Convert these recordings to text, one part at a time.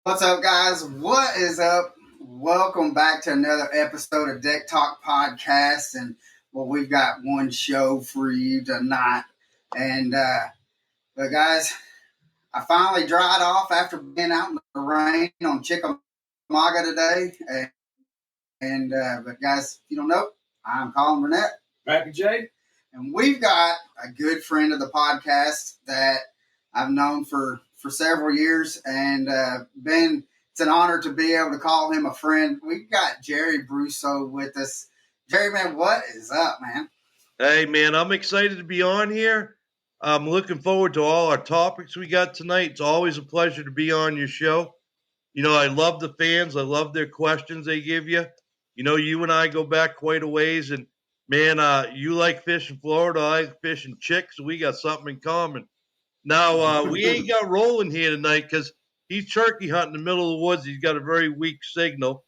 What's up, guys? What is up? Welcome back to another episode of Deck Talk Podcast. And we've got one show for you tonight. But guys, I finally dried off after being out in the rain on Chickamauga today. But guys, if you don't know, I'm Colin Burnett. Back Jay. And we've got a good friend of the podcast that I've known for several years, and it's an honor to be able to call him a friend. We've got Gerry Brousseau with us. Gerry, man, what is up, man? Hey, man, I'm excited to be on here. I'm looking forward to all our topics we got tonight. It's always a pleasure to be on your show. You know, I love the fans. I love their questions they give you. You know, you and I go back quite a ways, and man, you like fishing Florida, I like fishing chicks, so we got something in common. Now, we ain't got Roland here tonight because he's turkey hunting in the middle of the woods. He's got a very weak signal.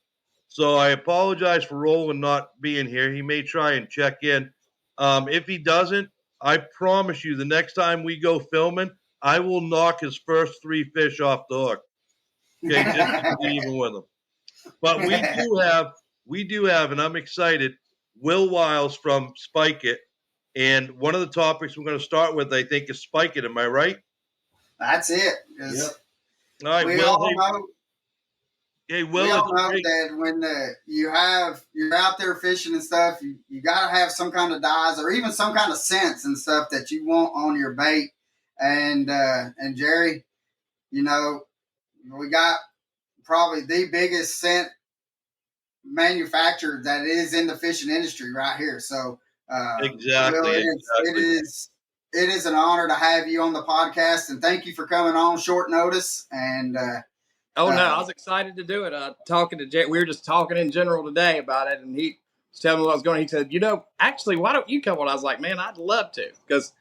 So I apologize for Roland not being here. He may try and check in. If he doesn't, I promise you the next time we go filming, I will knock his first 3 fish off the hook. Okay, just to be even with him. But we do have, and I'm excited, Will Wiles from Spike It. And one of the topics we're going to start with, I think, is Spike It. Am I right? That's it. Yep. All right, we Will. All know, hey, Will. We all know that when you're out there fishing and stuff, you got to have some kind of dyes or even some kind of scents and stuff that you want on your bait. And Gerry, you know, we got probably the biggest scent manufacturer that is in the fishing industry right here. So exactly. Will, it is an honor to have you on the podcast, and thank you for coming on short notice. And no, I was excited to do it. Talking to Jay, we were just talking in general today about it, and he was telling me what I was going. He said, "You know, actually, why don't you come on?" I was like, "Man, I'd love to," because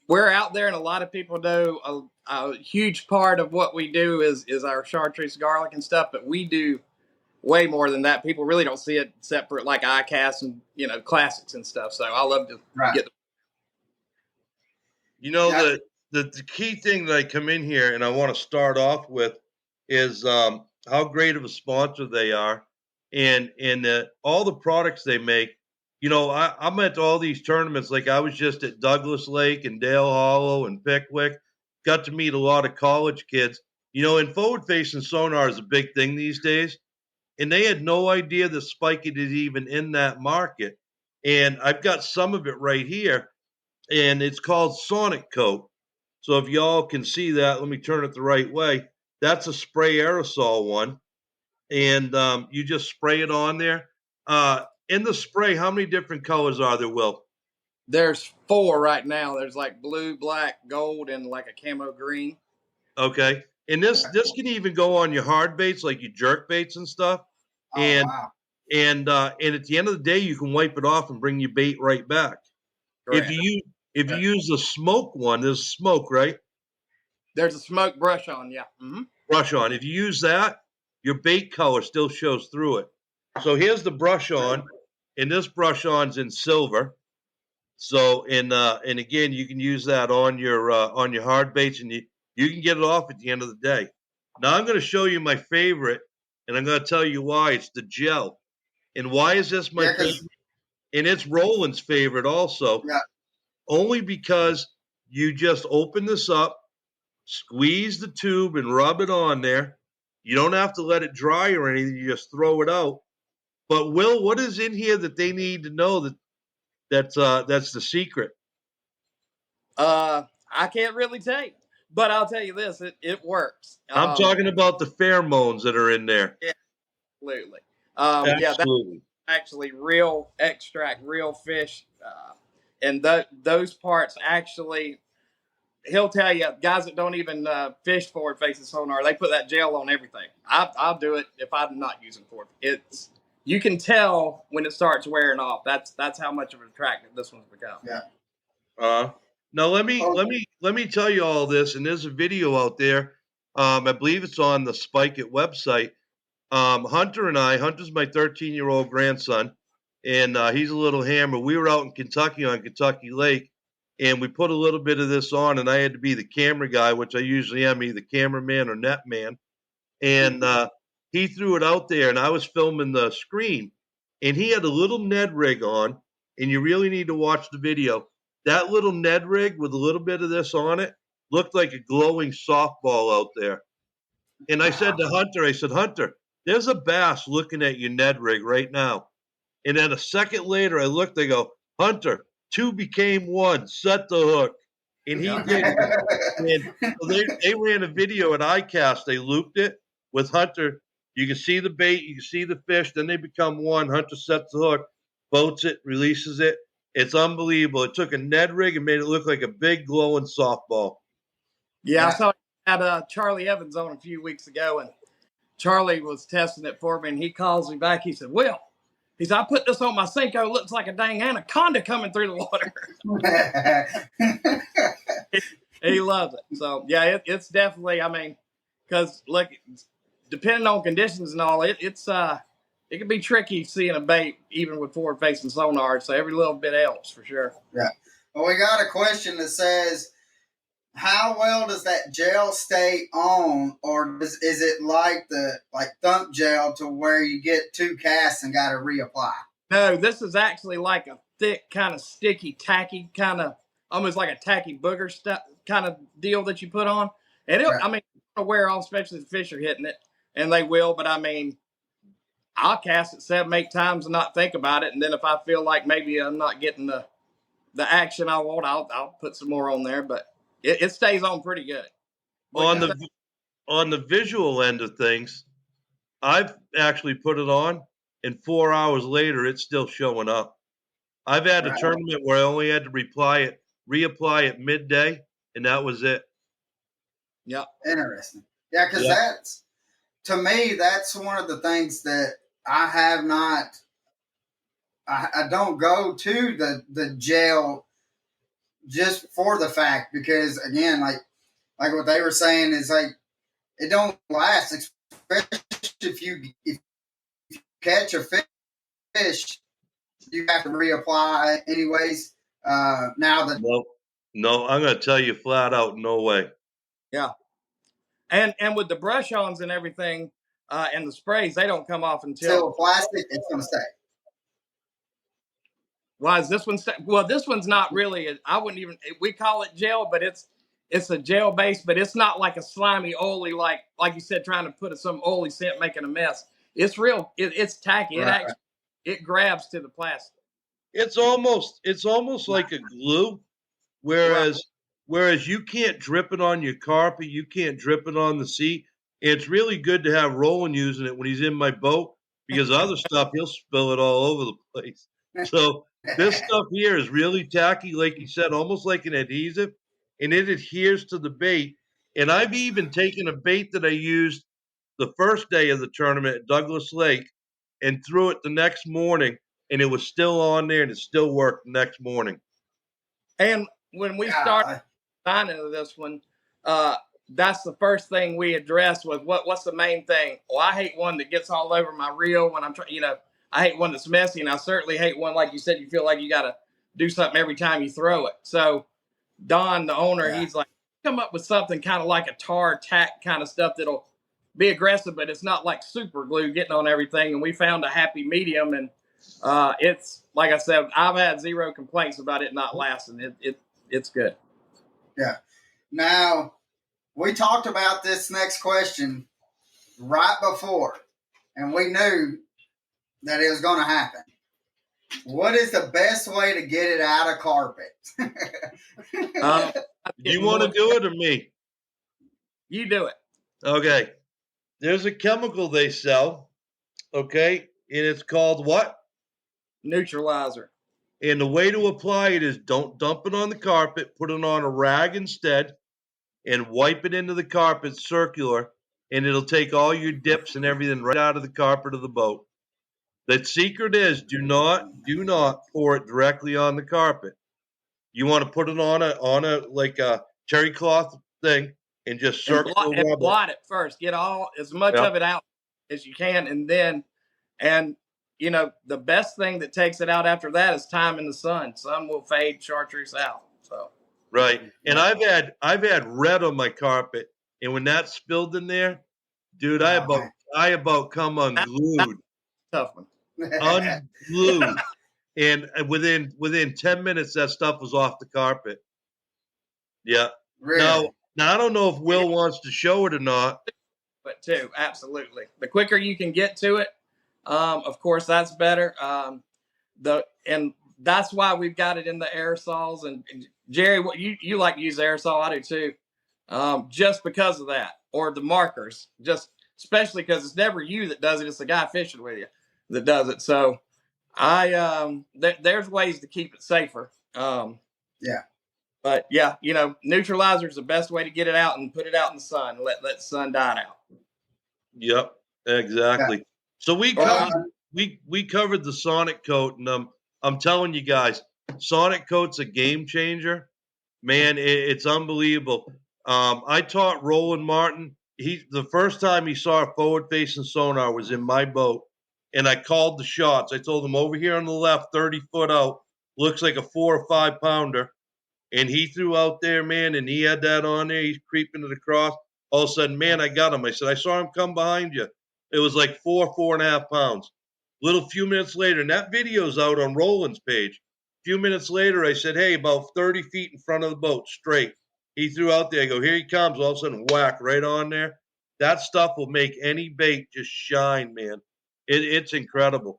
we're out there, and a lot of people know a huge part of what we do is our chartreuse garlic and stuff, but we do way more than that. People really don't see it separate, like Icast and classics and stuff. So I love to get. You know, the key thing that I come in here and I want to start off with is how great of a sponsor they are, and all the products they make. You know, I'm at all these tournaments. Like I was just at Douglas Lake and Dale Hollow and Pickwick. Got to meet a lot of college kids. You know, and forward-facing sonar is a big thing these days. And they had no idea that Spike It is even in that market. And I've got some of it right here, and it's called Sonic Coat. So if y'all can see that, let me turn it the right way. That's a spray aerosol one. And you just spray it on there. In the spray, how many different colors are there, Will? There's 4 right now. There's like blue, black, gold, and like a camo green. Okay. And this can even go on your hard baits, like your jerk baits and stuff. And wow. and at the end of the day, you can wipe it off and bring your bait right back. Correct. If you use the smoke one, there's smoke, right? There's a smoke brush on, yeah. Mm-hmm. Brush on. If you use that, your bait color still shows through it. So here's the brush on, and this brush on's in silver. So and again, you can use that on your hard baits, and you can get it off at the end of the day. Now I'm going to show you my favorite, and I'm going to tell you why. It's the gel. And why is this my favorite? And it's Roland's favorite also. Yeah. Only because you just open this up, squeeze the tube, and rub it on there. You don't have to let it dry or anything. You just throw it out. But, Will, what is in here that they need to know that's the secret? I can't really tell you. But I'll tell you this, it works. I'm talking about the pheromones that are in there. Yeah, absolutely. Absolutely. Yeah, that's actually real extract, real fish. And those parts actually, he'll tell you, guys that don't even fish forward-facing sonar, they put that gel on everything. I'll do it if I'm not using forward. You can tell when it starts wearing off. That's how much of an attractant this one's become. Yeah. Now let me tell you all this, and there's a video out there. I believe it's on the Spike It website. Hunter's my 13-year-old grandson, and he's a little hammer. We were out in Kentucky on Kentucky Lake, and we put a little bit of this on, and I had to be the camera guy, which I usually am, either cameraman or net man. and he threw it out there, and I was filming the screen, and he had a little Ned rig on, and you really need to watch the video. That little Ned rig with a little bit of this on it looked like a glowing softball out there. And I said to Hunter, I said, Hunter, there's a bass looking at your Ned rig right now. And then a second later, I looked, I go, Hunter, 2 became 1, set the hook. And he did. And so they ran a video at Icast. They looped it with Hunter. You can see the bait, you can see the fish, then they become 1. Hunter sets the hook, boats it, releases it. It's unbelievable. It took a Ned rig and made it look like a big glowing softball. Yeah, I saw had Charlie Evans on a few weeks ago, and Charlie was testing it for me, and he calls me back. He said, Will, he said, I put this on my Senko. It looks like a dang anaconda coming through the water. He loves it. So, yeah, it's definitely, I mean, because, look, depending on conditions and all, it can be tricky seeing a bait even with forward-facing sonar. So every little bit helps for sure. Yeah. Well, we got a question that says, how well does that gel stay on, or is it like thump gel to where you get 2 casts and got to reapply? No, this is actually like a thick, kind of sticky, tacky, kind of almost like a tacky booger stuff kind of deal that you put on. And I mean, it'll wear off, especially if the fish are hitting it, and they will. But I mean, I'll cast it 7, 8 times and not think about it. And then if I feel like maybe I'm not getting the action I want, I'll put some more on there. But it stays on pretty good. On the visual end of things, I've actually put it on, and 4 hours later, it's still showing up. I've had a tournament where I only had to reapply at midday, and that was it. Yeah. Interesting. Yeah, because to me, that's one of the things that I have not. I don't go to the gel just for the fact, because again, like what they were saying is like it don't last, especially if you catch a fish, you have to reapply anyways. Now that no, I'm going to tell you flat out, no way. Yeah, and with the brush-ons and everything, and the sprays, they don't come off until plastic. It's going to stay. Why is this one? Well, this one's not really. I wouldn't even. We call it gel, but it's a gel base, but it's not like a slimy, oily, like you said, trying to put some oily scent making a mess. It's real. It's tacky. Right. It grabs to the plastic. It's almost like a glue, whereas you can't drip it on your carpet, you can't drip it on the seat. It's really good to have Roland using it when he's in my boat, because other stuff he'll spill it all over the place. So this stuff here is really tacky, like you said, almost like an adhesive, and it adheres to the bait. And I've even taken a bait that I used the first day of the tournament at Douglas Lake and threw it the next morning, and it was still on there, and it still worked the next morning. And when we started signing this one, that's the first thing we addressed was what's the main thing? Well, I hate one that gets all over my reel when I'm trying, I hate one that's messy, and I certainly hate one, like you said, you feel like you got to do something every time you throw it. So Don, the owner, he's like, come up with something kind of like a tar tack kind of stuff that'll be aggressive, but it's not like super glue getting on everything. And we found a happy medium, and it's, like I said, I've had 0 complaints about it not lasting. It's good. Yeah. Now, we talked about this next question right before, and we knew that it was going to happen. What is the best way to get it out of carpet? You want to do it or me? You do it. Okay. There's a chemical they sell, okay, and it's called what? Neutralizer. And the way to apply it is don't dump it on the carpet, put it on a rag instead, and wipe it into the carpet circular, and it'll take all your dips and everything right out of the carpet of the boat. The secret is do not pour it directly on the carpet. You want to put it on a like a terry cloth thing and just circle and blot it first. Get as much of it out as you can, and then the best thing that takes it out after that is time in the sun. Sun will fade chartreuse out. So right. And I've had red on my carpet, and when that spilled in there, Dude, I about come That's unglued, a tough one. unglued, and within 10 minutes, that stuff was off the carpet. Yeah. Really? Now I don't know if Will wants to show it or not. But too, absolutely. The quicker you can get to it, of course, that's better. And that's why we've got it in the aerosols. And Gerry, what you like to use aerosol? I do too. Just because of that, or the markers, just especially because it's never you that does it; it's the guy fishing with you that does it. So there's ways to keep it safer. Yeah. But yeah, neutralizer is the best way to get it out and put it out in the sun. Let the sun dine out. Yep, exactly. Yeah. So we covered the Sonic Coat, and I'm telling you guys, Sonic Coat's a game changer. Man, it's unbelievable. I taught Roland Martin. The first time he saw a forward facing sonar was in my boat, and I called the shots. I told him over here on the left, 30 foot out, looks like a 4 or 5 pounder. And he threw out there, man, and he had that on there. He's creeping it across. All of a sudden, man, I got him. I said, I saw him come behind you. It was like 4.5 pounds. Little few minutes later, and that video's out on Roland's page. A few minutes later, I said, hey, about 30 feet in front of the boat, straight. He threw out there. I go, here he comes. All of a sudden, whack, right on there. That stuff will make any bait just shine, man. It's incredible.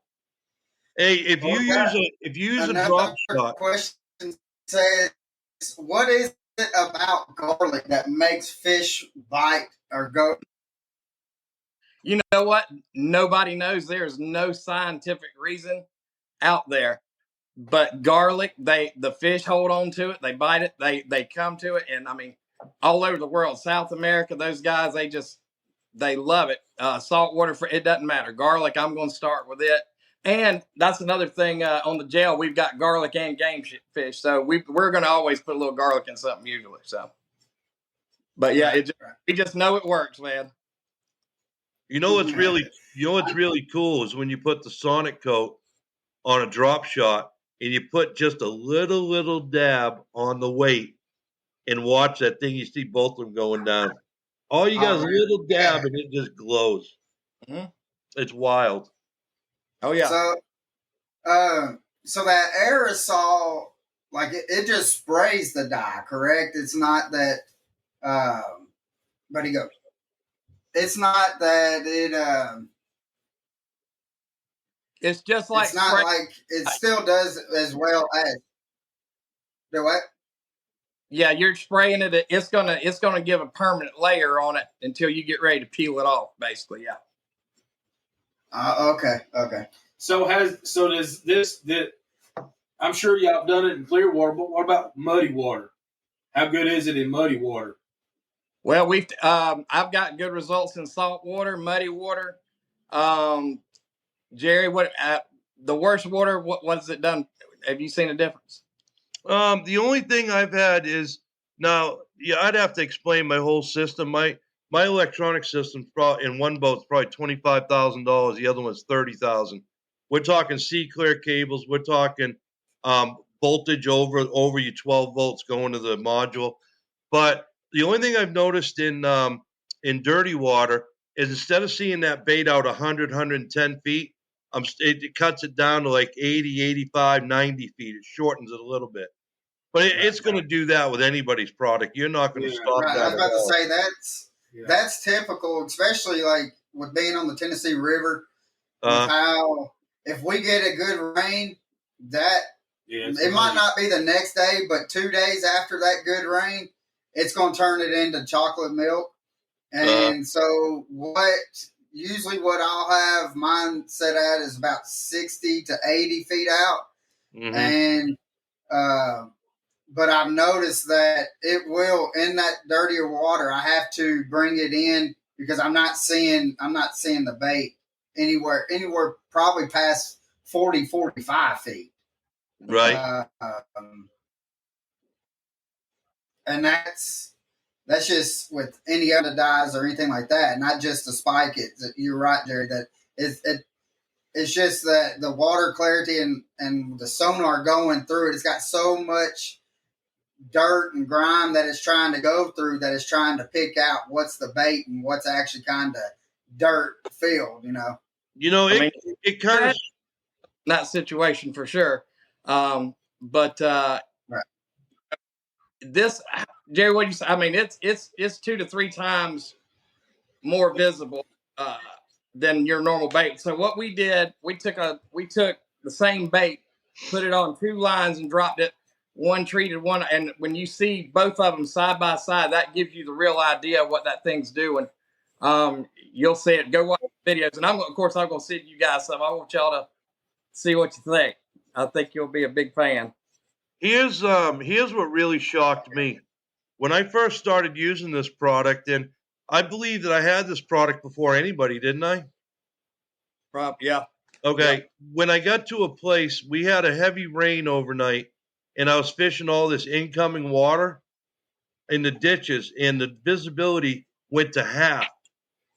Hey, if you use a drop shot. Question says, what is it about garlic that makes fish bite or go? You know what? Nobody knows. There's no scientific reason out there. But garlic, the fish hold on to it, they bite it, they come to it, and I mean, all over the world, South America, those guys, they love it. Saltwater, it doesn't matter. Garlic, I'm going to start with it. And that's another thing on the jail. We've got garlic and game fish, so we're going to always put a little garlic in something usually. So, but yeah, we just know it works, man. You know what's really cool is when you put the Sonic Coat on a drop shot and you put just a little dab on the weight and watch that thing. You see both of them going down. All you got is a little dab and it just glows. Mm-hmm. It's wild. Oh yeah. So that aerosol, like it just sprays the dye, correct? It's not that. But he goes. It's not that it. It's just like it's not like it still does as well as. Do what? Yeah, you're spraying it. It's gonna give a permanent layer on it until you get ready to peel it off. Basically, yeah. Okay. So does this? I'm sure y'all have done it in clear water, but what about muddy water? How good is it in muddy water? Well, I've got good results in salt water, muddy water. Gerry, what the worst water? What has it done? Have you seen a difference? The only thing I've had is now. Yeah, I'd have to explain my whole system. My electronic system in one boat's probably $25,000. The other one's $30,000. We're talking C-clear cables. We're talking voltage over your 12 volts going to the module. But the only thing I've noticed in dirty water is instead of seeing that bait out 100, 110 feet, it cuts it down to like 80, 85, 90 feet. It shortens it a little bit. But it's going to do that with anybody's product. You're not going to stop that. I was about to say that's typical, especially like with being on the Tennessee River. How if we get a good rain, it might not be the next day, but 2 days after that good rain, it's going to turn it into chocolate milk. And so usually what I'll have mine set at is about 60 to 80 feet out. Mm-hmm. And but I've noticed that it will, in that dirtier water, I have to bring it in because I'm not seeing the bait anywhere probably past 40, 45 feet. Right. And that's just with any other dyes or anything like that, not just the spike. You're right, Gerry, that it's just that the water clarity and the sonar going through it, it's got so much dirt and grime that it's trying to go through, that it's trying to pick out what's the bait and what's actually kind of dirt field, It kind of that situation for sure. But Right. this, Jerry, what do you say? I mean, it's 2 to 3 times more visible than your normal bait. So what we did, we took the same bait, put it on 2 lines and dropped it, one treated one. And when you see both of them side by side, that gives you the real idea of what that thing's doing. You'll see it. Go watch the videos. And I'm going to send you guys some. I want y'all to see what you think. I think you'll be a big fan. here's what really shocked me when I first started using this product, and I believe that I had this product before anybody, didn't I? Yeah. Okay. Yeah. When I got to a place, we had a heavy rain overnight, and I was fishing all this incoming water in the ditches, and the visibility went to half.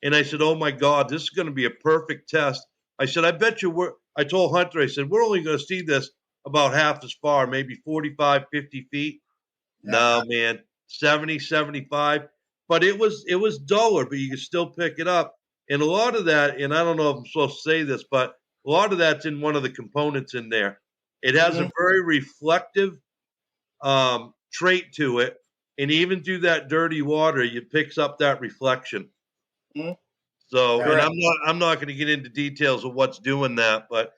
And I said, "Oh my God, this is going to be a perfect test." I said, "I bet you I told Hunter, I said, "We're only going to see this about half as far, maybe 45, 50 feet." Yeah. No, man, 70, 75. But it was duller, but you could still pick it up. And a lot of that, and I don't know if I'm supposed to say this, but a lot of that's in one of the components in there. It has a very reflective trait to it. And even through that dirty water, it picks up that reflection. Mhm. So, and Correct. I'm not going to get into details of what's doing that, but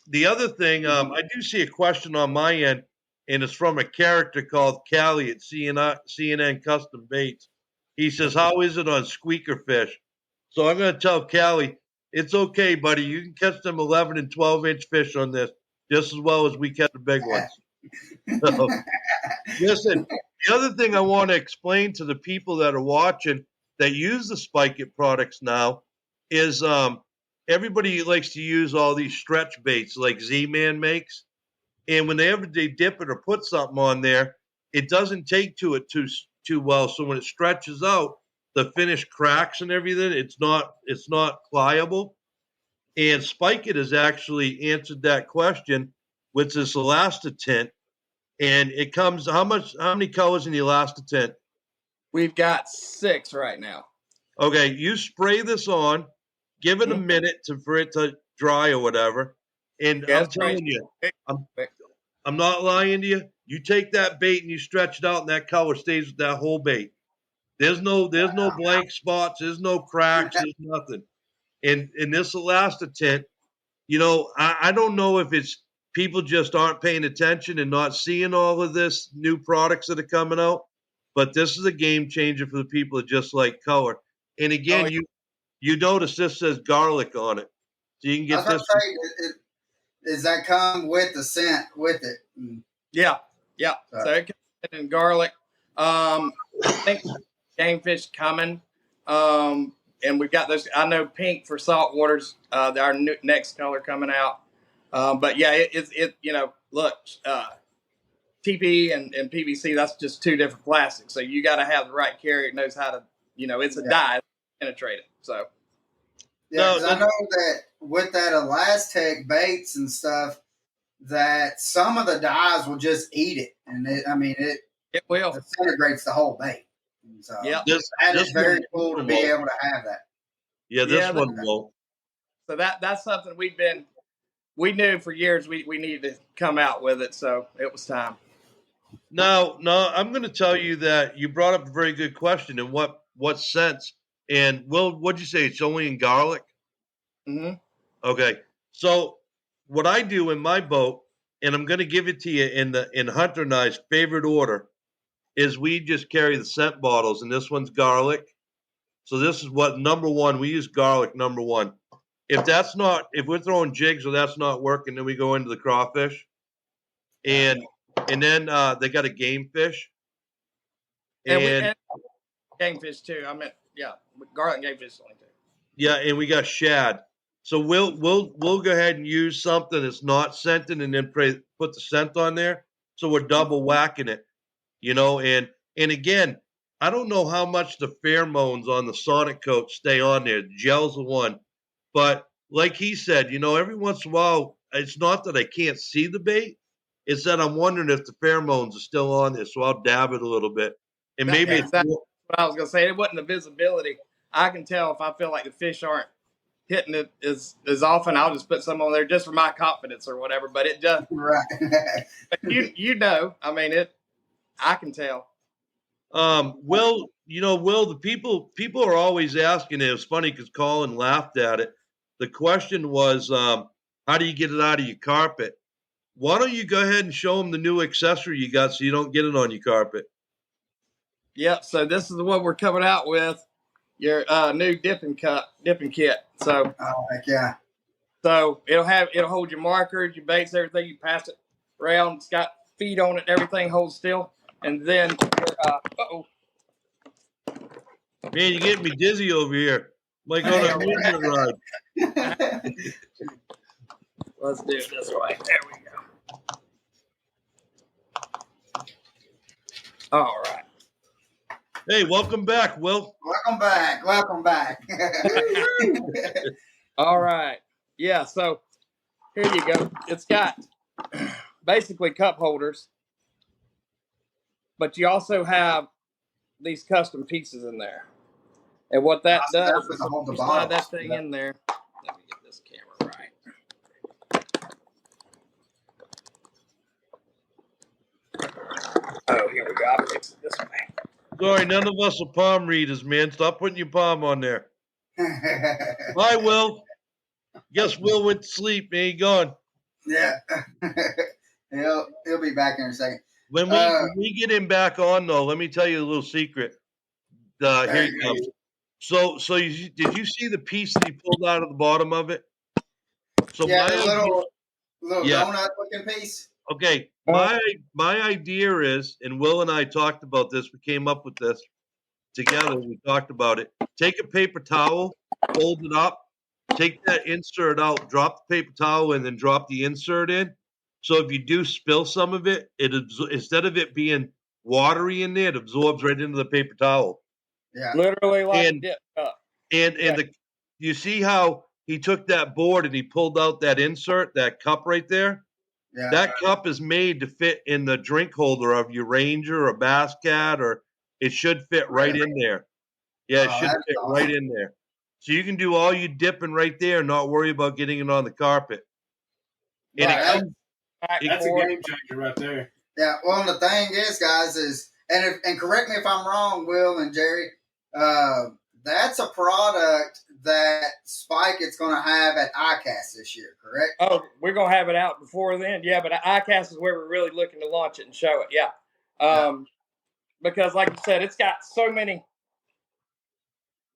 the other thing, I do see a question on my end, and it's from a character called Callie at CNN Custom Baits. He says, "How is it on squeaker fish?" So I'm going to tell Callie, it's okay, buddy. You can catch them 11 and 12-inch fish on this just as well as we catch the big ones. So, listen, the other thing I want to explain to the people that are watching that use the Spike It products now is everybody likes to use all these stretch baits like Z-Man makes. And whenever they dip it or put something on there, it doesn't take to it too well. So when it stretches out, the finish cracks and everything. It's not pliable. And Spike It has actually answered that question with this Elastic, and it comes how many colors in the Elastic? We've got 6 right now. Okay, you spray this on, give it a minute for it to dry or whatever, and Yeah, I'm telling you, I'm Quick. I'm not lying to you. You take that bait and you stretch it out, and that color stays with that whole bait. There's no blank spots. There's no cracks. There's nothing. And in this Elastic, I don't know if it's people just aren't paying attention and not seeing all of this new products that are coming out, but this is a game changer for the people that just like color. And again, you notice this says garlic on it, so you can I get was this. going to say, does that come with the scent with it? Yeah. So it comes in garlic. I think game fish coming. And we've got those. I know pink for salt waters. Our next color coming out. But yeah, look, TP and PVC. That's just 2 different plastics. So you got to have the right carrier that knows how to. It's a dye, penetrate it. So. Yeah, because I know that with that Elastic baits and stuff, that some of the dyes will just eat it, and It will disintegrates the whole bait. And so that is very cool to be able to have that. Yeah, this one won't. So that's something we knew for years we needed to come out with it, so it was time. No, I'm going to tell you that you brought up a very good question. In what sense? And what'd you say? It's only in garlic. Mm-hmm. Okay, so what I do in my boat, and I'm going to give it to you in Hunter and I's favorite order, is we just carry the scent bottles, and this one's garlic. So this is what number one. We use garlic number one. If we're throwing jigs or that's not working, then we go into the crawfish, and then they got a game fish, and game fish too. I meant garlic and game fish only too. Yeah, and we got shad. So we'll go ahead and use something that's not scented, and then put the scent on there. So we're double whacking it, and again, I don't know how much the pheromones on the Sonic coat stay on there. The gel's the one, but like he said, every once in a while, it's not that I can't see the bait; it's that I'm wondering if the pheromones are still on there. So I'll dab it a little bit, and maybe That's what I was gonna say. It wasn't the visibility. I can tell if I feel like the fish aren't hitting it as often. I'll just put some on there just for my confidence or whatever. But it just Right. you know, I mean it. I can tell. Will, Will, the people are always asking. It was funny because Colin laughed at it. The question was, how do you get it out of your carpet? Why don't you go ahead and show them the new accessory you got so you don't get it on your carpet? Yep. So this is what we're coming out with. Your new dipping kit. So Oh, heck yeah. So it'll hold your markers, your baits, everything. You pass it around. It's got feet on it. Everything holds still. And then Man, you're getting me dizzy over here. Like on a amusement ride. Let's do it this way. There we go. All right. Hey, welcome back, Will. Welcome back. Welcome back. All right. Yeah. So here you go. It's got basically cup holders, but you also have these custom pieces in there. And what that does is you slide that thing in there. Let me get this camera right. Oh, here we go. I'll fix it this way. Sorry, none of us are palm readers, man. Stop putting your palm on there. Bye, Will. Guess Will went to sleep, man. He gone. Yeah. he'll be back in a second. When we get him back on, though, let me tell you a little secret. Here he comes. So did you see the piece that he pulled out of the bottom of it? So yeah, the little donut looking piece. Okay, my idea is, and Will and I talked about this. We came up with this together. We talked about it. Take a paper towel, fold it up, take that insert out, drop the paper towel, and then drop the insert in. So if you do spill some of it, instead of it being watery in there, it absorbs right into the paper towel. Yeah, literally like a dip cup. You see how he took that board and he pulled out that insert, that cup right there? Yeah. That cup is made to fit in the drink holder of your Ranger or Bass Cat, or it should fit right in there. Yeah, it should fit right in there. So you can do all your dipping right there and not worry about getting it on the carpet. And that's a game changer right there. Yeah, well, the thing is, guys, and correct me if I'm wrong, Will and Jerry, that's a product that Spike is going to have at Icast this year, correct? Oh, we're going to have it out before then. Yeah, but Icast is where we're really looking to launch it and show it. Yeah. Because like you said, it's got so many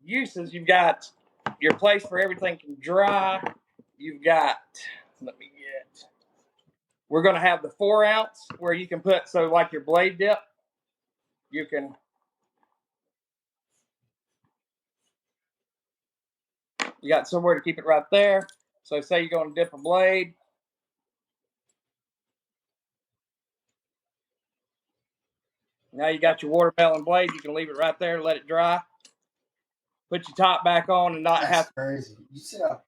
uses. You've got your place where everything can dry. You've got, we're going to have the 4 ounce where you can put, so like your blade dip, you can, you got somewhere to keep it right there. So say you're going to dip a blade. Now you got your watermelon blade. You can leave it right there, let it dry. Put your top back on and not have. Crazy. You see how?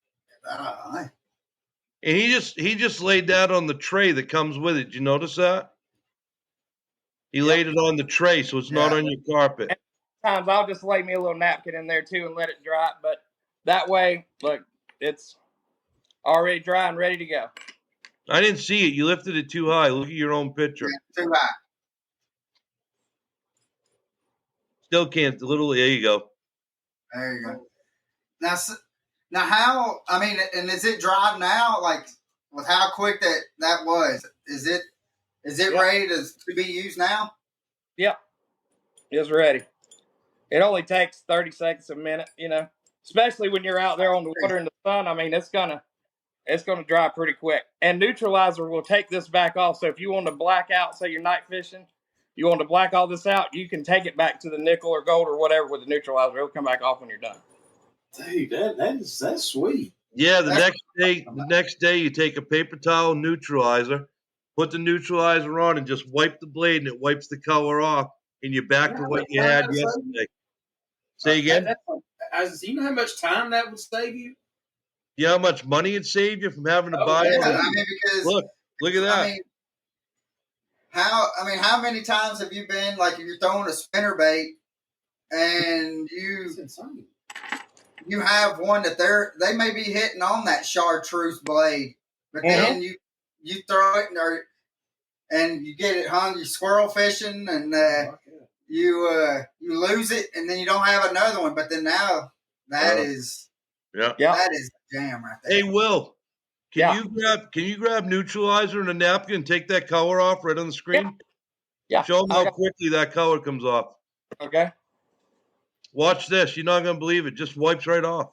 And he just laid that on the tray that comes with it. Did you notice that? He laid it on the tray, so it's not on your carpet. And sometimes I'll just lay me a little napkin in there too and let it dry. But that way, look, it's already dry and ready to go. I didn't see it. You lifted it too high. Look at your own picture. Yeah, too high. Still can't. There you go. There you go. Now how? I mean, and is it dry now? Like with how quick that was? Is it ready to be used now? Yep, it's ready. It only takes 30 seconds a minute. You know, especially when you're out there on the water in the sun. I mean, it's gonna dry pretty quick. And neutralizer will take this back off. So if you want to black out, say you're night fishing, you want to black all this out, you can take it back to the nickel or gold or whatever with the neutralizer. It'll come back off when you're done. Dude, that's sweet. Yeah, the next day you take a paper towel, neutralizer, put the neutralizer on, and just wipe the blade, and it wipes the color off, and you're back to what you had yesterday. Say again? You know how much time that would save you? You know how much money it'd save you from having to buy it? I mean, because look at that. How many times have you been like if you're throwing a spinnerbait and you have one that they may be hitting on that chartreuse blade, but then you throw it and you get it hung. You squirrel fishing and you lose it, and then you don't have another one. But then now that is a jam right there. Hey, Will, can you grab neutralizer and a napkin and take that color off right on the screen? Yeah. Show them how quickly that color comes off. Okay. Watch this. You're not gonna believe it. Just wipes right off.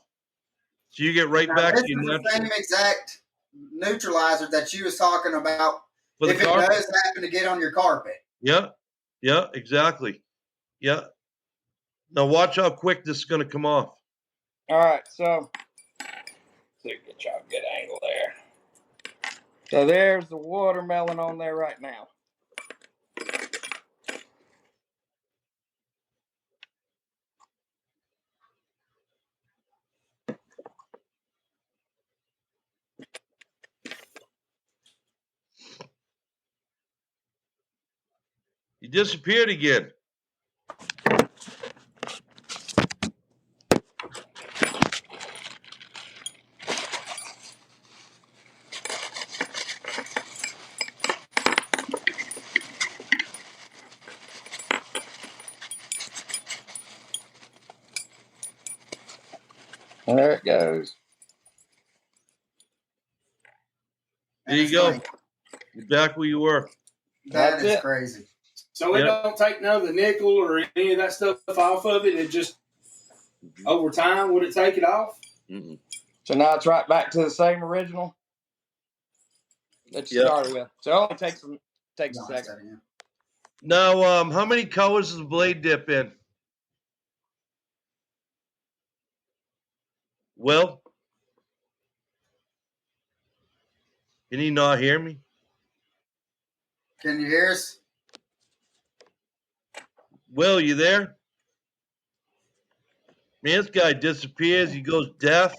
So you get right back to your natural. The same exact neutralizer that you was talking about. If it does happen to get on your carpet. Yeah. Yeah. Exactly. Yeah. Now watch how quick this is gonna come off. All right. So get y'all a good angle there. So there's the watermelon on there right now. You disappeared again. There it goes. There you go. You're back where you were. That is crazy. So it don't take none of the nickel or any of that stuff off of it. It just over time would it take it off? Mm-mm. So now it's right back to the same original that you started with. So it only takes a second. Now, how many colors is the blade dip in? Will? Can he not hear me? Can you hear us? Will, you there? Man, this guy disappears. He goes deaf.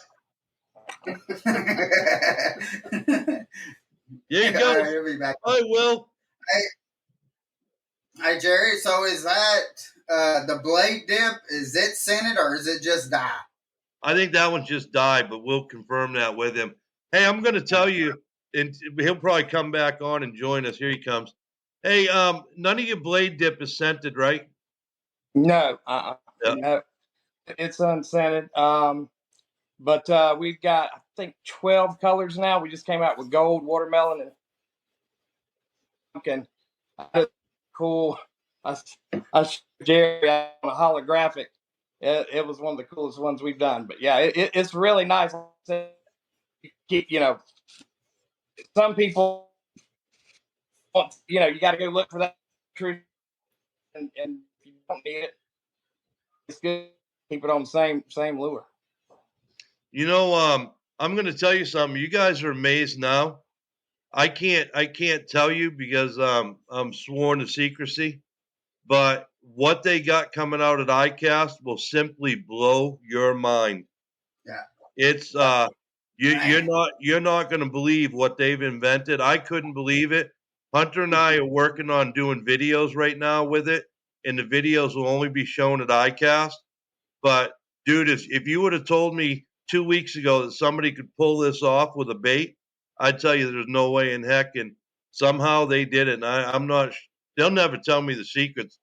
There you go. He'll be back. Hi, Will. Hey, Jerry. So is that the blade dip? Is it scented or is it just dye? I think that one's just dye, but we'll confirm that with him. Hey, I'm going to tell you, and he'll probably come back on and join us. Here he comes. Hey, none of your blade dip is scented, right? No, no, it's unscented. But we've got, I think, 12 colors now. We just came out with gold, watermelon, and pumpkin. Cool. I showed Jerry on a holographic. It was one of the coolest ones we've done. But yeah, it's really nice. Some people want, you got to go look for that truth, and you don't need it. It's good. Keep it on the same lure. I'm going to tell you something. You guys are amazed now. I can't tell you because I'm sworn to secrecy. But what they got coming out at Icast will simply blow your mind. Yeah, it's you're not going to believe what they've invented. I couldn't believe it. Hunter and I are working on doing videos right now with it, and the videos will only be shown at Icast. But dude, if you would have told me 2 weeks ago that somebody could pull this off with a bait, I'd tell you there's no way in heck. And somehow they did it. And I'm not. They'll never tell me the secrets.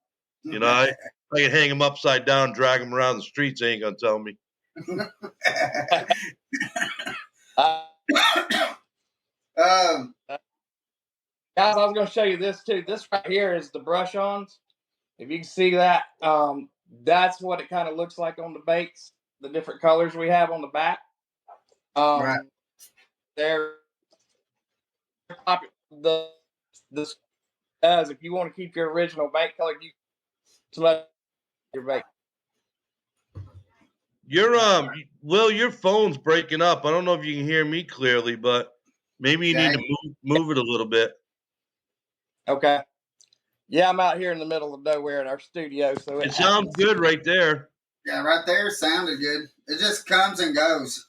I can hang them upside down, drag them around the streets. They ain't gonna tell me. Guys, I was going to show you this too. This right here is the brush-ons. If you can see that, that's what it kind of looks like on the baits. The different colors we have on the back. Right. They're popular. This does. If you want to keep your original bait color, you select your bait. Will, your phone's breaking up. I don't know if you can hear me clearly, but maybe you need to move it a little bit. Okay. Yeah, I'm out here in the middle of nowhere in our studio, so it sounds good right there. Yeah, right there sounded good. It just comes and goes.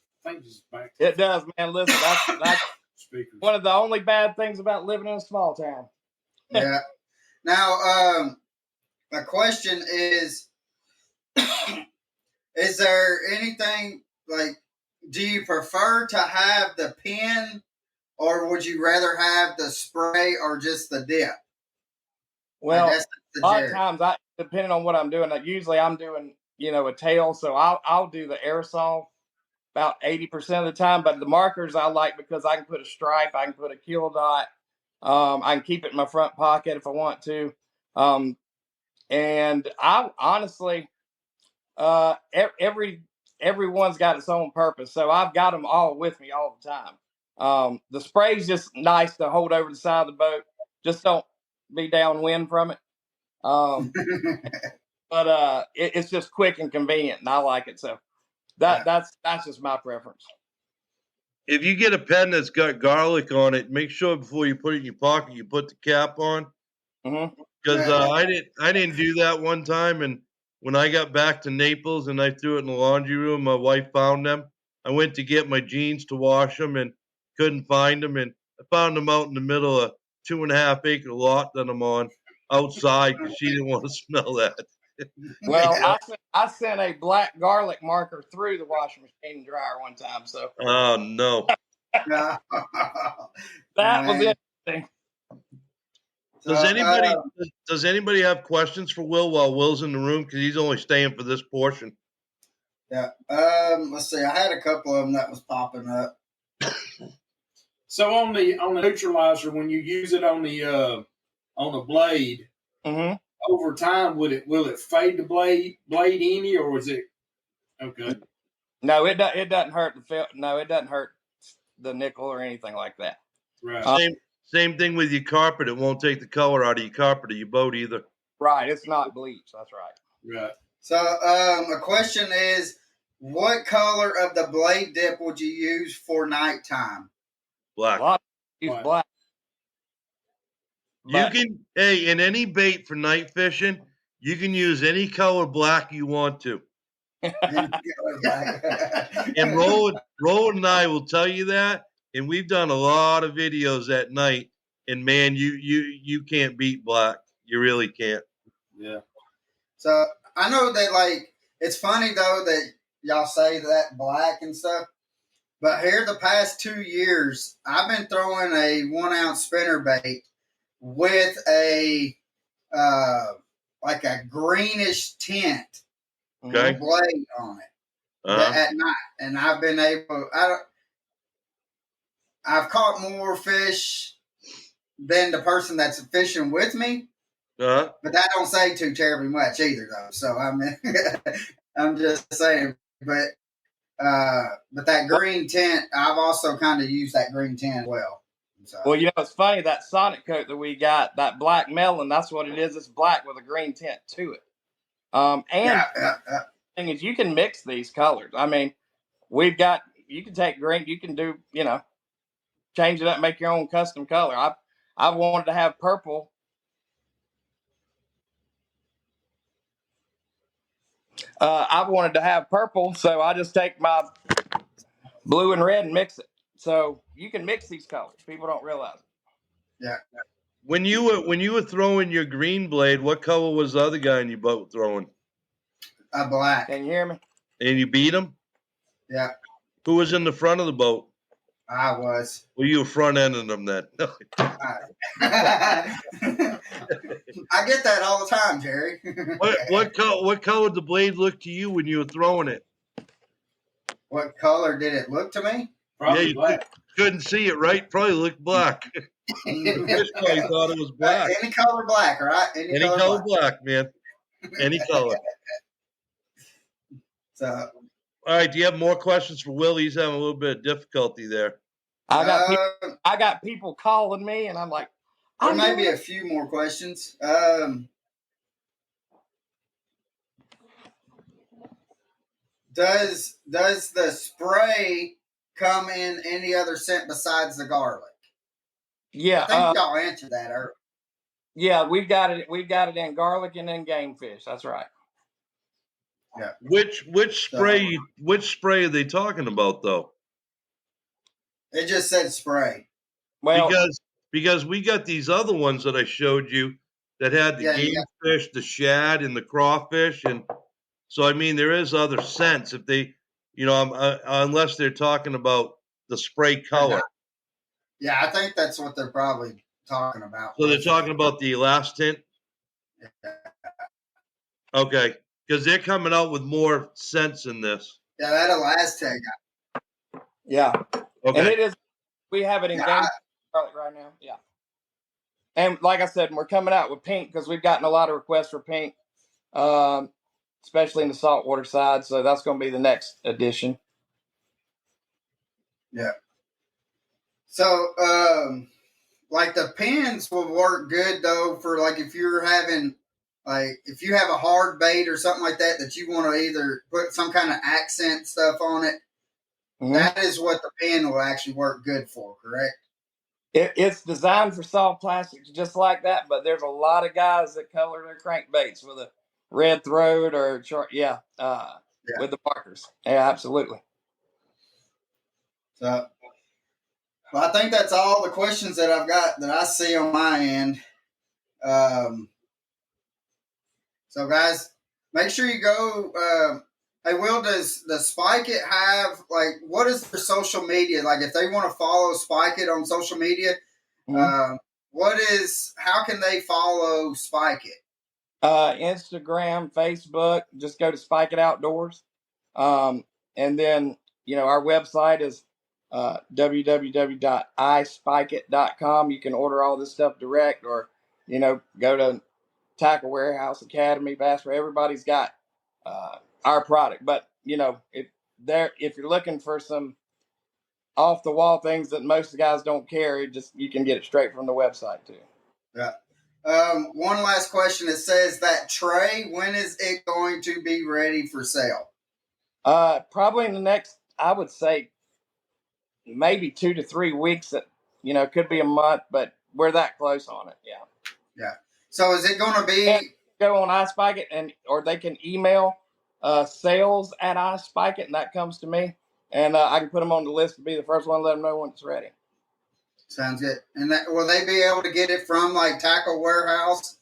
It does, man. Listen, that's one of the only bad things about living in a small town. Yeah. Now, the question is Is there anything like? Do you prefer to have the pin, or would you rather have the spray or just the dip? I Well, guess that's a the lot of Jerry. times, depending on what I'm doing, usually I'm doing a tail, so I'll do the aerosol about 80% of the time. But the markers I like because I can put a stripe, I can put a kill dot, I can keep it in my front pocket if I want to, and I honestly, everyone's got its own purpose, so I've got them all with me all the time. The spray's just nice to hold over the side of the boat. Just don't be downwind from it. Um, but it's just quick and convenient, and I like it. So Yeah. that's just my preference. If you get a pen that's got garlic on it, make sure before you put it in your pocket, you put the cap on. Mm-hmm. Because I didn't do that one time, and when I got back to Naples and I threw it in the laundry room, my wife found them. I went to get my jeans to wash them and couldn't find them, and I found them out in the middle of 2.5 acre lot that I'm on outside because she didn't want to smell that. Well, I sent a black garlic marker through the washing machine and dryer one time, so Oh no! that was Man. interesting. Does anybody have questions for Will while Will's in the room? Because he's only staying for this portion. Yeah. Let's see. I had a couple of them that was popping up. So on the neutralizer, when you use it on the blade, Mm-hmm. over time will it fade the blade any, or is it okay? No, it doesn't hurt the felt. No, it doesn't hurt the nickel or anything like that. Right. Same thing with your carpet. It won't take the color out of your carpet or your boat either. Right. It's not bleach. That's right. Right. So, a question is, what color of the blade dip would you use for nighttime? Black. A lot of use Black. black. You can, in any bait for night fishing, you can use any color black you want to. And Roland and I will tell you that. And we've done a lot of videos at night. And man, you can't beat black. You really can't. Yeah. So I know that, like, it's funny though that y'all say that black and stuff, but here the past 2 years, I've been throwing a 1 ounce spinner bait with a like a greenish tint Okay. blade on it at night, and I've been able. I've caught more fish than the person that's fishing with me. But that don't say too terribly much either, though. So I mean, I'm just saying. But that green tint, I've also kind of used that green tint as well. So. Well, it's funny, that Sonic coat that we got, that black melon, that's what it is. It's black with a green tint to it. And the thing is, you can mix these colors. I mean, you can take green, you can do, change it up, make your own custom color. I wanted to have purple. I wanted to have purple, so I just take my blue and red and mix it. So you can mix these colors. People don't realize it. Yeah. When you were throwing your green blade, what color was the other guy in your boat throwing? A black. Can you hear me? And you beat him? Yeah. Who was in the front of the boat? I was. Well, you were front ending them then. I get that all the time, Jerry. What color did the blade look to you when you were throwing it? What color did it look to me? Probably black. Couldn't see it, right? Probably looked black. This guy thought it was black. Any color black, right? Any color black, man. Any color. So, all right. Do you have more questions for Will? He's having a little bit of difficulty there. I got people calling me, and I'm like, there might be a few more questions. Does the spray come in any other scent besides the garlic? Yeah, I think y'all answered that earlier. Yeah, we've got it in garlic and in game fish. That's right. Yeah. Which spray are they talking about though? It just said spray. Well, because we got these other ones that I showed you that had the game fish, the shad, and the crawfish, and So I mean, there is other scents if they, unless they're talking about the spray color. Yeah, I think that's what they're probably talking about. So they're talking about the Elastint. Okay, because they're coming out with more scents in this. Yeah, that Elastic. Yeah. Okay. And it is. We have it in game right now. Yeah. And like I said, we're coming out with pink because we've gotten a lot of requests for pink, especially in the saltwater side. So that's going to be the next edition. Yeah. So, like the pins will work good though for like if you're having if you have a hard bait or something like that you want to either put some kind of accent stuff on it. Mm-hmm. That is what the pin will actually work good for, correct? It's designed for soft plastics just like that, but there's a lot of guys that color their crankbaits with a red throat or with the markers. Yeah, absolutely. So, well, I think that's all the questions that I've got that I see on my end. So, guys, make sure you go. Hey, Will, does Spike It have, what is their social media? Like, if they want to follow Spike It on social media, mm-hmm. How can they follow Spike It? Instagram, Facebook, just go to Spike It Outdoors. And then, our website is www.ispikeit.com. You can order all this stuff direct or, go to Tackle Warehouse, Academy, Bass Pro. Everybody's got our product. But, if you're looking for some off the wall things that most of the guys don't carry, you can get it straight from the website too. Yeah. One last question. It says that tray, when is it going to be ready for sale? Probably in the next, I would say, maybe 2 to 3 weeks. That could be a month, but we're that close on it. Yeah. Yeah. So is it going to be go on iSpikeIt or they can email sales@iSpikeIt, and that comes to me, and I can put them on the list to be the first one to let them know when it's ready. Sounds good. And will they be able to get it from Tackle Warehouse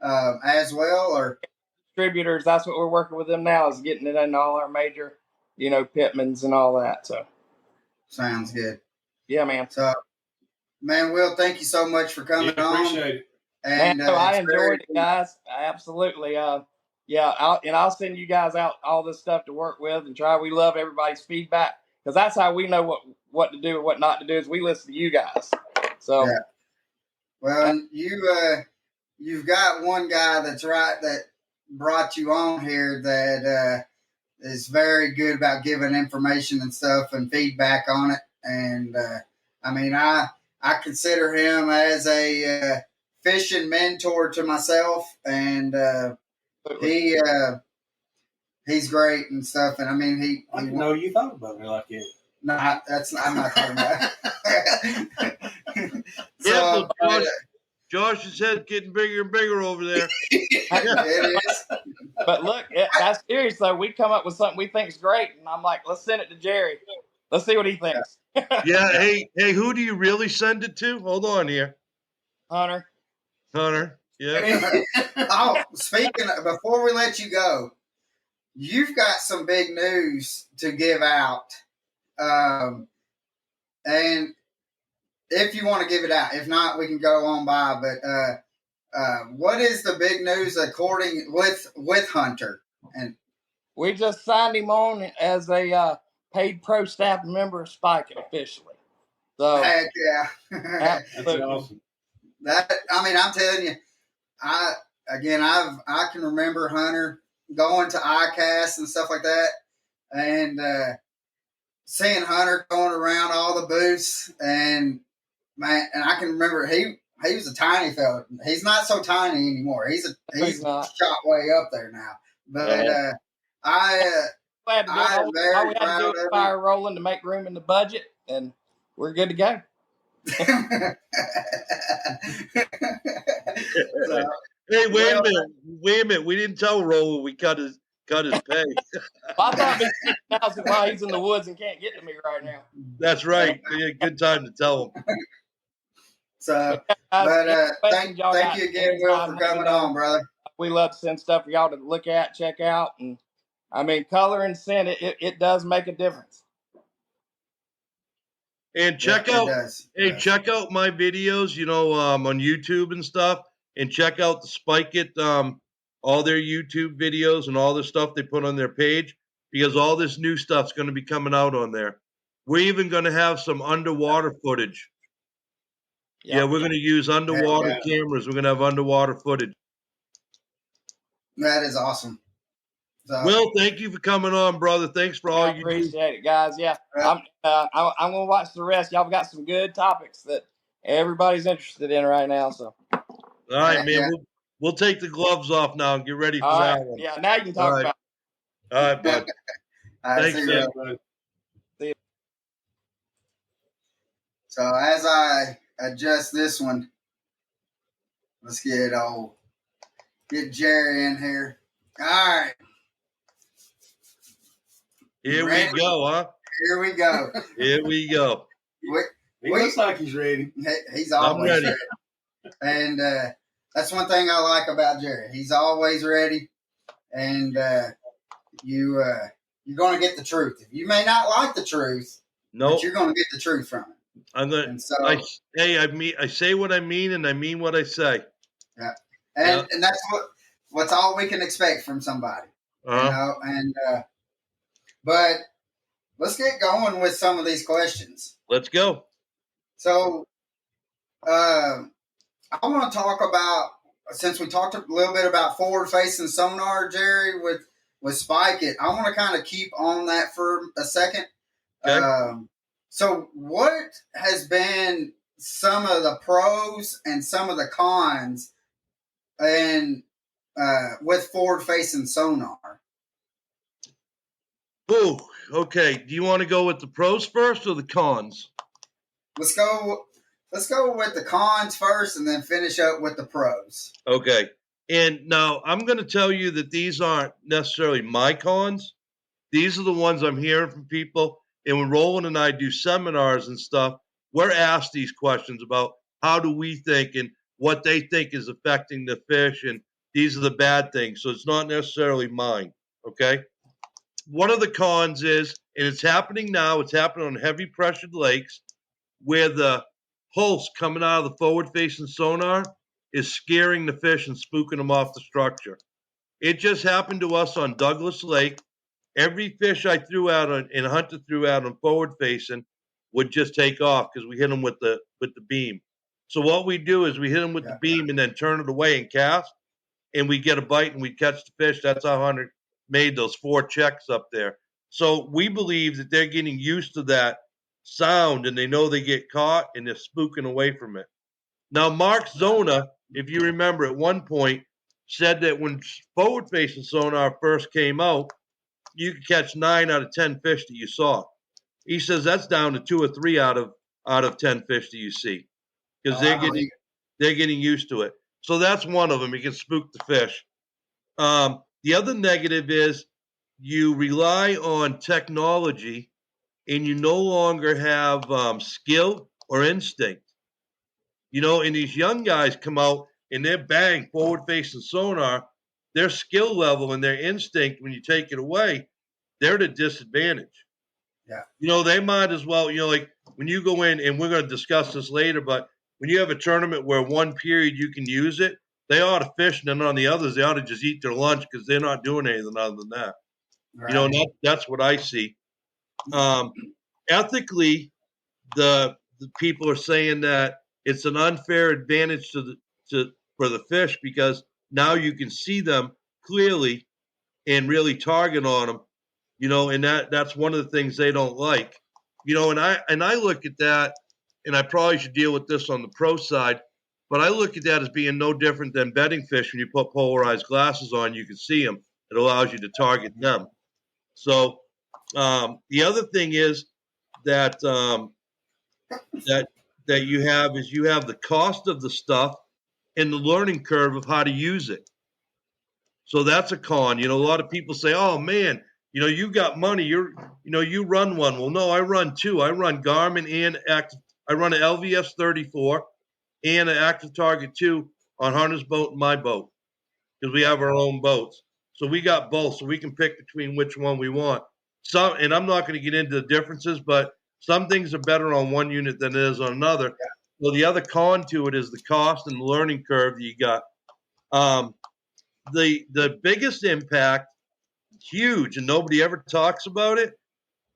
as well, or distributors? That's what we're working with them now, is getting it in all our major, Pitmans and all that. So sounds good. Yeah, man. So, man, Will, thank you so much for coming on. Appreciate it. And man, I enjoyed it, guys. Absolutely. I'll send you guys out all this stuff to work with and try. We love everybody's feedback because that's how we know what to do and what not to do, is we listen to you guys. So, yeah. Well, you've got one guy that brought you on here that is very good about giving information and stuff and feedback on it. And I consider him as a fishing mentor to myself, and he's great and stuff. And I didn't know you thought about me like that. No, I'm not talking about. Josh's head's getting bigger and bigger over there. It is. But look, that's serious though. We come up with something we think is great, and I'm like, let's send it to Gerry. Let's see what he thinks. Yeah. Hey, who do you really send it to? Hold on here. Hunter. Yeah. Oh, before we let you go, you've got some big news to give out. And if you want to give it out, if not, we can go on by. But what is the big news according with Hunter? And we just signed him on as a paid pro staff member of Spike It officially. So heck yeah, that's awesome. I'm telling you, I can remember Hunter going to Icast and stuff like that, and seeing Hunter going around all the booths, and I can remember he was a tiny fella. He's not so tiny anymore. He's shot way up there now. But all we had to do is fire rolling to make room in the budget, and we're good to go. Hey, wait a minute. We didn't tell Roland we cut his pay. I thought it'd be $6,000 while he's in the woods and can't get to me right now. That's right. Good time to tell him. So, but thank you again, Will, for coming on, brother. We love to send stuff for y'all to look at, check out, and I mean, color and scent, it does make a difference. And check It out, does. hey, check out my videos, on YouTube and stuff, and check out the Spike It, all their YouTube videos and all the stuff they put on their page, because all this new stuff's going to be coming out on there. We're even going to have some underwater footage. Yep. Yeah, we're going to use underwater cameras. We're going to have underwater footage. That is awesome. So, Will, thank you for coming on, brother. Thanks for all I you do. appreciate it, guys. Yeah, I'm gonna watch the rest. Y'all got some good topics that everybody's interested in right now. So, All right, man. Yeah. We'll take the gloves off now and get ready for all that right, one. yeah. Now you can talk about. All right, bud. All right, Thanks, see you, man. bro. See you. So as I adjust this one, let's get Gerry in here. All right. Here Ready? we go, huh? Here we go. Here we go. He looks like he's ready. He's I'm always ready. ready. And that's one thing I like about Gerry. He's always ready. And you're going to get the truth. You may not like the truth, Nope. but you're going to get the truth from it. I'm gonna. And so, I say what I mean, and I mean what I say. yeah, and that's what's all we can expect from somebody, Uh-huh. you know. And but let's get going with some of these questions. Let's go. So, I want to talk about, since we talked a little bit about forward-facing sonar, Gerry, with Spike It. I want to kind of keep on that for a second. Okay. So what has been some of the pros and some of the cons and with forward-facing sonar? Ooh, okay. Do you want to go with the pros first or the cons? Let's go with the cons first and then finish up with the pros. Okay. And now I'm going to tell you that these aren't necessarily my cons. These are the ones I'm hearing from people. And when Roland and I do seminars and stuff, we're asked these questions about how do we think and what they think is affecting the fish. And these are the bad things. So it's not necessarily mine. Okay. One of the cons is, and it's happening now, it's happening on heavy pressured lakes where the pulse coming out of the forward facing sonar is scaring the fish and spooking them off the structure. It just happened to us on Douglas Lake. Every fish I threw out on, and Hunter threw out on forward facing would just take off because we hit them with the beam. So what we do is we hit them with the beam and then turn it away and cast, and we get a bite and we catch the fish. That's how Hunter made those 4 checks up there. So we believe that they're getting used to that sound and they know they get caught and they're spooking away from it. Now, Mark Zona, if you remember at one point, said that when forward facing sonar first came out, you could catch 9 out of 10 fish that you saw. He says that's down to 2 or 3 out of 10 fish that you see because they're getting used to it. So that's one of them. You can spook the fish. The other negative is you rely on technology and you no longer have skill or instinct. And these young guys come out and they're bang forward facing sonar. Their skill level and their instinct, when you take it away, they're at a disadvantage. Yeah. They might as well, like when you go in, and we're going to discuss this later, but when you have a tournament where one period you can use it, they ought to fish, and then on the others, they ought to just eat their lunch because they're not doing anything other than that. Right. And that's what I see. Ethically, the people are saying that it's an unfair advantage for the fish because now you can see them clearly and really target on them, and that's one of the things they don't like, and I look at that, and I probably should deal with this on the pro side, but I look at that as being no different than bedding fish. When you put polarized glasses on, you can see them. It allows you to target them. So the other thing is that that you have the cost of the stuff and the learning curve of how to use it. So that's a con. A lot of people say, "Oh man, you got money. You run one." Well, no, I run 2. I run Garmin and active. I run an LVS 34 and an Active Target 2 on Hunter's boat and my boat because we have our own boats. So we got both, so we can pick between which one we want. Some, and I'm not going to get into the differences, but some things are better on one unit than it is on another. Well, the other con to it is the cost and the learning curve that you got. The biggest impact, huge, and nobody ever talks about it,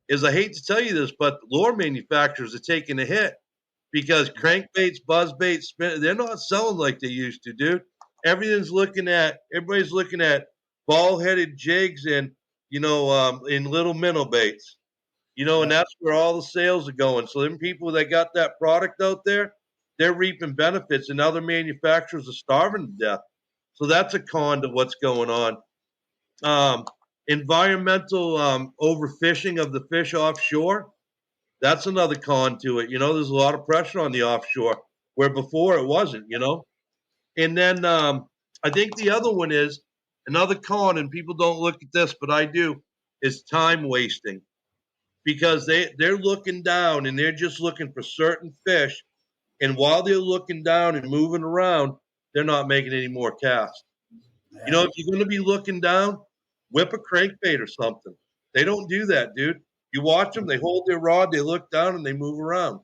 is I hate to tell you this, but the lure manufacturers are taking a hit because crankbaits, buzzbaits, they're not selling like they used to, dude. Everybody's looking at ball-headed jigs and in little minnow baits, and that's where all the sales are going. So them people that got that product out there, they're reaping benefits, and other manufacturers are starving to death. So that's a con to what's going on. Environmental overfishing of the fish offshore. That's another con to it. There's a lot of pressure on the offshore where before it wasn't, And then I think the other one is another con, and people don't look at this, but I do, is time wasting because they're looking down and they're just looking for certain fish. And while they're looking down and moving around, they're not making any more casts. If you're going to be looking down, whip a crankbait or something. They don't do that, dude. You watch them, they hold their rod, they look down, and they move around.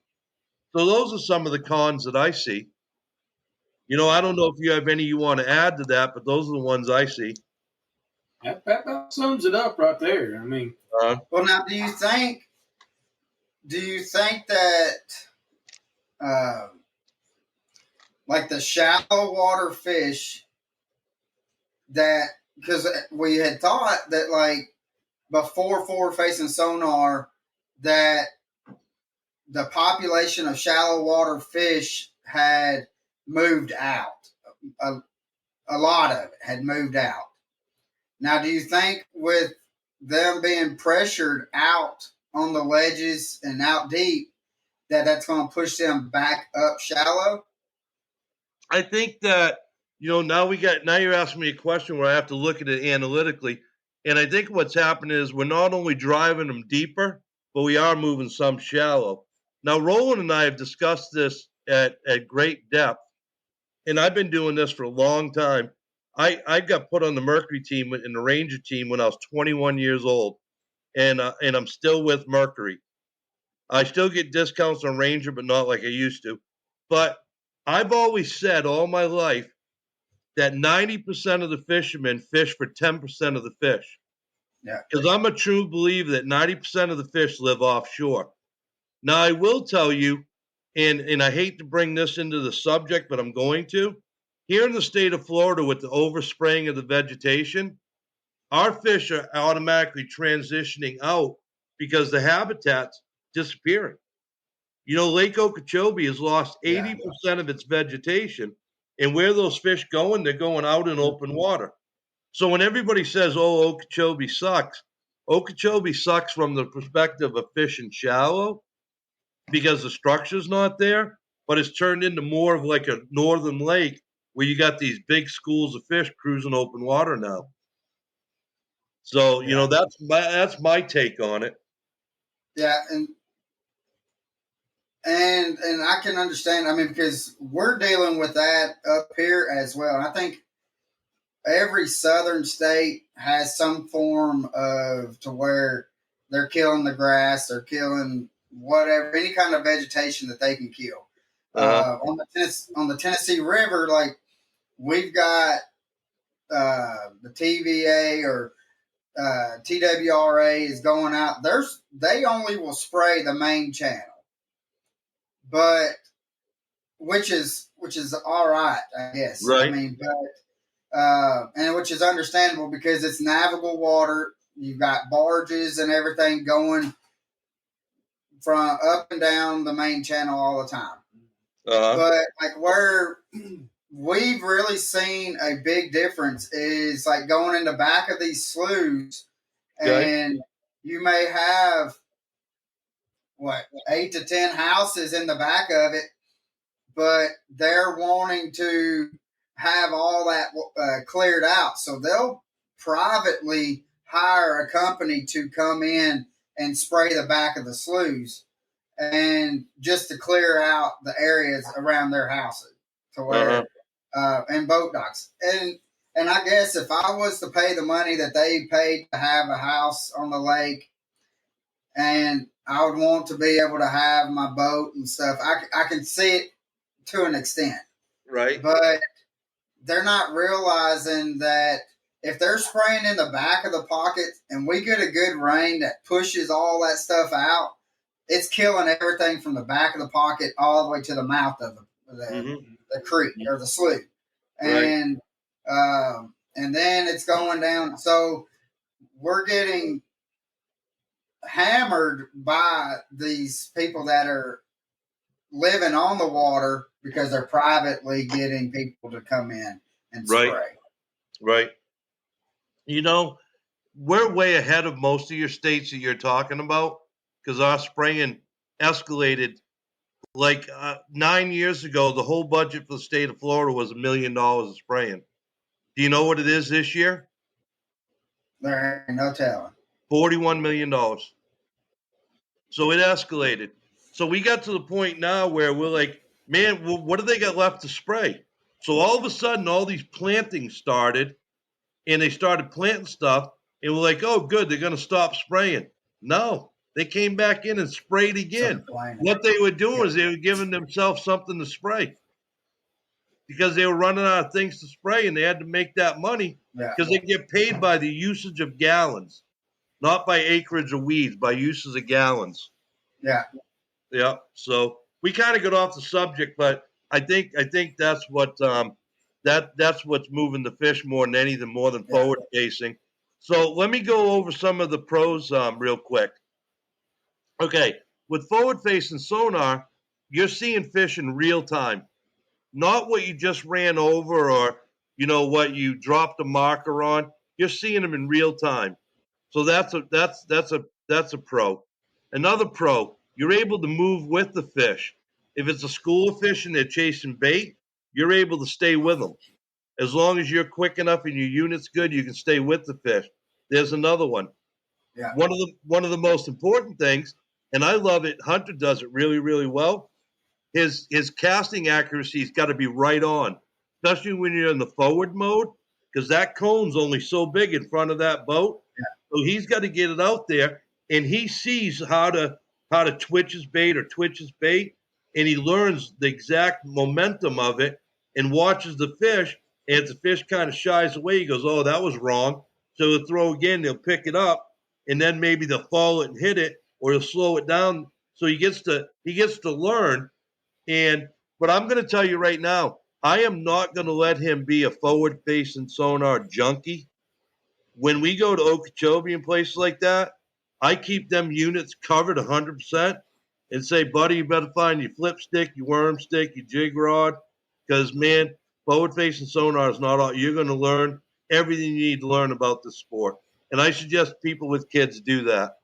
So those are some of the cons that I see. I don't know if you have any you want to add to that, but those are the ones I see. That about sums it up right there. I mean, well, now, do you think that, like the shallow water fish, that because we had thought that like before forward-facing sonar that the population of shallow water fish had moved out. A lot of it had moved out. Now, do you think with them being pressured out on the ledges and out deep, that's going to push them back up shallow? I think that, now you're asking me a question where I have to look at it analytically. And I think what's happening is we're not only driving them deeper, but we are moving some shallow. Now, Roland and I have discussed this at great depth, and I've been doing this for a long time. I got put on the Mercury team and the Ranger team when I was 21 years old, and I'm still with Mercury. I still get discounts on Ranger, but not like I used to. But I've always said all my life that 90% of the fishermen fish for 10% of the fish. Yeah. Because I'm a true believer that 90% of the fish live offshore. Now, I will tell you, and I hate to bring this into the subject, but I'm going to. Here in the state of Florida, with the overspraying of the vegetation, our fish are automatically transitioning out because the habitat's disappearing. Lake Okeechobee has lost 80% of its vegetation. And where those fish going? They're going out in open water. So when everybody says, oh, Okeechobee sucks from the perspective of fishing shallow because the structure's not there, but it's turned into more of like a northern lake where you got these big schools of fish cruising open water now. So, that's my take on it. Yeah, and I can understand. I mean, because we're dealing with that up here as well. And I think every southern state has some form of to where they're killing the grass, they're killing whatever, any kind of vegetation that they can kill. On the Tennessee River, like we've got the TVA or TWRA is going out. They only will spray the main channel, but which is all right, I guess. Right. I mean, but and which is understandable because it's navigable water. You've got barges and everything going from up and down the main channel all the time. But like where we've really seen a big difference is like going in the back of these sloughs, and you may have 8 to 10 houses in the back of it, but they're wanting to have all that cleared out. So they'll privately hire a company to come in and spray the back of the sloughs and just to clear out the areas around their houses to where and boat docks. And And I guess if I was to pay the money that they paid to have a house on the lake, and I would want to be able to have my boat and stuff, I can see it to an extent. Right. But they're not realizing that if they're spraying in the back of the pocket and we get a good rain that pushes all that stuff out, it's killing everything from the back of the pocket all the way to the mouth of the creek or the slough. And and then it's going down. So we're getting hammered by these people that are living on the water because they're privately getting people to come in and spray. Right. You know, we're way ahead of most of your states that you're talking about because our spraying escalated. Like 9 years ago, the whole budget for the state of Florida was $1 million of spraying. Do you know what it is this year? There ain't no telling. $41 million. So it escalated. So we got to the point now where we're like, man, well, what do they got left to spray? So all of a sudden, all these plantings started, and they started planting stuff, and we're like, oh, good, they're going to stop spraying. No, they came back in and sprayed again. What they were doing was they were giving themselves something to spray because they were running out of things to spray, and they had to make that money because they get paid by the usage of gallons, not by acreage of weeds, by uses of gallons. Yeah. Yeah. So we kind of got off the subject, but I think that's what that's what's moving the fish more than anything, more than forward facing. So let me go over some of the pros real quick. Okay, with forward facing sonar, you're seeing fish in real time, not what you just ran over or what you dropped a marker on. You're seeing them in real time. So that's a pro. Another pro, you're able to move with the fish. If it's a school of fish and they're chasing bait, you're able to stay with them. As long as you're quick enough and your unit's good, you can stay with the fish. There's another one. Yeah. One of the most important things, and I love it. Hunter does it really, really well. His casting accuracy's got to be right on, especially when you're in the forward mode, because that cone's only so big in front of that boat. So he's got to get it out there, and he sees how to twitch his bait or twitch his bait, and he learns the exact momentum of it and watches the fish. And if the fish kind of shies away, he goes, "Oh, that was wrong." So he'll throw again. They'll pick it up, and then maybe they'll follow it and hit it, or he'll slow it down. So he gets to learn. But I'm going to tell you right now, I am not going to let him be a forward-facing sonar junkie. When we go to Okeechobee and places like that, I keep them units covered 100% and say, buddy, you better find your flip stick, your worm stick, your jig rod, because, man, forward-facing sonar is not all. You're going to learn everything you need to learn about the sport. And I suggest people with kids do that.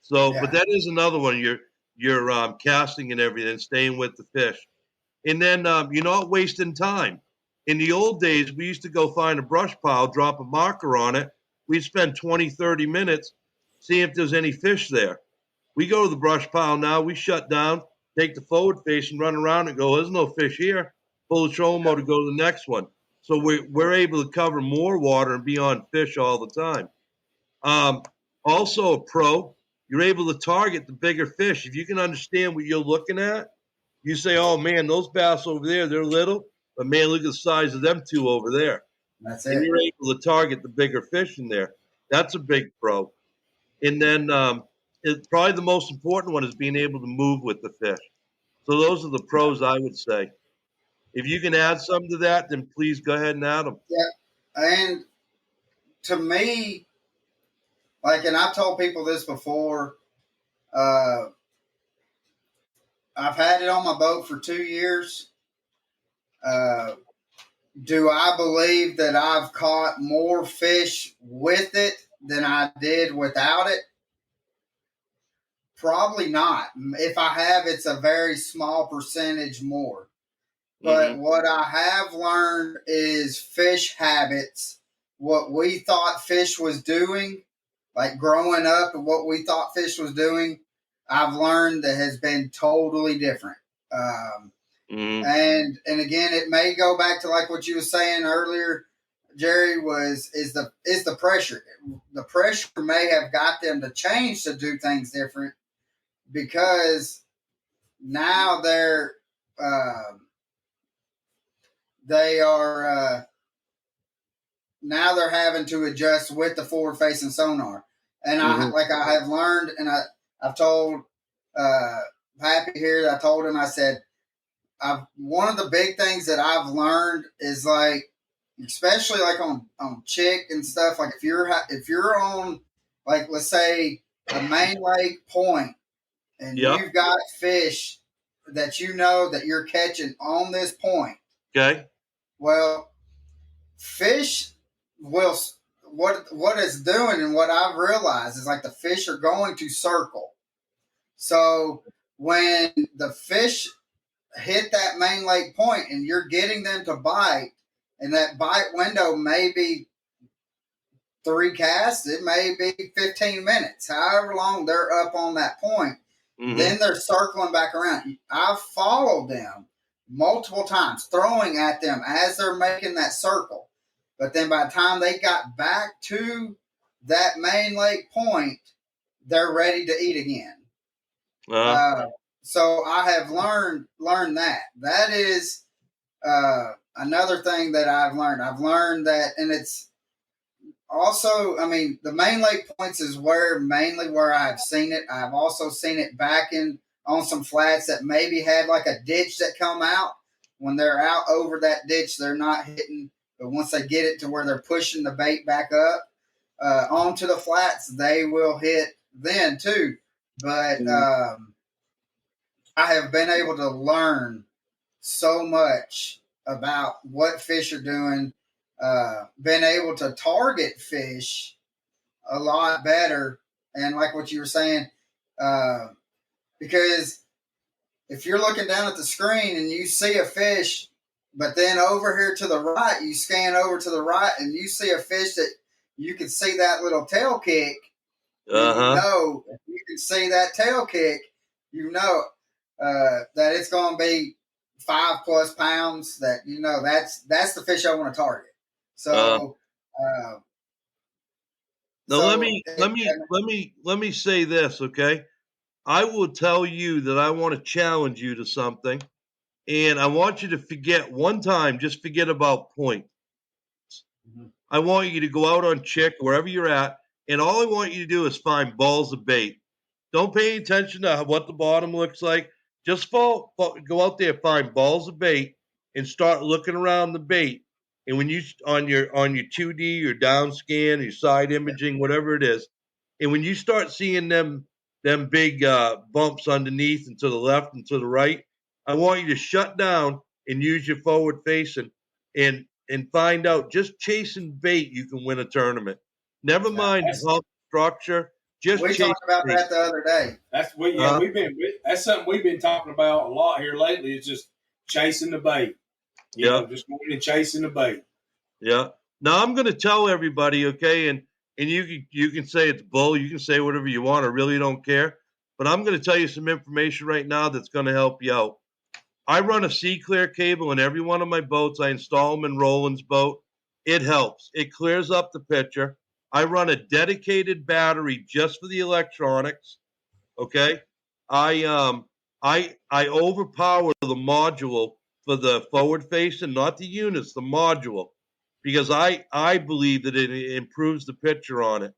So, but that is another one. You're casting and everything, staying with the fish. And then you're not wasting time. In the old days, we used to go find a brush pile, drop a marker on it. We'd spend 20, 30 minutes seeing if there's any fish there. We go to the brush pile now. We shut down, take the forward face and run around and go, there's no fish here. Pull the trolling motor, go to the next one. So we're able to cover more water and be on fish all the time. Also a pro, you're able to target the bigger fish. If you can understand what you're looking at, you say, oh, man, those bass over there, they're little. But, man, look at the size of them two over there. That's and it. You're able to target the bigger fish in there. That's a big pro. And then it's probably the most important one is being able to move with the fish. So those are the pros, I would say. If you can add some to that, then please go ahead and add them. Yeah. And to me, like, and I've told people this before, I've had it on my boat for 2 years. Do I believe that I've caught more fish with it than I did without it? Probably not. If I have, it's a very small percentage more. But what I have learned is fish habits. What we thought fish was doing, like growing up and what we thought fish was doing, I've learned that has been totally different. And again, it may go back to like what you were saying earlier, Gerry, is the pressure. The pressure may have got them to change to do things different because now they are now they're having to adjust with the forward facing sonar. And I have learned, and I've told Happy here. I told him, I said, one of the big things that I've learned is like, especially like on chick and stuff. Like if you're on, like, let's say a main lake point, and you've got fish that you know that you're catching on this point. Okay. Well, fish will what it's doing, and what I've realized is like the fish are going to circle. So when the fish hit that main lake point and you're getting them to bite, and that bite window may be 3 casts, it may be 15 minutes, however long they're up on that point. Then they're circling back around. I've followed them multiple times, throwing at them as they're making that circle. But then by the time they got back to that main lake point, they're ready to eat again. So I have learned that. That is another thing that I've learned. I've learned that, and it's also, I mean, the main lake points is mainly where I've seen it. I've also seen it back on some flats that maybe had like a ditch that come out. When they're out over that ditch, they're not hitting. But once they get it to where they're pushing the bait back up onto the flats, they will hit then too. But I have been able to learn so much about what fish are doing, been able to target fish a lot better. And like what you were saying, because if you're looking down at the screen and you see a fish, but then over here to the right, you scan over to the right and you see a fish that you can see that little tail kick. You know, if you can see that tail kick, you know that it's going to be 5+ pounds. That, you know, that's the fish I want to target. So let me say this, okay? I will tell you that I want to challenge you to something, and I want you to forget one time, just forget about point. I want you to go out on chick, wherever you're at, and all I want you to do is find balls of bait. Don't pay attention to what the bottom looks like. Just go out there, find balls of bait, and start looking around the bait. And when you on your 2D, your down scan, your side imaging, whatever it is, and when you start seeing them big bumps underneath and to the left and to the right, I want you to shut down and use your forward facing and find out, just chasing bait, you can win a tournament. Never mind hump structure. Just we talked about bait. that the other day. That's something we've been talking about a lot here lately. Is just chasing the bait. You know, just going and chasing the bait. Yeah. Now I'm going to tell everybody, okay, and you can say it's bull, you can say whatever you want. I really don't care. But I'm going to tell you some information right now that's going to help you out. I run a sea clear cable in every one of my boats. I install them in Roland's boat. It helps. It clears up the picture. I run a dedicated battery just for the electronics. Okay. I overpower the module for the forward facing, not the units, the module, because I believe that it improves the picture on it.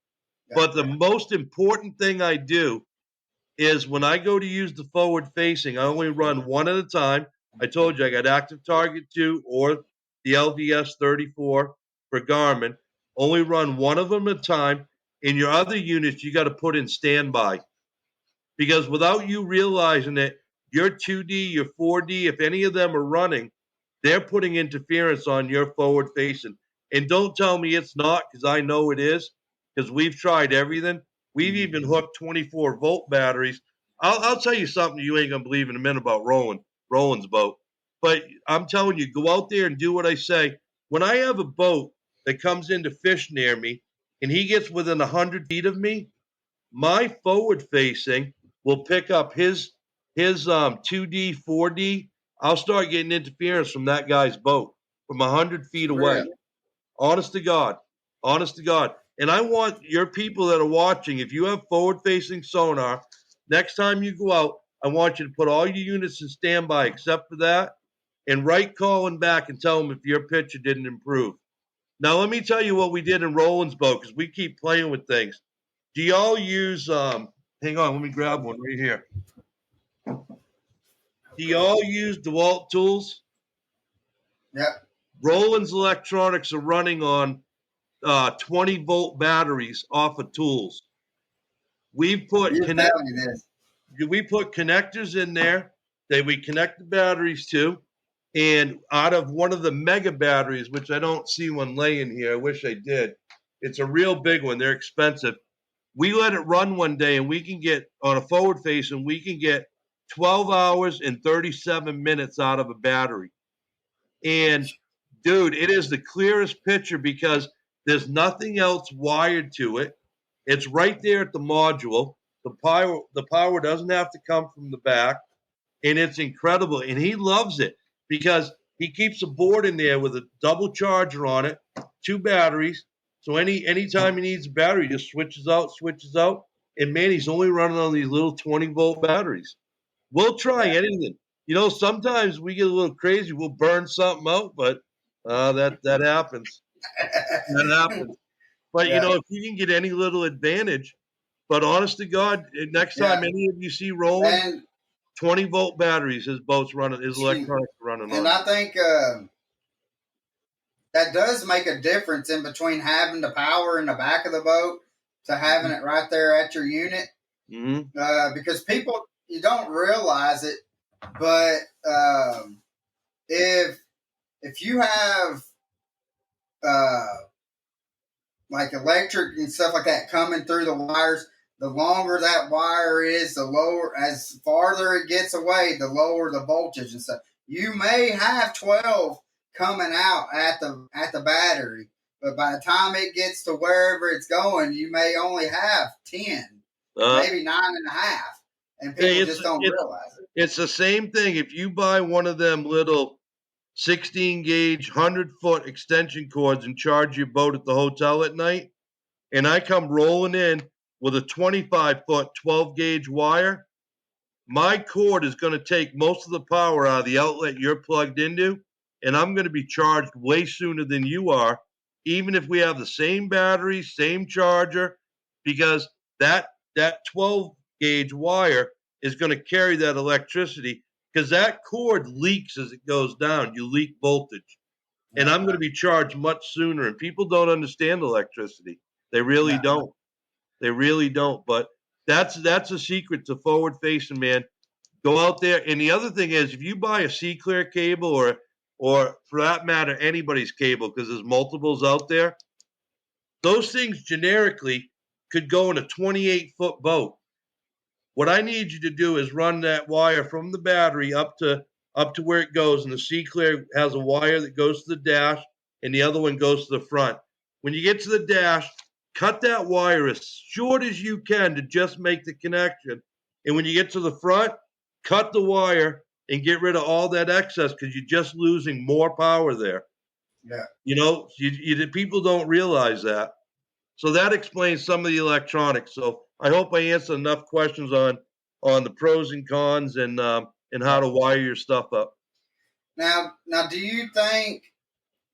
But the most important thing I do is when I go to use the forward facing, I only run one at a time. I told you I got Active Target 2 or the LVS 34 for Garmin. Only run one of them at a time. In your other units, you got to put in standby. Because without you realizing it, your 2D, your 4D, if any of them are running, they're putting interference on your forward facing. And don't tell me it's not, because I know it is, because we've tried everything. We've even hooked 24-volt batteries. I'll tell you something you ain't going to believe in a minute about Roland's boat. But I'm telling you, go out there and do what I say. When I have a boat that comes in to fish near me and he gets within 100 feet of me, my forward facing will pick up his 2D, 4D. I'll start getting interference from that guy's boat from 100 feet away. Honest to God. Honest to God. And I want your people that are watching, if you have forward-facing sonar, next time you go out, I want you to put all your units in standby except for that, and write Colin back and tell him if your picture didn't improve. Now, let me tell you what we did in Roland's boat, because we keep playing with things. Do y'all use, hang on, let me grab one right here. Do y'all use DeWalt tools? Yep. Roland's electronics are running on 20-volt batteries off of tools. We've put You're telling me this. we put connectors in there that we connect the batteries to, and out of one of the mega batteries, which I don't see one laying here, I wish I did. It's a real big one. They're expensive. We let it run one day, and we can get on a forward face, and we can get 12 hours and 37 minutes out of a battery. And dude, it is the clearest picture because there's nothing else wired to it. It's right there at the module. The power doesn't have to come from the back, and it's incredible. And he loves it because he keeps a board in there with a double charger on it, 2 batteries. So anytime he needs a battery, he just switches out. And man, he's only running on these little 20-volt batteries. We'll try anything. You know, sometimes we get a little crazy. We'll burn something out, but that happens. That happens. But you know, if you can get any little advantage, but honest to God, next time any of you see Roland, 20-volt batteries, his boat's running, his electronics running on. And I think that does make a difference in between having the power in the back of the boat to having it right there at your unit. Mm-hmm. Because people, you don't realize it, but if you have like electric and stuff like that coming through the wires, the longer that wire is, the lower, as farther it gets away, the lower the voltage and stuff. You may have 12 coming out at the battery, but by the time it gets to wherever it's going, you may only have 10, maybe 9.5, and people just don't realize it. It's the same thing. If you buy one of them little 16 gauge 100-foot extension cords and charge your boat at the hotel at night, and I come rolling in with a 25-foot 12 gauge wire, my cord is going to take most of the power out of the outlet you're plugged into, and I'm going to be charged way sooner than you are, even if we have the same battery, same charger, because that 12 gauge wire is going to carry that electricity, because that cord leaks as it goes down. You leak voltage. And I'm going to be charged much sooner. And people don't understand electricity. They really don't. They really don't. But that's a secret to forward facing, man. Go out there. And the other thing is, if you buy a C-Clear cable or for that matter, anybody's cable, because there's multiples out there, those things generically could go in a 28-foot boat. What I need you to do is run that wire from the battery up to where it goes, and the C-Clear has a wire that goes to the dash, and the other one goes to the front. When you get to the dash, cut that wire as short as you can to just make the connection. And when you get to the front, cut the wire and get rid of all that excess, because you're just losing more power there. Yeah. You know, people don't realize that. So that explains some of the electronics. So I hope I answered enough questions on the pros and cons and how to wire your stuff up. Now, do you think,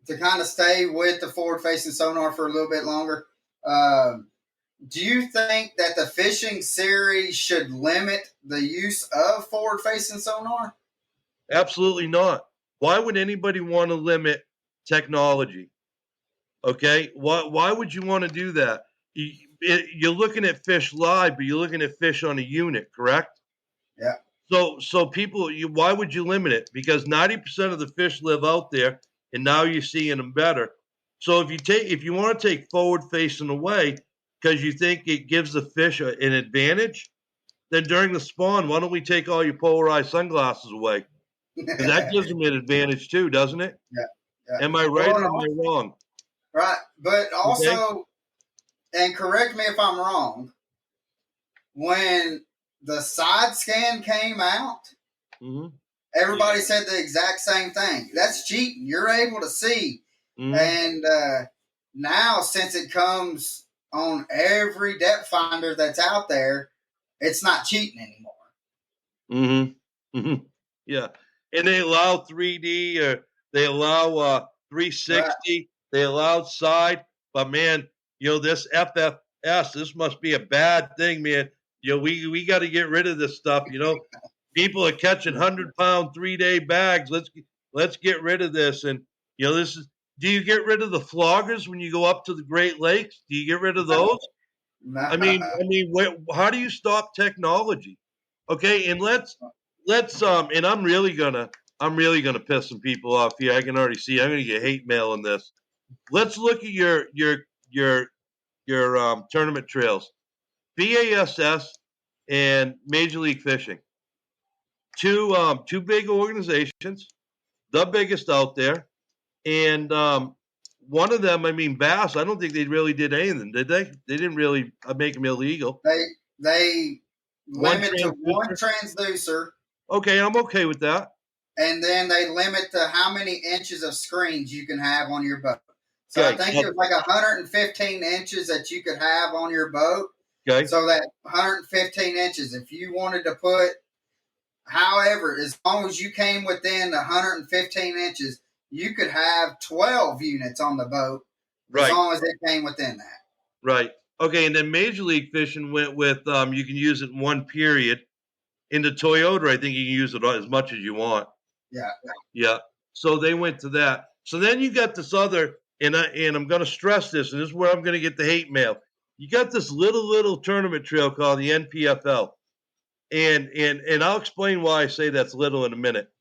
to kind of stay with the forward-facing sonar for a little bit longer, do you think that the fishing series should limit the use of forward-facing sonar? Absolutely not. Why would anybody want to limit technology? Okay, why would you want to do that? You're looking at fish live, but you're looking at fish on a unit, correct? Yeah. So people, why would you limit it? Because 90% of the fish live out there, and now you're seeing them better. So if you want to take forward facing away because you think it gives the fish an advantage, then during the spawn, why don't we take all your polarized sunglasses away? Because that gives them an advantage too, doesn't it? Yeah. Am I right or am I wrong? Right, but also, and correct me if I'm wrong, when the side scan came out, everybody said the exact same thing. That's cheating. You're able to see And now, since it comes on every depth finder that's out there, it's not cheating anymore. Yeah. And they allow 3D, or they allow 360, right. They allow side. But, man, this FFS, this must be a bad thing, man. We got to get rid of this stuff, People are catching 100-pound 3-day bags. Let's get rid of this. And, this is, do you get rid of the floggers when you go up to the Great Lakes? Do you get rid of those? I mean, how do you stop technology? Okay, and let's and I'm really gonna piss some people off here. I can already see I'm gonna get hate mail on this. Let's look at your tournament trails, BASS and Major League Fishing. Two big organizations, the biggest out there, and one of them, Bass. I don't think they really did anything, did they? They didn't really make them illegal. They limit to one transducer. Okay, I'm okay with that. And then they limit to how many inches of screens you can have on your boat. So okay. I think it was like 115 inches that you could have on your boat. Okay. So that 115 inches, if you wanted to put, however, as long as you came within 115 inches, you could have 12 units on the boat, right, as long as it came within that. Right. Okay, and then Major League Fishing went with you can use it in one period. In the Toyota, I think you can use it as much as you want. Yeah. Yeah. So they went to that. So then you got this other, and I'm going to stress this, and this is where I'm going to get the hate mail. You got this little tournament trail called the NPFL, and I'll explain why I say that's little in a minute.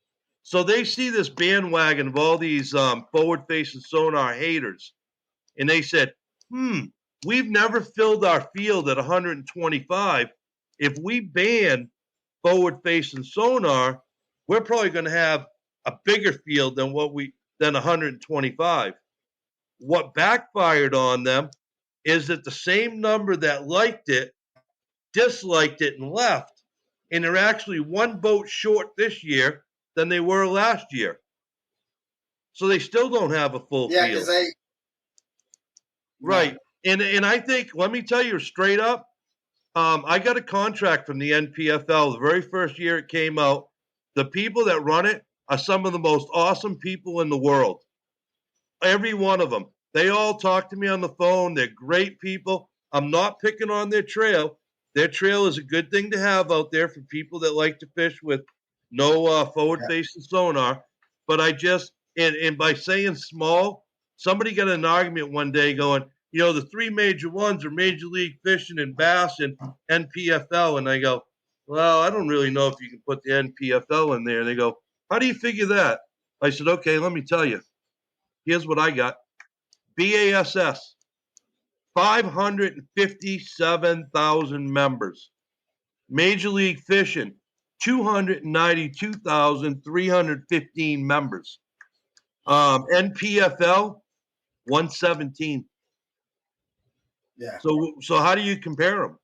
So they see this bandwagon of all these forward-facing sonar haters, and they said, we've never filled our field at 125. If we ban forward-facing sonar, we're probably going to have a bigger field than 125. What backfired on them is that the same number that liked it disliked it and left, and they're actually one boat short this year than they were last year. So they still don't have a full field. Yeah, because they... Right. And I think, let me tell you straight up, I got a contract from the NPFL the very first year it came out. The people that run it are some of the most awesome people in the world. Every one of them. They all talk to me on the phone. They're great people. I'm not picking on their trail. Their trail is a good thing to have out there for people that like to fish with no forward-facing sonar. But I just, and by saying small, somebody got an argument one day going, the three major ones are Major League Fishing and Bass and NPFL. And I go, well, I don't really know if you can put the NPFL in there. And they go, how do you figure that? I said, okay, let me tell you. Here's what I got. BASS, 557,000 members. Major League Fishing, 292,315 members. NPFL, 117. Yeah. So how do you compare them?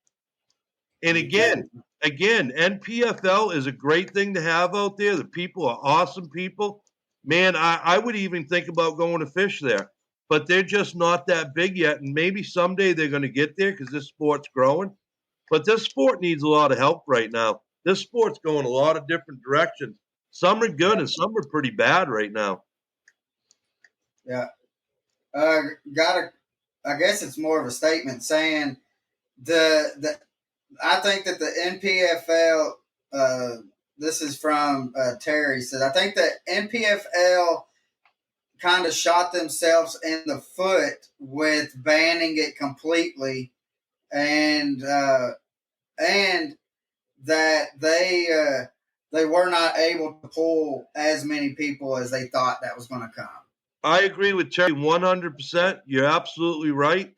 And again, NPFL is a great thing to have out there. The people are awesome people. Man, I would even think about going to fish there, but they're just not that big yet. And maybe someday they're going to get there because this sport's growing. But this sport needs a lot of help right now. This sport's going a lot of different directions. Some are good and some are pretty bad right now. Yeah. I guess it's more of a statement saying I think that the NPFL, this is from Terry, said, I think that NPFL kind of shot themselves in the foot with banning it completely, and that they were not able to pull as many people as they thought that was going to come. I agree with Terry 100%. You're absolutely right.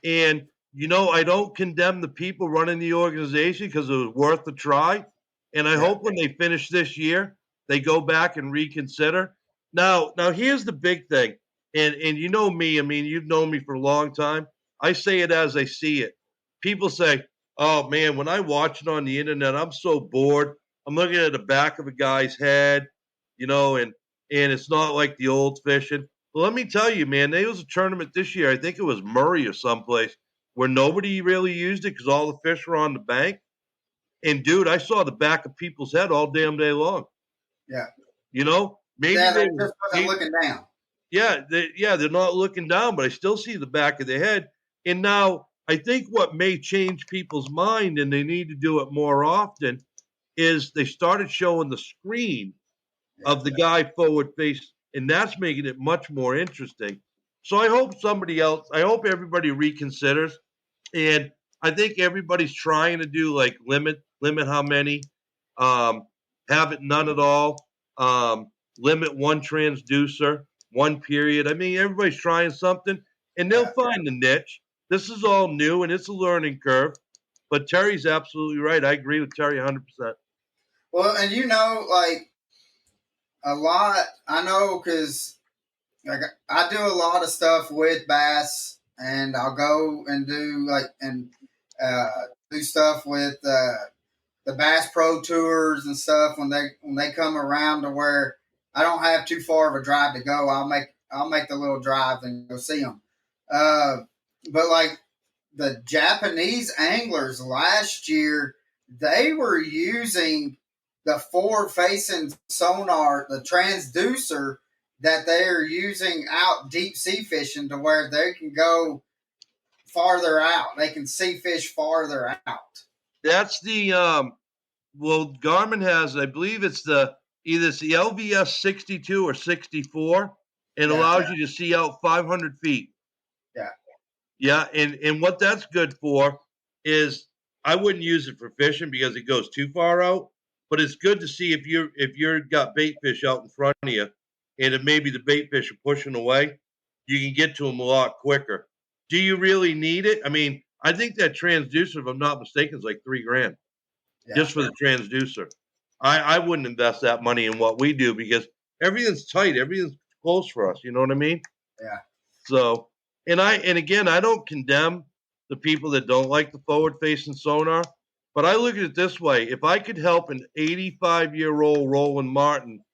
And, I don't condemn the people running the organization because it was worth a try. And I hope when they finish this year, they go back and reconsider. Now here's the big thing. And you know me, you've known me for a long time. I say it as I see it. People say, oh, man, when I watch it on the internet, I'm so bored. I'm looking at the back of a guy's head, and it's not like the old fishing. Well, let me tell you, man, there was a tournament this year. I think it was Murray or someplace where nobody really used it because all the fish were on the bank. And dude, I saw the back of people's head all damn day long. Yeah. You know, maybe Yeah, they they just wasn't looking down. they're not looking down, but I still see the back of their head. And now I think what may change people's mind, and they need to do it more often, is they started showing the screen of the guy forward face, and that's making it much more interesting. So I hope I hope everybody reconsiders, and I think everybody's trying to do like limit how many, um, have it none at all, limit one transducer, one period. I mean, everybody's trying something, and they'll find the niche. This is all new, and it's a learning curve. But Terry's absolutely right. I agree with Terry 100%. Well, and like a lot, I know because like I do a lot of stuff with bass, and I'll go and uh, do stuff with the Bass Pro Tours and stuff when they come around to where I don't have too far of a drive to go. I'll make the little drive and go see them. But like the Japanese anglers last year, they were using the forward facing sonar, the transducer that they're using out deep sea fishing to where they can go farther out. They can see fish farther out. That's the well, Garmin has, I believe it's either it's the LVS 62 or 64, and Yeah. allows you to see out 500 feet. Yeah. Yeah, and what that's good for is I wouldn't use it for fishing because it goes too far out, but it's good to see if you're got bait fish out in front of you, and if maybe the bait fish are pushing away, you can get to them a lot quicker. Do you really need it? I mean, I think that transducer, if I'm not mistaken, is like $3,000 just for the transducer. I wouldn't invest that money in what we do because everything's tight, everything's close for us. You know what I mean? Yeah. So, and again, I don't condemn the people that don't like the forward facing sonar, but I look at it this way: if I could help an 85-year-old Roland Martin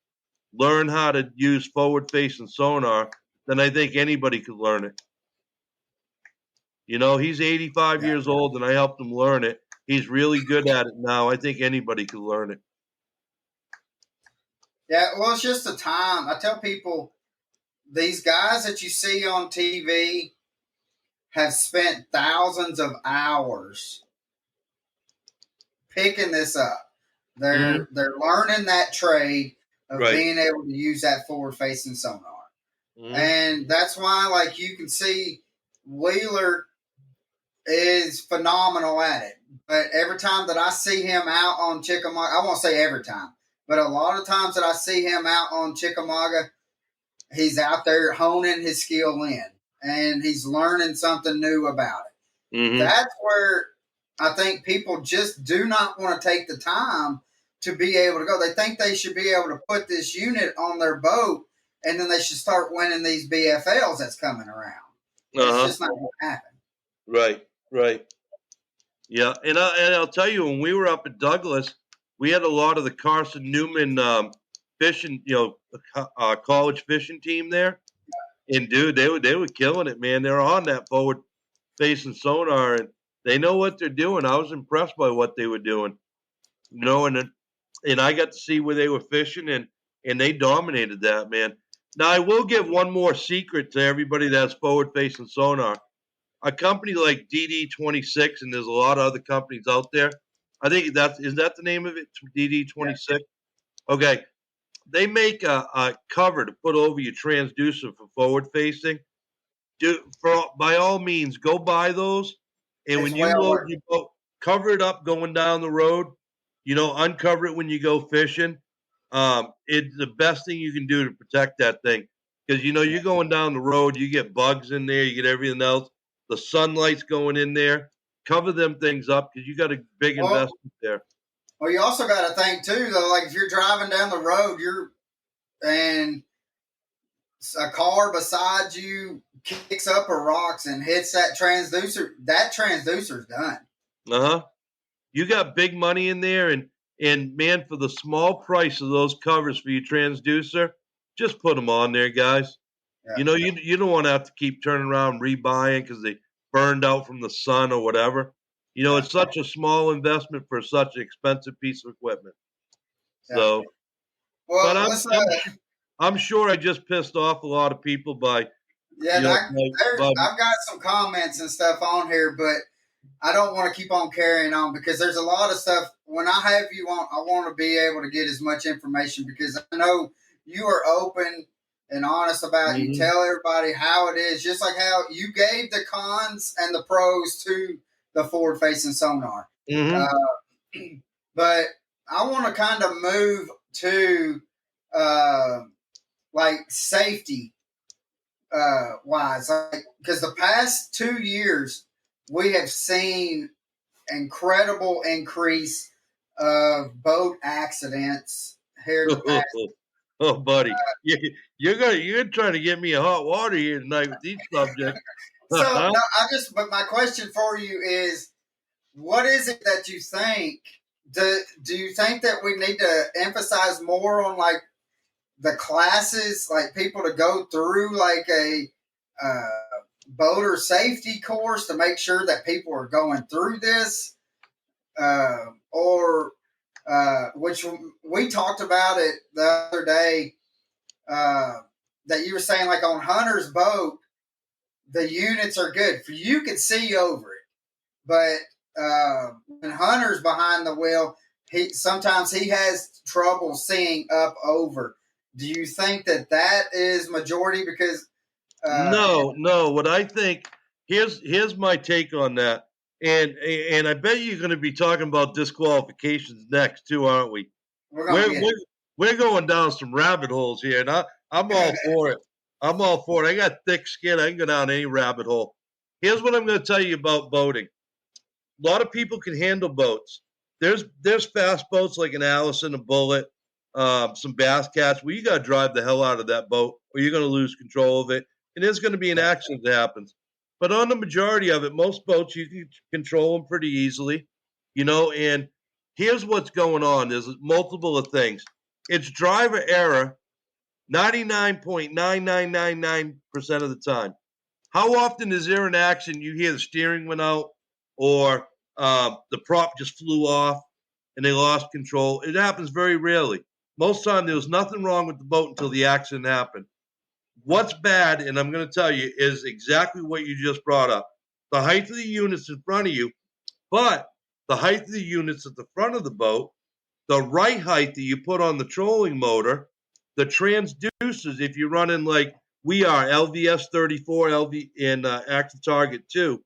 learn how to use forward facing sonar, then I think anybody could learn it. You know, he's 85 Yeah. years old, and I helped him learn it. He's really good at it now. I think anybody could learn it. Yeah, well, it's just a time. I tell people these guys that you see on TV have spent thousands of hours picking this up. They're learning that trade of Right. being able to use that forward facing sonar. Mhm. And that's why, like, you can see Wheeler is phenomenal at it. But every time that I see him out on Chickamauga, I won't say every time, but a lot of times that I see him out on Chickamauga, he's out there honing his skill in and he's learning something new about it. Mhm. That's where I think people just do not want to take the time to be able to go. They think they should be able to put this unit on their boat and then they should start winning these BFLs that's coming around. It's just not going to happen. Right. Yeah, and I'll tell you, when we were up at Douglas, we had a lot of the Carson Newman fishing, college fishing team there, and dude, they were killing it, man. They're on that forward facing sonar, and they know what they're doing. I was impressed by what they were doing, and I got to see where they were fishing, and they dominated that, man. Now I will give one more secret to everybody that's forward facing sonar. A company like DD26, and there's a lot of other companies out there. I think is that the name of it? DD26. Okay, they make a cover to put over your transducer for forward facing. By all means, go buy those, and It's when you well load worth your boat, cover it up going down the road. Uncover it when you go fishing. It's the best thing you can do to protect that thing because you're going down the road, you get bugs in there, you get everything else. The sunlight's going in there. Cover them things up because you got a big investment there. Well, you also got to think too, though. Like if you're driving down the road, and a car beside you kicks up or rocks and hits that transducer's done. You got big money in there, and man, for the small price of those covers for your transducer, just put them on there, guys. Yeah. You know, you don't want to have to keep turning around and rebuying because they burned out from the sun or whatever. You know, it's such a small investment for such an expensive piece of equipment. Yeah. So, but Well, let's. I'm sure I just pissed off a lot of people by, Yeah, you know, by I've got some comments and stuff on here, but I don't want to keep on carrying on because there's a lot of stuff. When I have you on, I want to be able to get as much information because I know you are open and honest about it. You Mhm. tell everybody how it is, just like how you gave the cons and the pros to the forward facing sonar. Mhm. Uh, but I want to kind of move to uh, like safety wise, because the past 2 years we have seen incredible increase of boat accidents here in the past. Oh, buddy, you're trying to get me a hot water here tonight with these subjects. So no, but my question for you is, what is it that you think? Do you think that we need to emphasize more on like the classes, like people to go through like a boater safety course to make sure that people are going through this, or which we talked about it the other day, that you were saying like on Hunter's boat, the units are good for you can see over it, but when Hunter's behind the wheel, sometimes he has trouble seeing up over. Do you think that is majority because No. What I think here's my take on that, and I bet you're going to be talking about disqualifications next too, aren't we? we're gonna We're get we're, we're going down some rabbit holes here, and I'm all for it. I'm all for it. I got thick skin. I can go down any rabbit hole. Here's what I'm going to tell you about boating. A lot of people can handle boats. There's fast boats like an Allison, a Bullet, some Bass Cats where you got to drive the hell out of that boat or you're going to lose control of it, and there's going to be an accident that happens. But on the majority of it, most boats you can control them pretty easily, you know. And here's what's going on: there's multiple of things. It's driver error, 99.9999% of the time. How often is there an accident you hear the steering went out or the prop just flew off and they lost control? It happens very rarely. Most time there was nothing wrong with the boat until the accident happened. What's bad, and I'm going to tell you, is exactly what you just brought up. The height of the units in front of you, but the height of the units at the front of the boat, the right height that you put on the trolling motor, the transducers, if you're running like we are, LVS 34, LV in active target 2,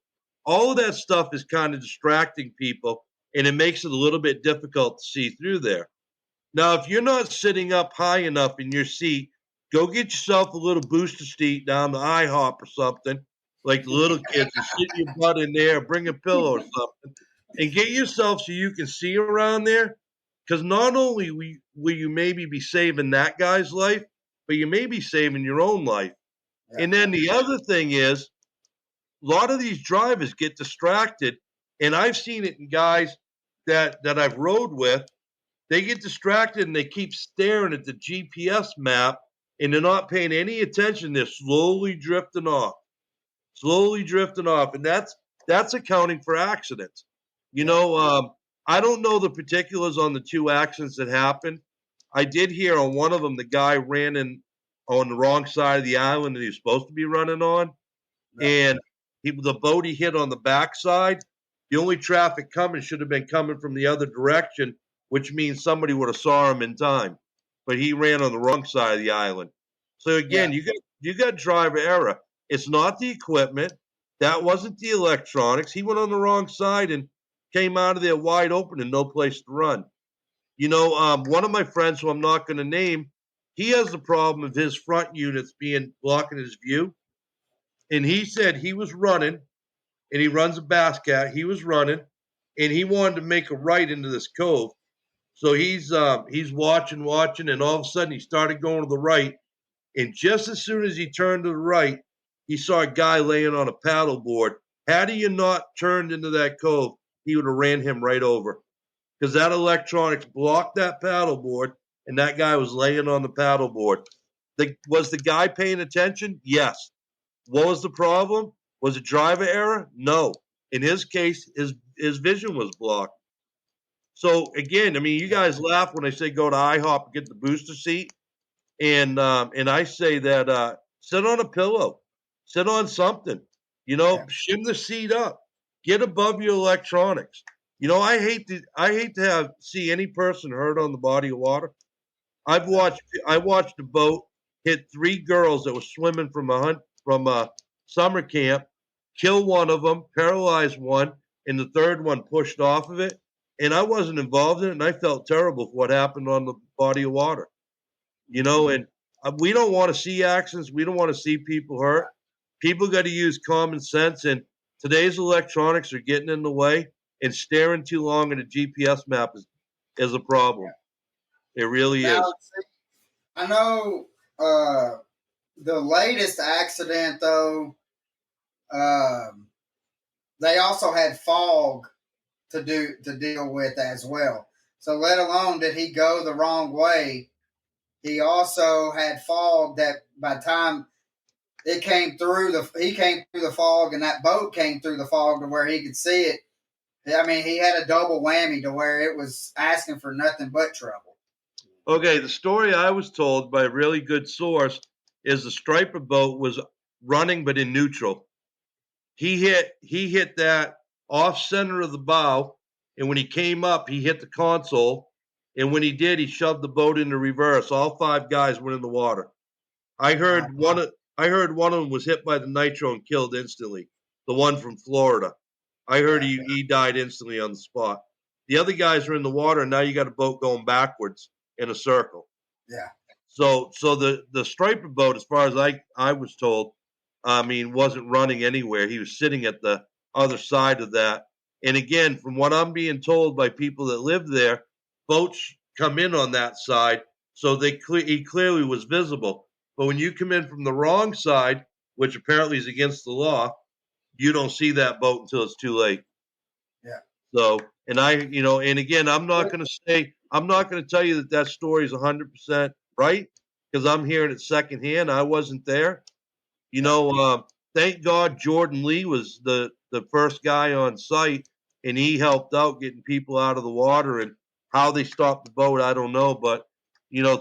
all of that stuff is kind of distracting people and it makes it a little bit difficult to see through there. Now, if you're not sitting up high enough in your seat, go get yourself a little booster seat down the IHOP or something, like the little kids, and sit your butt in there, bring a pillow or something, and get yourself so you can see around there. Because not only will you maybe be saving that guy's life, but you may be saving your own life. And then the other thing is, a lot of these drivers get distracted, and I've seen it in guys that I've rode with. They get distracted and they keep staring at the GPS map and they're not paying any attention. They're slowly drifting off, and that's accounting for accidents. You know, I don't know the particulars on the two accidents that happened. I did hear on one of them the guy ran in on the wrong side of the island that he was supposed to be running on, and the boat he hit on the backside. The only traffic coming should have been coming from the other direction, which means somebody would have saw him in time. But he ran on the wrong side of the island. So again, you got driver error. It's not the equipment. That wasn't the electronics. He went on the wrong side and came out of there wide open and no place to run. You know, one of my friends, who I'm not going to name, he has the problem of his front units being blocking his view. And he said he was running, and he runs a bass cat. He was running, and he wanted to make a right into this cove. So he's watching, and all of a sudden he started going to the right. And just as soon as he turned to the right, he saw a guy laying on a paddleboard. Had he not turned into that cove, he would have ran him right over because that electronics blocked that paddleboard, and that guy was laying on the paddleboard. Was the guy paying attention? Yes. What was the problem? Was it driver error? No. In his case, his vision was blocked. So again, I mean, you guys laugh when I say go to IHOP and get the booster seat, and I say that sit on a pillow, sit on something, shim the seat up, get above your electronics. I hate to see any person hurt on the body of water. I watched a boat hit 3 girls that were swimming from a summer camp, kill one of them, paralyze one, and the third one pushed off of it. And I wasn't involved in it, and I felt terrible for what happened on the body of water. And we don't want to see accidents. We don't want to see people hurt. People got to use common sense, and today's electronics are getting in the way, and staring too long at a GPS map is a problem. It really is. I know the latest accident, though, they also had fog to deal with as well. So let alone did he go the wrong way, he also had fog that by the time he came through the fog, and that boat came through the fog to where he could see it. I mean, he had a double whammy to where it was asking for nothing but trouble. Okay, the story I was told by a really good source is the striper boat was running but in neutral. He hit that off center of the bow, and when he came up, he hit the console, and when he did, he shoved the boat into reverse. All 5 guys went in the water. I heard one of them was hit by the nitro and killed instantly. The one from Florida. I heard he died instantly on the spot. The other guys are in the water, and now you got a boat going backwards in a circle. Yeah. So the striper boat, as far as I was told, wasn't running anywhere. He was sitting at the other side of that. And again, from what I'm being told by people that live there, boats come in on that side, so he clearly was visible. But when you come in from the wrong side, which apparently is against the law, you don't see that boat until it's too late. Yeah. So, and and again, I'm not going to tell you that story is 100% right, because I'm hearing it secondhand. I wasn't there. Thank God Jordan Lee was the first guy on site, and he helped out getting people out of the water. And how they stopped the boat, I don't know, but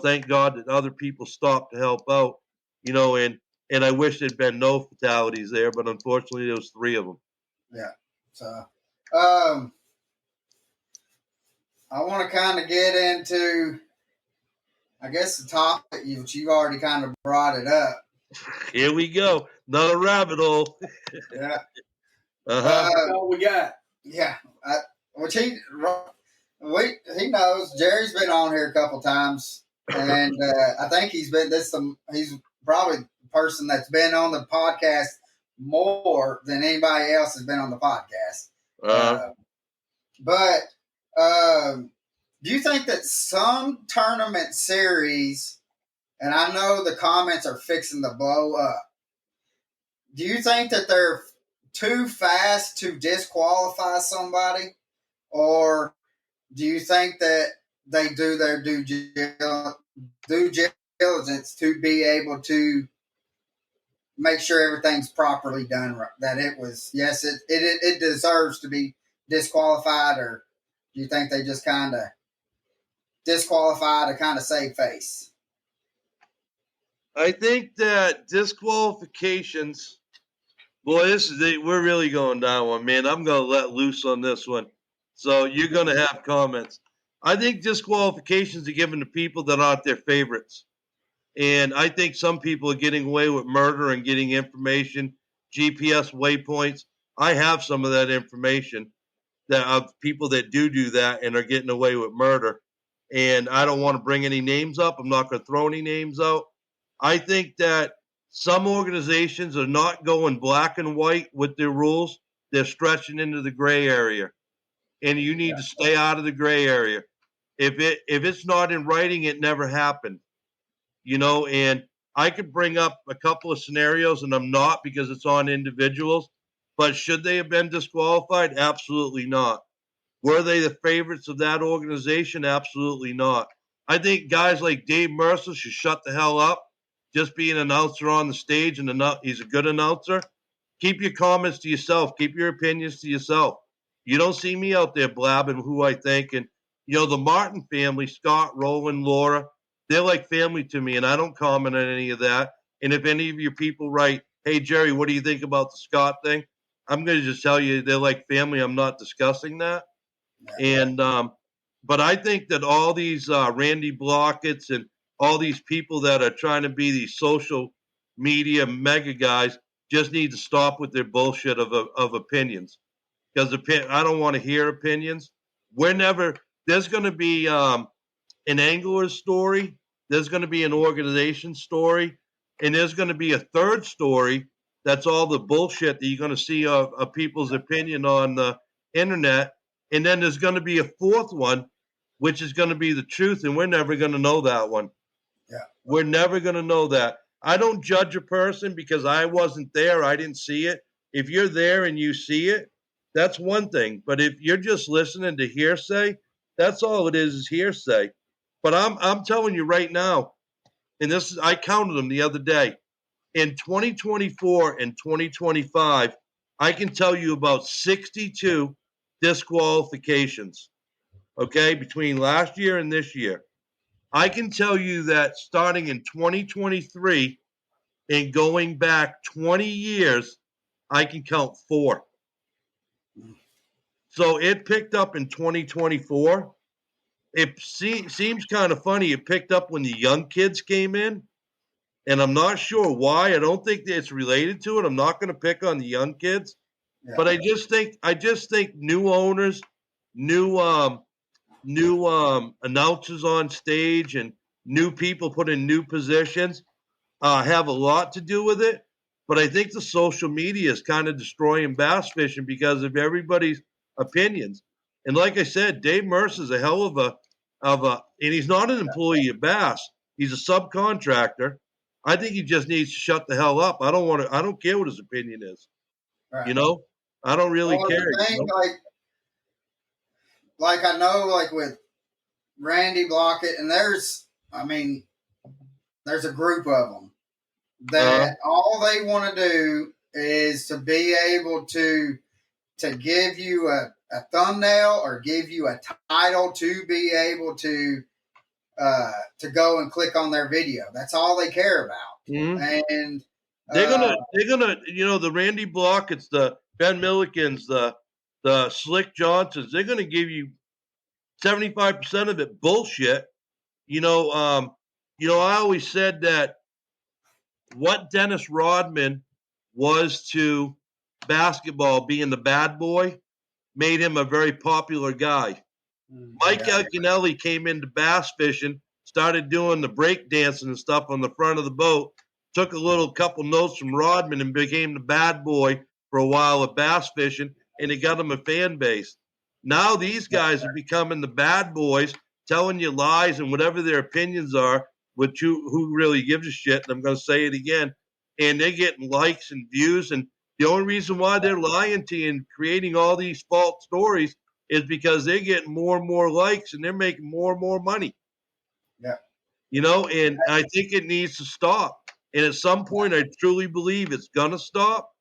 thank God that other people stopped to help out. And I wish there'd been no fatalities there, but unfortunately there was 3 of them. Yeah. So, I want to kind of get into, I guess, the topic you've already kind of brought it up. Here we go. Another rabbit hole. Yeah. Uh-huh. That's all we got. Yeah. Which he knows. Jerry's been on here a couple times, and I think he's probably the person that's been on the podcast more than anybody else has been on the podcast. But do you think that some tournament series, and I know the comments are fixing to blow up, do you think that they're too fast to disqualify somebody? Or do you think that they do their due diligence to be able to make sure everything's properly done, right? That it was, yes, it deserves to be disqualified? Or do you think they just kind of disqualify to kind of save face? I think that disqualifications, boy, we're really going down one, man. I'm going to let loose on this one. So you're going to have comments. I think disqualifications are given to people that aren't their favorites. And I think some people are getting away with murder and getting information, GPS waypoints. I have some of that information of people that do that and are getting away with murder. And I don't want to bring any names up. I'm not going to throw any names out. I think that some organizations are not going black and white with their rules. They're stretching into the gray area. And you need to stay out of the gray area. If it's not in writing, it never happened. And I could bring up a couple of scenarios, and I'm not, because it's on individuals. But should they have been disqualified? Absolutely not. Were they the favorites of that organization? Absolutely not. I think guys like Dave Mercer should shut the hell up just be an announcer on the stage, and he's a good announcer. Keep your comments to yourself. Keep your opinions to yourself. You don't see me out there blabbing who I think. And, the Martin family, Scott, Roland, Laura, they're like family to me, and I don't comment on any of that. And if any of your people write, hey, Gerry, what do you think about the Scott thing? I'm going to just tell you they're like family. I'm not discussing that. And but I think that all these Randy Blockett's and all these people that are trying to be these social media mega guys just need to stop with their bullshit of opinions, because I don't want to hear opinions. There's going to be an angler's story, there's going to be an organization story, and there's going to be a third story that's all the bullshit that you're going to see of people's opinion on the internet. And then there's going to be a fourth one, which is going to be the truth, and we're never going to know that one. Yeah. We're never going to know that. I don't judge a person because I wasn't there. I didn't see it. If you're there and you see it, that's one thing. But if you're just listening to hearsay, that's all it is hearsay. But I'm telling you right now, and I counted them the other day. In 2024 and 2025, I can tell you about 62 disqualifications, okay, between last year and this year. I can tell you that starting in 2023 and going back 20 years, I can count 4. So it picked up in 2024. It seems kind of funny. It picked up when the young kids came in, and I'm not sure why. I don't think that it's related to it. I'm not going to pick on the young kids, but I just think new owners, new announcers on stage, and new people put in new positions have a lot to do with it. But I think the social media is kind of destroying bass fishing because of everybody's opinions. And like I said, Dave Mercer's a hell of a, and he's not an employee of Bass. He's a subcontractor. I think he just needs to shut the hell up. I don't care what his opinion is. Right. I don't really care. The thing, like I know, like with Randy Blockett, and there's a group of them that all they want to do is to be able to give you a thumbnail or give you a title to be able to go and click on their video. That's all they care about. Mm-hmm. And they're gonna the Randy Blockett's, the Ben Millikens, the Slick Johnsons, they're gonna give you 75% of it bullshit. I always said that what Dennis Rodman was to basketball, being the bad boy, made him a very popular guy. Mike Iaconelli came into bass fishing, started doing the break dancing and stuff on the front of the boat, took a couple notes from Rodman and became the bad boy for a while at bass fishing, and it got him a fan base. Now these guys are becoming the bad boys, telling you lies and whatever their opinions are, which who really gives a shit, and I'm going to say it again, and they're getting likes and views, and the only reason why they're lying to you and creating all these false stories is because they're getting more and more likes and they're making more and more money. Yeah. And I think it needs to stop. And at some point, I truly believe it's going to stop.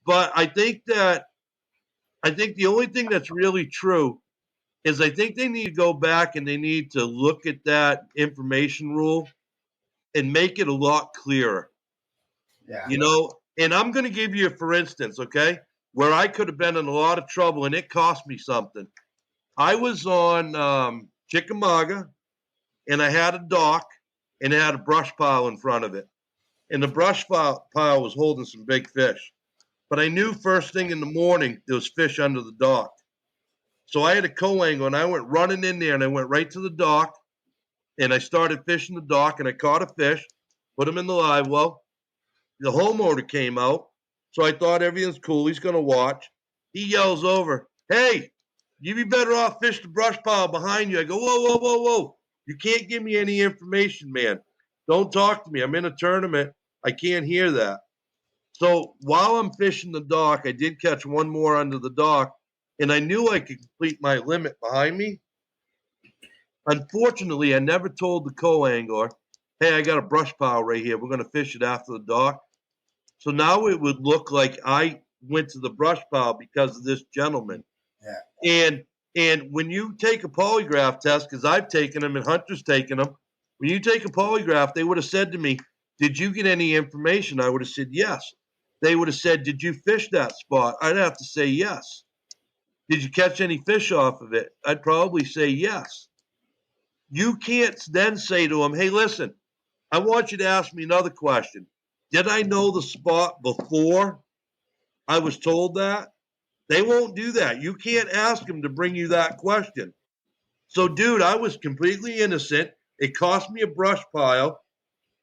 But I think the only thing that's really true is I think they need to go back and they need to look at that information rule and make it a lot clearer. Yeah. And I'm going to give you, for instance, okay, where I could have been in a lot of trouble and it cost me something. I was on Chickamauga, and I had a dock, and it had a brush pile in front of it. And the brush pile was holding some big fish. But I knew first thing in the morning there was fish under the dock. So I had a co-angle, and I went running in there, and I went right to the dock, and I started fishing the dock, and I caught a fish, put him in the live well. The homeowner came out, so I thought everything's cool. He's going to watch. He yells over, "Hey, you'd be better off fish the brush pile behind you." I go, "Whoa, whoa, whoa, whoa. You can't give me any information, man. Don't talk to me. I'm in a tournament. I can't hear that." So while I'm fishing the dock, I did catch one more under the dock, and I knew I could complete my limit behind me. Unfortunately, I never told the co-angler, hey, I got a brush pile right here. We're going to fish it after the dock. So now it would look like I went to the brush pile because of this gentleman. Yeah. And when you take a polygraph test, because I've taken them and Hunter's taken them, when you take a polygraph, they would have said to me, did you get any information? I would have said yes. They would have said, did you fish that spot? I'd have to say yes. Did you catch any fish off of it? I'd probably say yes. You can't then say to them, hey, listen, I want you to ask me another question. Did I know the spot before I was told that? They won't do that. You can't ask them to bring you that question. So, dude, I was completely innocent. It cost me a brush pile,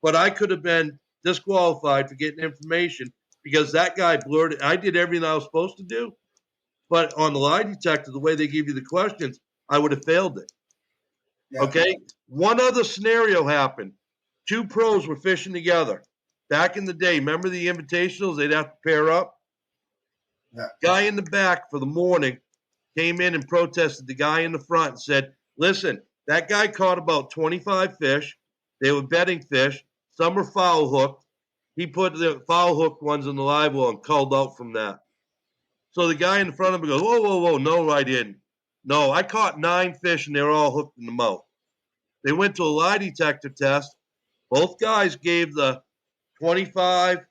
but I could have been disqualified for getting information because that guy blurted. I did everything I was supposed to do, but on the lie detector, the way they give you the questions, I would have failed it. Yeah. Okay. One other scenario happened. Two pros were fishing together. Back in the day, remember the invitationals? They'd have to pair up. Yeah. Guy in the back for the morning came in and protested the guy in the front and said, listen, that guy caught about 25 fish. They were bedding fish. Some were foul hooked. He put the foul hooked ones in the live well and called out from that. So the guy in front of him goes, whoa, whoa, whoa. No, I didn't. No, I caught 9 fish and they were all hooked in the mouth. They went to a lie detector test. Both guys gave the 25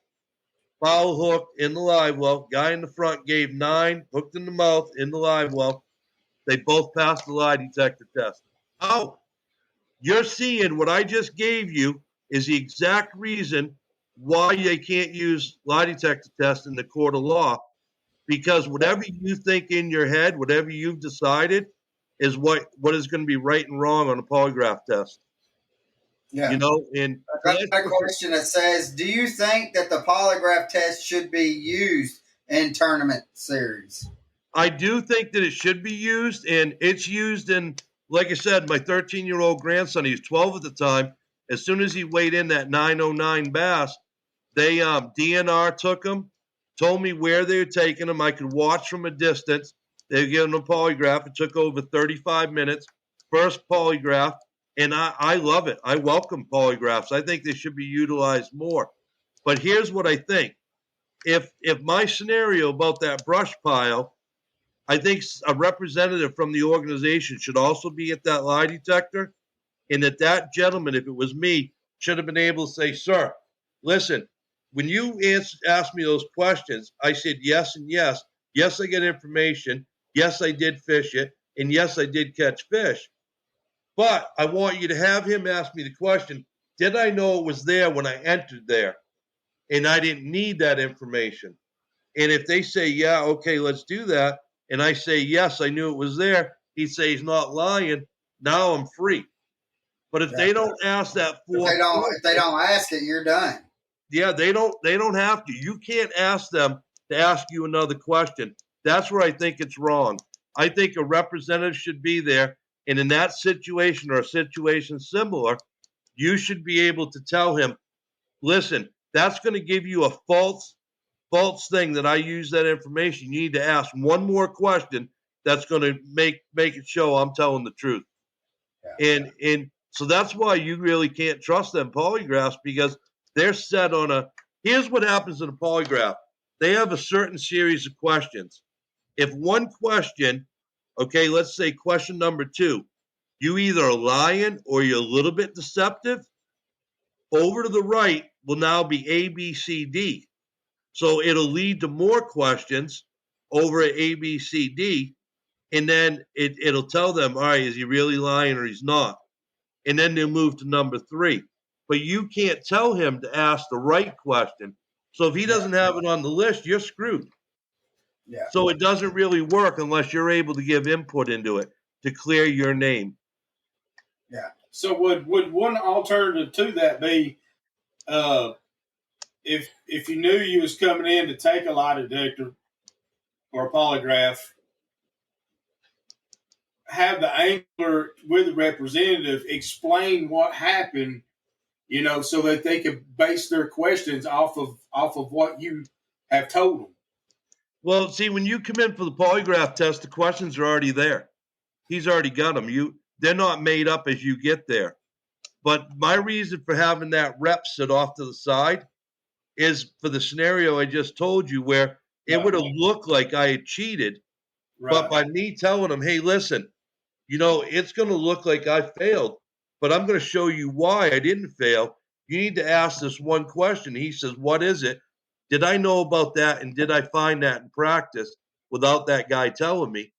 foul hook in the live well. Guy in the front gave 9 hooked in the mouth in the live well. They both passed the lie detector test. Oh, you're seeing what I just gave you is the exact reason why they can't use lie detector tests in the court of law, because whatever you think in your head, whatever you've decided, is what is going to be right and wrong on a polygraph test. Yeah. You know, and I got a question that says, do you think that the polygraph test should be used in tournament series? I do think that it should be used, and it's used in, like I said, my 13-year-old grandson, he was 12 at the time. As soon as he weighed in that 909 bass, they DNR took him, told me where they were taking him. I could watch from a distance. They were giving him a polygraph. It took over 35 minutes. First polygraph, and I love it. I welcome polygraphs. I think they should be utilized more. But here's what I think. If my scenario about that brush pile, I think a representative from the organization should also be at that lie detector, and that gentleman, if it was me, should have been able to say, sir, listen, when you asked me those questions, I said yes and yes. Yes, I get information. Yes, I did fish it. And yes, I did catch fish. But I want you to have him ask me the question, did I know it was there when I entered there? And I didn't need that information. And if they say, yeah, okay, let's do that, and I say, yes, I knew it was there, he'd say he's not lying. Now I'm free. But if they don't ask that If they don't ask it, you're done. yeah, they don't have to. You can't ask them to ask you another question. That's where I think it's wrong. I think a representative should be there, and in that situation or a situation similar, you should be able to tell him, listen, that's going to give you a false thing that I use that information. You need to ask one more question that's going to make it show I'm telling the truth. Yeah. And so that's why you really can't trust them polygraphs, because they're set on here's what happens in a polygraph. They have a certain series of questions. If one question, okay, let's say question number 2, you either are lying or you're a little bit deceptive, over to the right will now be A, B, C, D. So it'll lead to more questions over at A, B, C, D, and then it'll tell them, all right, is he really lying or he's not? And then they'll move to number 3. But you can't tell him to ask the right question. So if he doesn't have it on the list, you're screwed. Yeah. So it doesn't really work unless you're able to give input into it to clear your name. Yeah. So would one alternative to that be, if you knew you was coming in to take a lie detector or a polygraph, have the angler with the representative explain what happened, so that they could base their questions off of what you have told them. Well, see, when you come in for the polygraph test, the questions are already there. He's already got them. They're not made up as you get there. But my reason for having that rep sit off to the side is for the scenario I just told you, where it would have looked like I had cheated. But by me telling him, hey, listen, it's going to look like I failed, but I'm going to show you why I didn't fail. You need to ask this one question. He says, what is it? Did I know about that? And did I find that in practice without that guy telling me?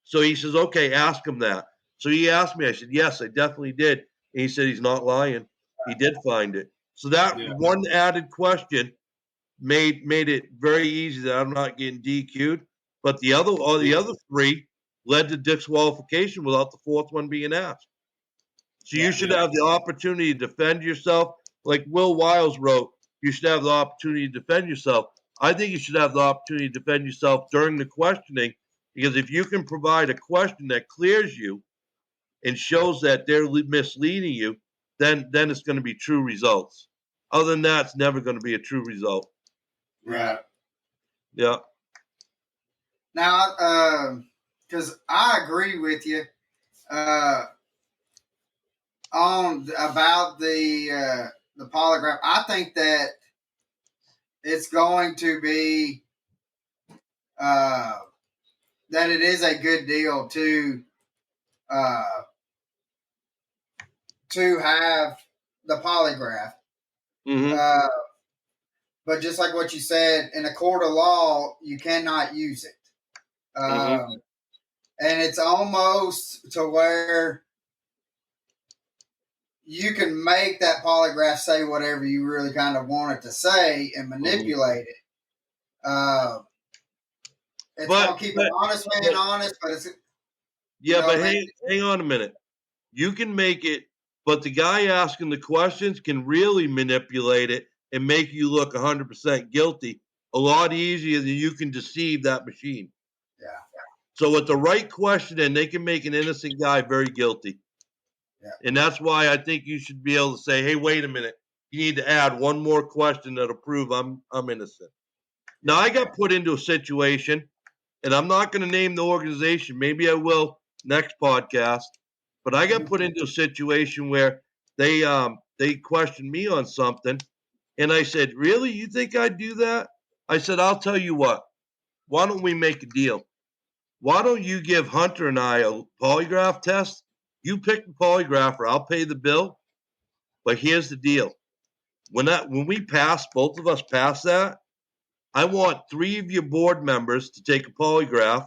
So he says, okay, ask him that. So he asked me. I said, yes, I definitely did. And he said, he's not lying. He did find it. So that one added question made it very easy that I'm not getting DQ'd. But all the other three led to disqualification without the fourth one being asked. So you should have the opportunity to defend yourself. Like Will Wiles wrote, you should have the opportunity to defend yourself. I think you should have the opportunity to defend yourself during the questioning, because if you can provide a question that clears you and shows that they're misleading you, then it's going to be true results. Other than that, it's never going to be a true result. Right. Yeah. Now, because I agree with you on about the polygraph. I think that it's going to be that it is a good deal to have the polygraph. Mm-hmm. But just like what you said, in a court of law, you cannot use it. And it's almost to where you can make that polygraph say whatever you really kind of want it to say and manipulate it. It's going to keep an honest man honest, but it's... but hang on a minute. You can make it, but the guy asking the questions can really manipulate it and make you look 100% guilty a lot easier than you can deceive that machine. Yeah. So with the right question, and they can make an innocent guy very guilty. Yeah. And that's why I think you should be able to say, hey, wait a minute. You need to add one more question that'll prove I'm innocent. Now, I got put into a situation, and I'm not going to name the organization. Maybe I will next podcast. But I got put into a situation where they questioned me on something, and I said, really? You think I'd do that? I said, I'll tell you what. Why don't we make a deal? Why don't you give Hunter and I a polygraph test? You pick the polygrapher. I'll pay the bill. But here's the deal. When we pass, both of us pass that, I want 3 of your board members to take a polygraph,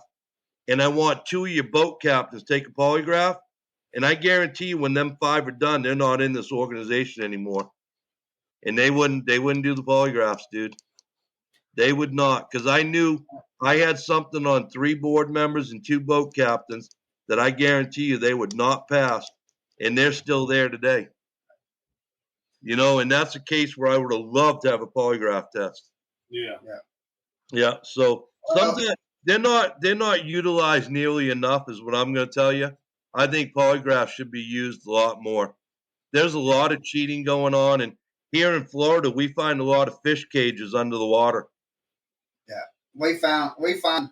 and I want 2 of your boat captains to take a polygraph. And I guarantee you, when them 5 are done, they're not in this organization anymore. And they wouldn't do the polygraphs, dude. They would not, because I knew I had something on 3 board members and 2 boat captains that I guarantee you they would not pass, and they're still there today. And that's a case where I would have loved to have a polygraph test. Yeah. So sometimes they're not utilized nearly enough, is what I'm going to tell you. I think polygraphs should be used a lot more. There's a lot of cheating going on, and here in Florida, we find a lot of fish cages under the water. Yeah, we find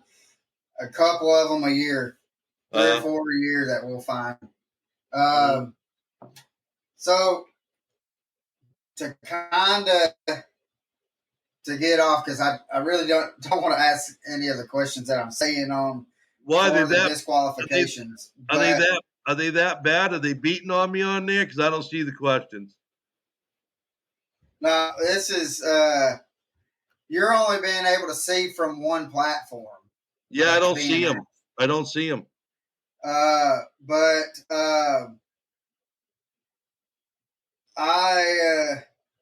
a couple of them a year, 3 or 4 a year that we'll find. So to kind of to get off, because I really don't want to ask any of the questions that I'm saying on the disqualifications. Are they that bad? Are they beating on me on there? Because I don't see the questions. No, this is you're only being able to see from one platform. Yeah, I don't see them. I don't see them.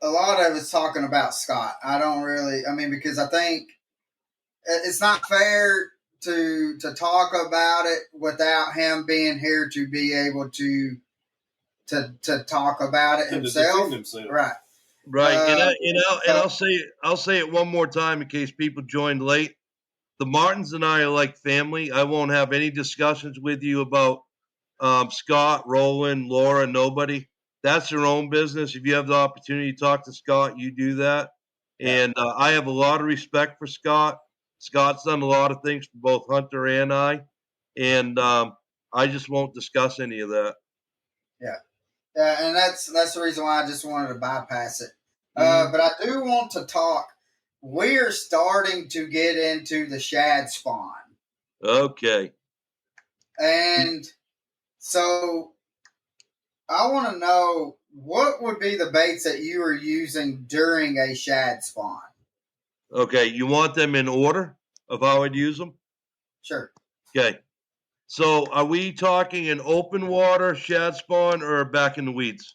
A lot of it's talking about Scott. I don't really. I mean, because I think it's not fair to talk about it without him being here to be able to talk about it himself. Right. Right. I'll say it one more time in case people joined late. The Martins and I are like family. I won't have any discussions with you about Scott, Roland, Laura, nobody. That's their own business. If you have the opportunity to talk to Scott, you do that. And I have a lot of respect for Scott. Scott's done a lot of things for both Hunter and I. And I just won't discuss any of that. Yeah. Yeah, and that's the reason why I just wanted to bypass it. Mhm. But I do want to talk. We're starting to get into the shad spawn, Okay. and so I want to know what would be the baits that you are using during a shad spawn. Okay. You want them in order of how I'd use them? Sure. Okay. So are we talking in open water, shad spawn, or back in the weeds?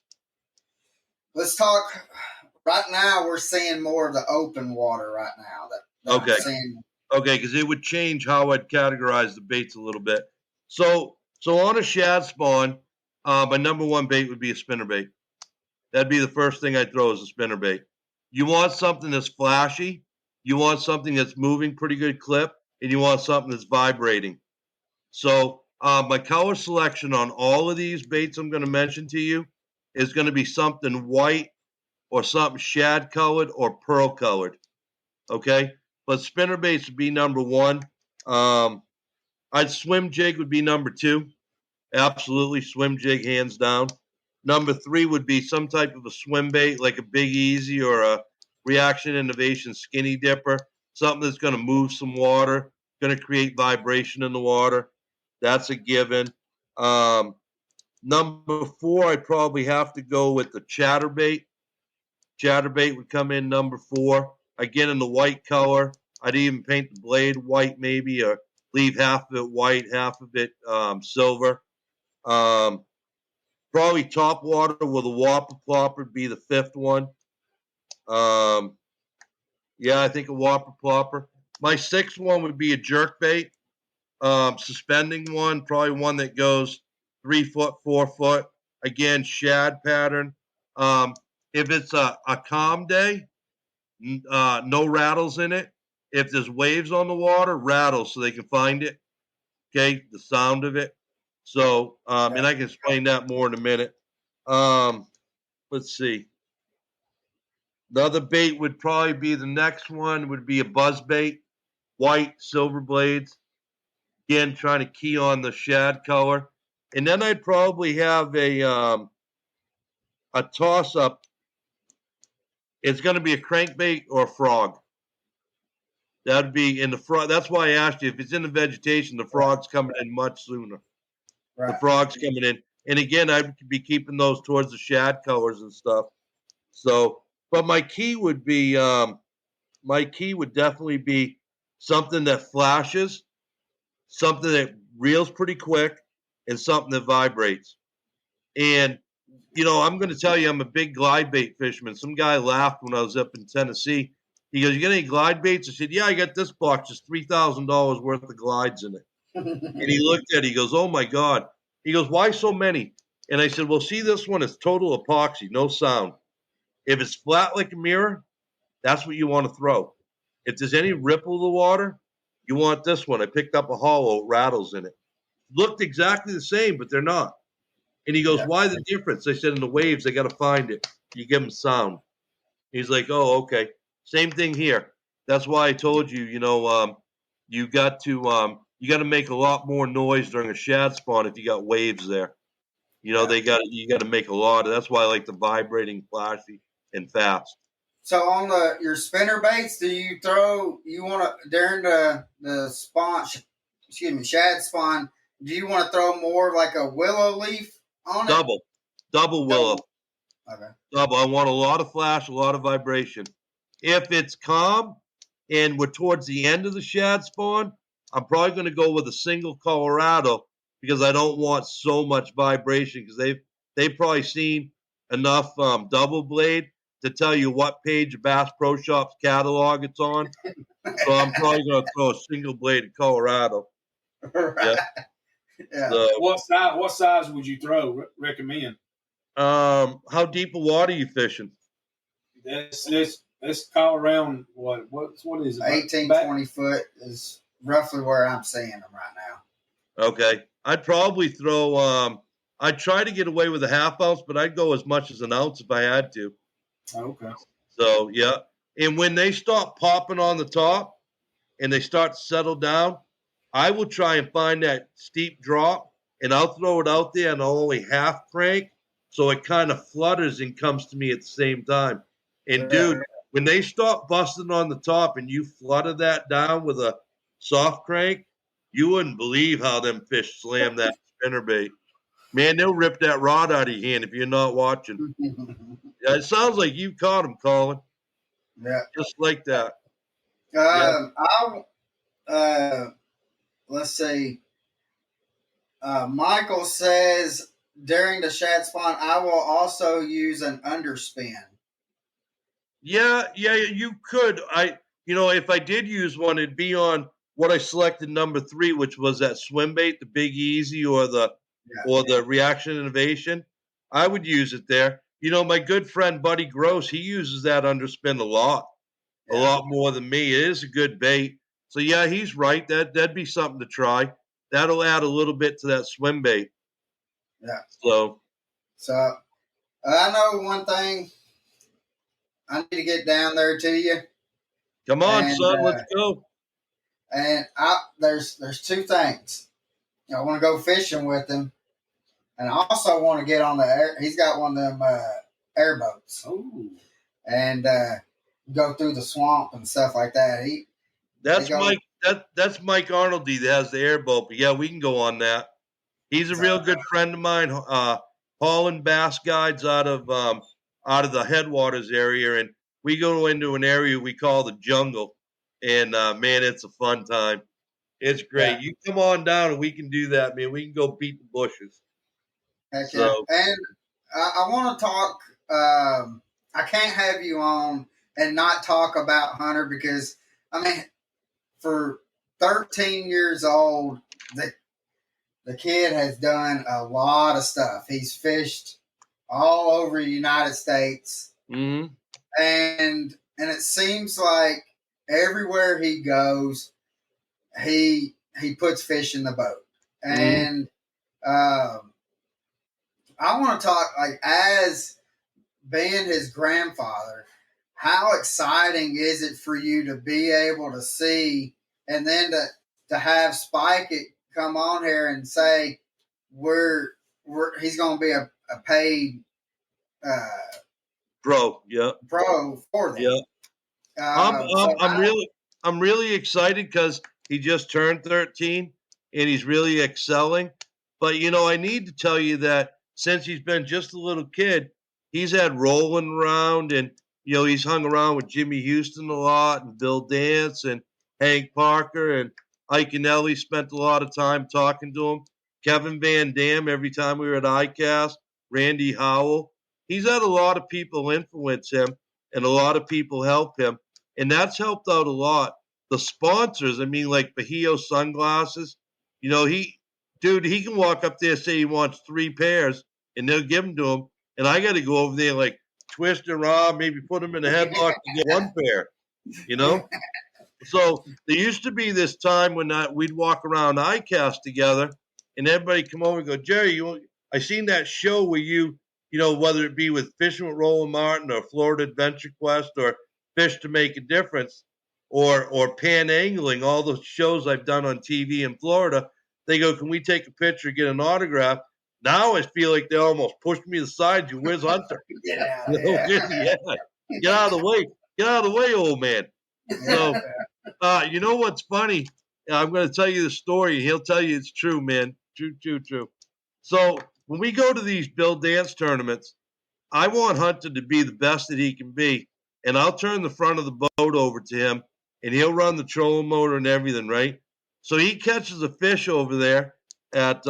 Let's talk. Right now, we're seeing more of the open water right now. That Okay. I'm seeing. Okay, because it would change how I'd categorize the baits a little bit. So on a shad spawn, my number one bait would be a spinner bait. That'd be the first thing I'd throw is a spinner bait. You want something that's flashy, you want something that's moving pretty good clip, and you want something that's vibrating. So my color selection on all of these baits I'm going to mention to you is going to be something white or something shad colored or pearl colored. Okay, but spinner baits would be number one. I'd swim jig would be number two. Absolutely, swim jig hands down. Number three would be some type of a swim bait, like a Big Easy or a Reaction Innovation skinny dipper. Something that's going to move some water, going to create vibration in the water. That's a given. Um, Number four, I'd probably have to go with the chatterbait. Chatterbait would come in number four. Again, in the white color. I'd even paint the blade white, maybe, or leave half of it white, half of it silver. Um, Probably top water with a whopper plopper would be the fifth one. Um, yeah, I think a whopper plopper. My sixth one would be a jerk bait, suspending one, probably one that goes 3 foot, 4 foot. Again, shad pattern. Um, if it's a calm day, no rattles in it. If there's waves on the water, rattles so they can find it. Okay, the sound of it. So, and I can explain that more in a minute. Um, let's see. The other bait would probably be the next one would be a buzz bait, white, silver blades. Again, trying to key on the shad color. And then I'd probably have a toss up. It's going to be a crankbait or a frog. That'd be in the frog. That's why I asked you if it's in the vegetation. The frog's coming in much sooner. The Right. frog's coming in, and again, I'd be keeping those towards the shad colors and stuff. So, but my key would definitely be something that flashes, something that reels pretty quick, and something that vibrates. And I'm going to tell you, I'm a big glide bait fisherman. Some guy laughed when I was up in Tennessee. He goes, "You got any glide baits?" I said, "Yeah, I got this box. Just $3,000 worth of glides in it." And he looked at it. He goes, "Oh my God." He goes, "Why so many?" And I said, "Well, see, this one is total epoxy, no sound. If it's flat like a mirror, that's what you want to throw. If there's any ripple of the water, you want this one." I picked up a hollow, rattles in it. Looked exactly the same, but they're not. And he goes, Yeah. "Why the difference?" I said, "In the waves, they got to find it. You give them sound." He's like, "Oh, okay." Same thing here. That's why I told you, you got to make a lot more noise during a shad spawn if you got waves there. Yeah. You got to make a lot of. That's why I like the vibrating, flashy, and fast. So on your spinner baits, do you want to during the spawn? Excuse me, shad spawn. Do you want to throw more of like a willow leaf on it? Double willow. Okay. Double. I want a lot of flash, a lot of vibration. If it's calm and we're towards the end of the shad spawn, I'm probably going to go with a single Colorado because I don't want so much vibration because they've probably seen enough double blade to tell you what page of Bass Pro Shop's catalog it's on. So I'm probably going to throw a single bladed Colorado. Right. Yeah. Yeah. So, What size would you throw? Recommend? how deep of water are you fishing? Let's call around what is it? 18, 20 foot is roughly where I'm seeing them right now. Okay. I'd probably throw I'd try to get away with a half ounce, but I'd go as much as an ounce if I had to. Okay. So yeah. And when they start popping on the top and they start to settle down, I will try and find that steep drop and I'll throw it out there and I'll only half crank so it kind of flutters and comes to me at the same time. And Yeah. dude, when they stop busting on the top and you flutter that down with a soft crank, you wouldn't believe how them fish slam that spinnerbait. Man, they'll rip that rod out of your hand if you're not watching. Yeah, it sounds like you caught him, Colin. Yeah. Just like that. Yeah. Let's see. Michael says during the shad spawn, I will also use an underspin. Yeah, you could. If I did use one, it'd be on what I selected number 3, which was that swim bait, the Big Easy or the Reaction Innovation. I would use it there. My good friend Buddy Gross, he uses that underspin a lot more than me. It is a good bait. So yeah, he's right. That'd be something to try. That'll add a little bit to that swim bait. Yeah. So I know one thing. I need to get down there to you. come on, son, let's go. And there's 2 things. I want to go fishing with him, and I also want to get on the air. He's got one of them airboats. Oh. And go through the swamp and stuff like that. That's Mike Arnoldy that has the airboat. But yeah, we can go on that. He's a real good friend of mine. Hauling bass guides out of the headwaters area, and we go into an area we call the jungle. And man, it's a fun time. It's great. Yeah. You come on down and we can do that, man. We can go beat the bushes. Heck yeah. And I want to talk. I can't have you on and not talk about Hunter because, I mean, for 13 years old, the kid has done a lot of stuff. He's fished all over the United States. Mm-hmm. And it seems like everywhere he goes, he puts fish in the boat. And I want to talk, like, as being his grandfather, how exciting is it for you to be able to see and then to have Spike it come on here and say he's going to be a paid pro for them. Yeah. I'm really excited because he just turned 13 and he's really excelling. But I need to tell you that since he's been just a little kid, he's had rolling around and he's hung around with Jimmy Houston a lot and Bill Dance and Hank Parker and Ike and Ellie spent a lot of time talking to him. Kevin Van Dam every time we were at Icast, Randy Howell. He's had a lot of people influence him and a lot of people help him. And that's helped out a lot. The sponsors, I mean, like Bahio sunglasses, he can walk up there and say he wants 3 pairs and they'll give them to him. And I got to go over there like twist their arm, maybe put them in a headlock to get 1 pair, So there used to be this time when we'd walk around Icast together and everybody come over and go, Gerry, I seen that show where you, whether it be with Fishing with Roland Martin or Florida Adventure Quest or Fish to Make a Difference or Pan Angling, all those shows I've done on TV in Florida, they go, can we take a picture, get an autograph? Now I feel like they almost pushed me aside. Where's Hunter? Yeah. Get out of the way. Get out of the way, old man. So, you know what's funny? I'm going to tell you the story. He'll tell you it's true, man. True. So when we go to these Bill Dance tournaments, I want Hunter to be the best that he can be. And I'll turn the front of the boat over to him, and he'll run the trolling motor and everything, right? So he catches a fish over there at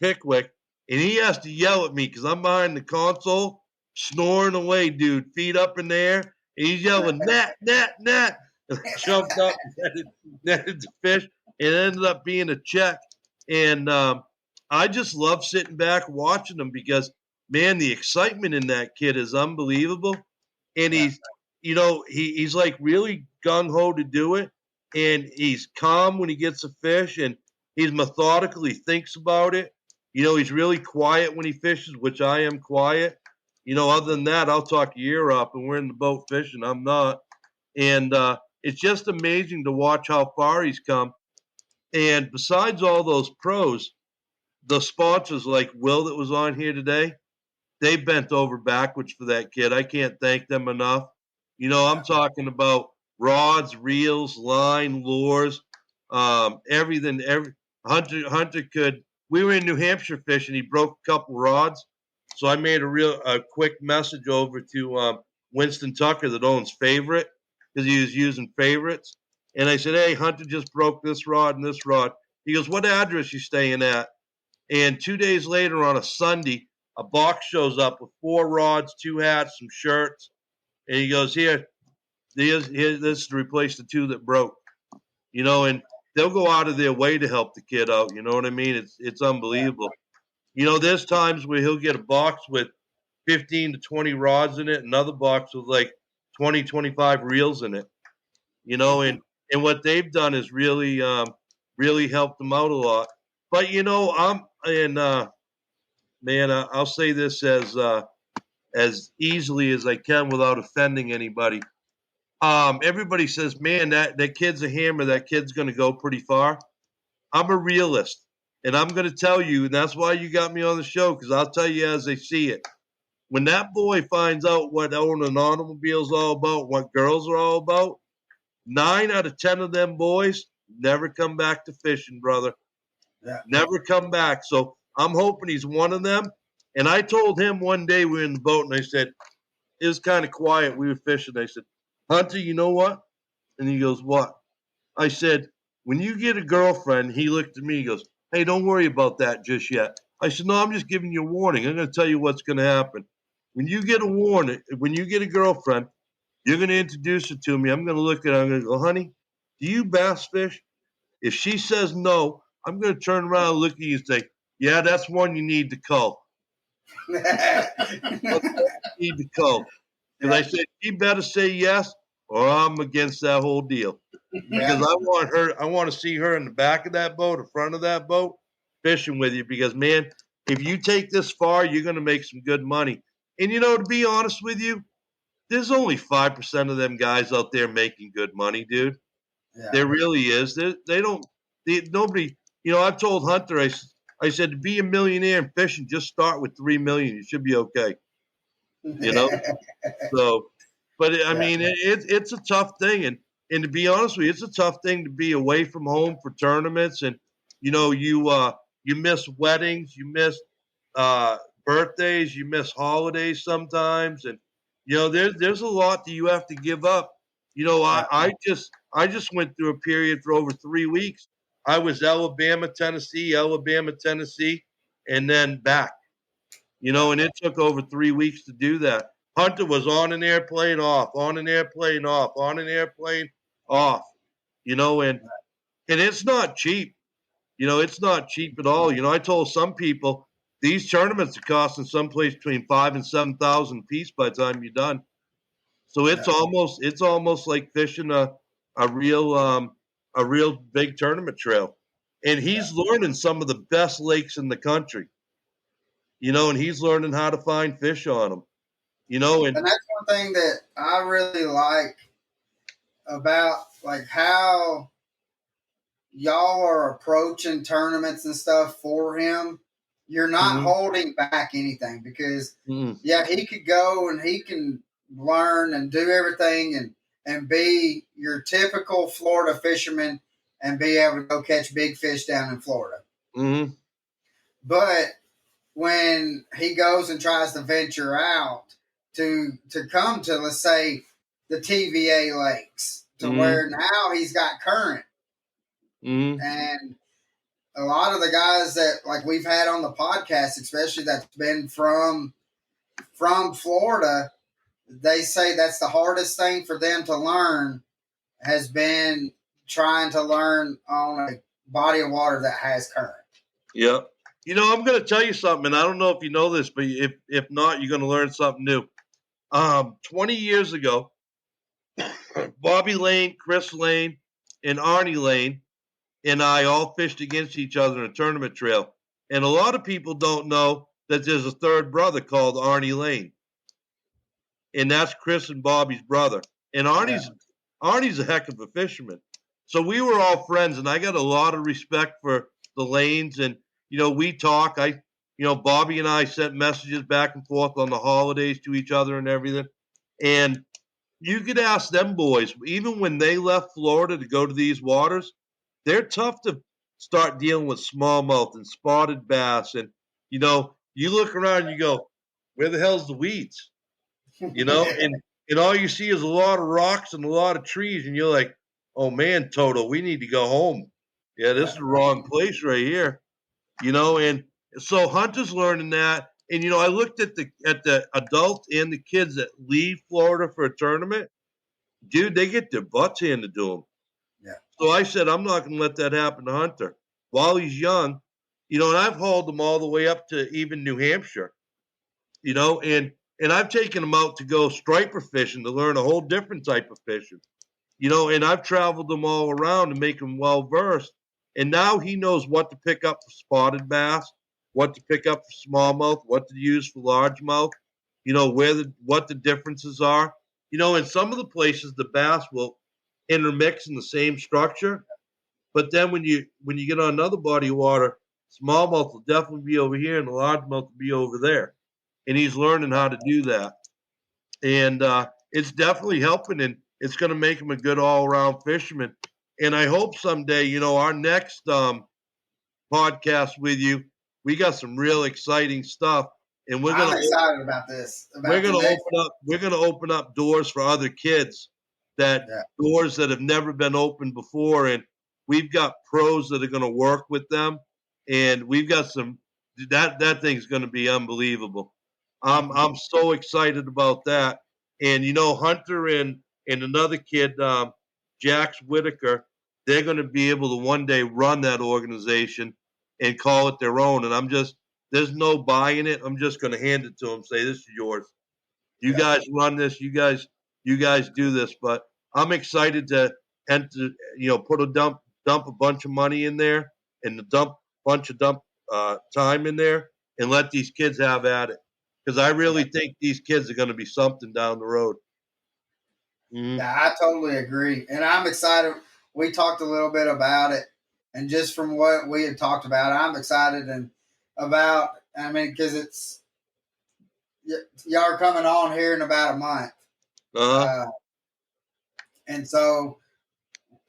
Pickwick, and he has to yell at me because I'm behind the console, snoring away, dude, feet up in the air, and he's yelling, Nat. And I jumped up and netted the fish, and it ended up being a check. And I just love sitting back watching him because, man, the excitement in that kid is unbelievable. And he's like really gung-ho to do it. And he's calm when he gets a fish, and he's methodical. He thinks about it. He's really quiet when he fishes, which I am quiet. Other than that, I'll talk your ear up, and we're in the boat fishing. I'm not. And it's just amazing to watch how far he's come. And besides all those pros, the sponsors like Will that was on here today, they bent over backwards for that kid. I can't thank them enough. I'm talking about rods, reels, line, lures, everything. Hunter could. We were in New Hampshire fishing. He broke a couple rods, so I made a quick message over to Winston Tucker that owns Favorite because he was using favorites, and I said, "Hey, Hunter just broke this rod and this rod." He goes, "What address you staying at?" And 2 days later on a Sunday, a box shows up with 4 rods, 2 hats, some shirts, and he goes, "Here, this is to replace the 2 that broke." And they'll go out of their way to help the kid out. You know what I mean? It's unbelievable. There's times where he'll get a box with 15 to 20 rods in it, another box with like 20, 25 reels in it. And what they've done is really really helped them out a lot. But man, I'll say this as easily as I can without offending anybody. Everybody says, "Man, that kid's a hammer. That kid's going to go pretty far." I'm a realist, and I'm going to tell you, and that's why you got me on the show, because I'll tell you as I see it. When that boy finds out what owning an automobile is all about, what girls are all about, 9 out of 10 of them boys never come back to fishing, brother. Yeah. Never come back. So I'm hoping he's one of them. And I told him one day we were in the boat, and I said, it was kind of quiet. We were fishing. I said, "Hunter, you know what?" And he goes, "What?" I said, "When you get a girlfriend," he looked at me, he goes, "Hey, don't worry about that just yet." I said, "No, I'm just giving you a warning. I'm going to tell you what's going to happen. When you get a girlfriend, you're going to introduce her to me. I'm going to look at her. I'm going to go, 'Honey, do you bass fish?' If she says no, I'm going to turn around and look at you and say, 'Yeah, that's one you need to cull.' You need to cull." Because I said, "She better say yes, or I'm against that whole deal." Because I want to see her in the back of that boat, the front of that boat, fishing with you. Because, man, if you take this far, you're going to make some good money. And, to be honest with you, there's only 5% of them guys out there making good money, dude. Yeah. There really is. Nobody, I've told Hunter, I said, to be a millionaire in fishing, just start with 3 million. You should be okay. So, but I mean, it's a tough thing. And to be honest with you, it's a tough thing to be away from home for tournaments. And, you miss weddings, you miss birthdays, you miss holidays sometimes. And, there's a lot that you have to give up. I just went through a period for over 3 weeks. I was Alabama, Tennessee, and then back. And it took over 3 weeks to do that. Hunter was on an airplane, off, on an airplane, off, on an airplane, off. And it's not cheap. It's not cheap at all. I told some people these tournaments are costing someplace between 5,000 and 7,000 a piece by the time you're done. So it's almost like fishing a real big tournament trail. And he's learning some of the best lakes in the country. And he's learning how to find fish on them. And that's one thing that I really like about like how y'all are approaching tournaments and stuff for him. You're not holding back anything because he could go and he can learn and do everything and be your typical Florida fisherman and be able to go catch big fish down in Florida. Mm-hmm. But when he goes and tries to venture out to come to, let's say, the TVA lakes, to where now he's got current. And a lot of the guys that like we've had on the podcast, especially that's been from Florida, they say that's the hardest thing for them to learn has been trying to learn on a body of water that has current. Yeah. I'm going to tell you something, and I don't know if you know this, but if not, you're going to learn something new. 20 years ago, Bobby Lane, Chris Lane, and Arnie Lane and I all fished against each other in a tournament trail. And a lot of people don't know that there's a third brother called Arnie Lane. And that's Chris and Bobby's brother. And Arnie's a heck of a fisherman. So we were all friends, and I got a lot of respect for the Lanes. And, we talk. Bobby and I sent messages back and forth on the holidays to each other and everything. And you could ask them boys, even when they left Florida to go to these waters, they're tough to start dealing with smallmouth and spotted bass. And, you look around and you go, where the hell's the weeds? And all you see is a lot of rocks and a lot of trees. And you're like, oh man, Toto, we need to go home. Yeah, this is the wrong place right here. And so Hunter's learning that. And I looked at the adults and the kids that leave Florida for a tournament. Dude, they get their butts handed to them. Yeah. So I said, I'm not going to let that happen to Hunter while he's young. And I've hauled him all the way up to even New Hampshire. And I've taken him out to go striper fishing to learn a whole different type of fishing. And I've traveled them all around to make him well versed. And now he knows what to pick up for spotted bass, what to pick up for smallmouth, what to use for largemouth, what the differences are. In some of the places the bass will intermix in the same structure. But then when you get on another body of water, smallmouth will definitely be over here and the largemouth will be over there. And he's learning how to do that. And it's definitely helping, and it's going to make him a good all-around fisherman. And I hope someday, our next podcast with you, we got some real exciting stuff. And I'm excited about this. We're going to open up doors for other kids, doors that have never been opened before. And we've got pros that are going to work with them. And we've got that thing's going to be unbelievable. I'm so excited about that. And, Hunter and another kid, Jax Whitaker, they're going to be able to one day run that organization and call it their own. And there's no buying it. I'm just going to hand it to them, say, this is yours. You guys run this. You guys do this. But I'm excited to enter, dump a bunch of money in there and dump time in there and let these kids have at it. Because I really think these kids are going to be something down the road. Mm-hmm. Yeah, I totally agree. And I'm excited. We talked a little bit about it. And just from what we had talked about, I'm excited because y'all are coming on here in about a month. And so,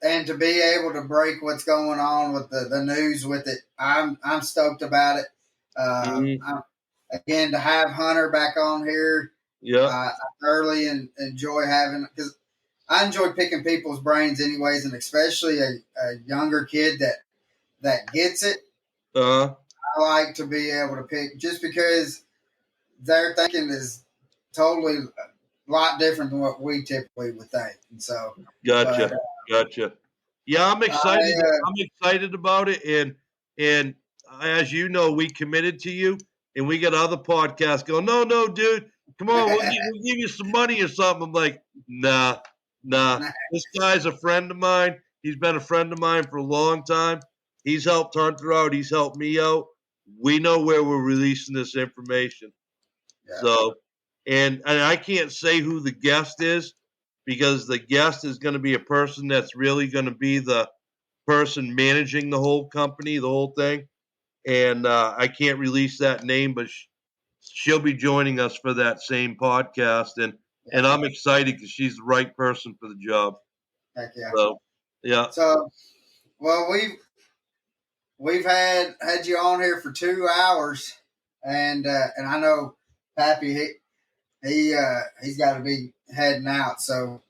and to be able to break what's going on with the news with it, I'm stoked about it. Again, to have Hunter back on here, I thoroughly enjoy having, because I enjoy picking people's brains anyways, and especially a younger kid that gets it. I like to be able to pick, just because their thinking is totally a lot different than what we typically would think. And so, gotcha. Yeah, I'm excited. I'm excited about it, and as you know, we committed to you. And we got other podcasts going, no, dude, come on, we'll give you some money or something. I'm like, nah. This guy's a friend of mine. He's been a friend of mine for a long time. He's helped Hunter out. He's helped me out. We know where we're releasing this information. Yeah. So, and I can't say who the guest is, because the guest is going to be a person that's really going to be the person managing the whole company, the whole thing. And I can't release that name, but she'll be joining us for that same podcast. And I'm excited because she's the right person for the job. Heck yeah. So, yeah. So, well, we've had you on here for 2 hours, and I know Pappy, he's got to be heading out. So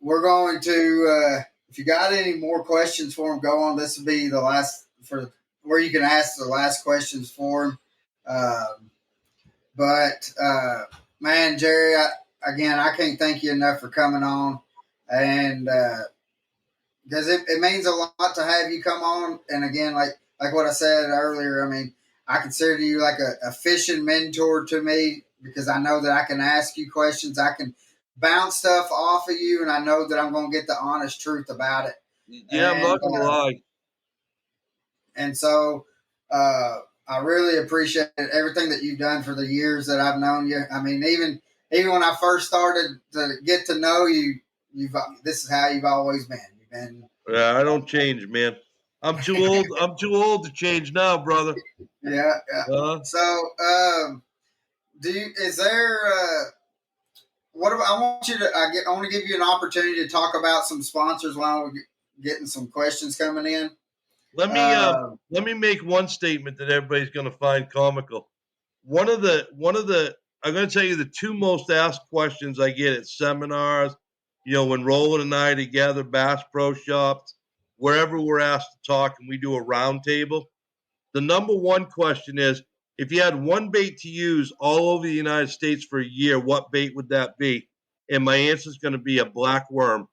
we're going to, if you got any more questions for him, go on. This will be the last for where you can ask the last questions for him. But man, Gerry, I can't thank you enough for coming on, and because it means a lot to have you come on. And again, like what I said earlier, I mean, I consider you like a fishing mentor to me, because I know that I can ask you questions, I can bounce stuff off of you, and I know that I'm going to get the honest truth about it. Yeah, I'm not going to lie. And so I really appreciate everything that you've done for the years that I've known you. I mean, even when I first started to get to know you, this is how you've always been. You've been. Yeah, I don't change, man. I'm too old. I'm too old to change now, brother. Yeah, yeah. So, is there? What about, I want you to. I want to give you an opportunity to talk about some sponsors while we're getting some questions coming in. Let me make one statement that everybody's going to find comical. One of the I'm going to tell you the two most asked questions I get at seminars, when Roland and I are together, Bass Pro Shops, wherever we're asked to talk and we do a round table. The number one question is, if you had one bait to use all over the United States for a year, what bait would that be? And my answer is going to be a black worm.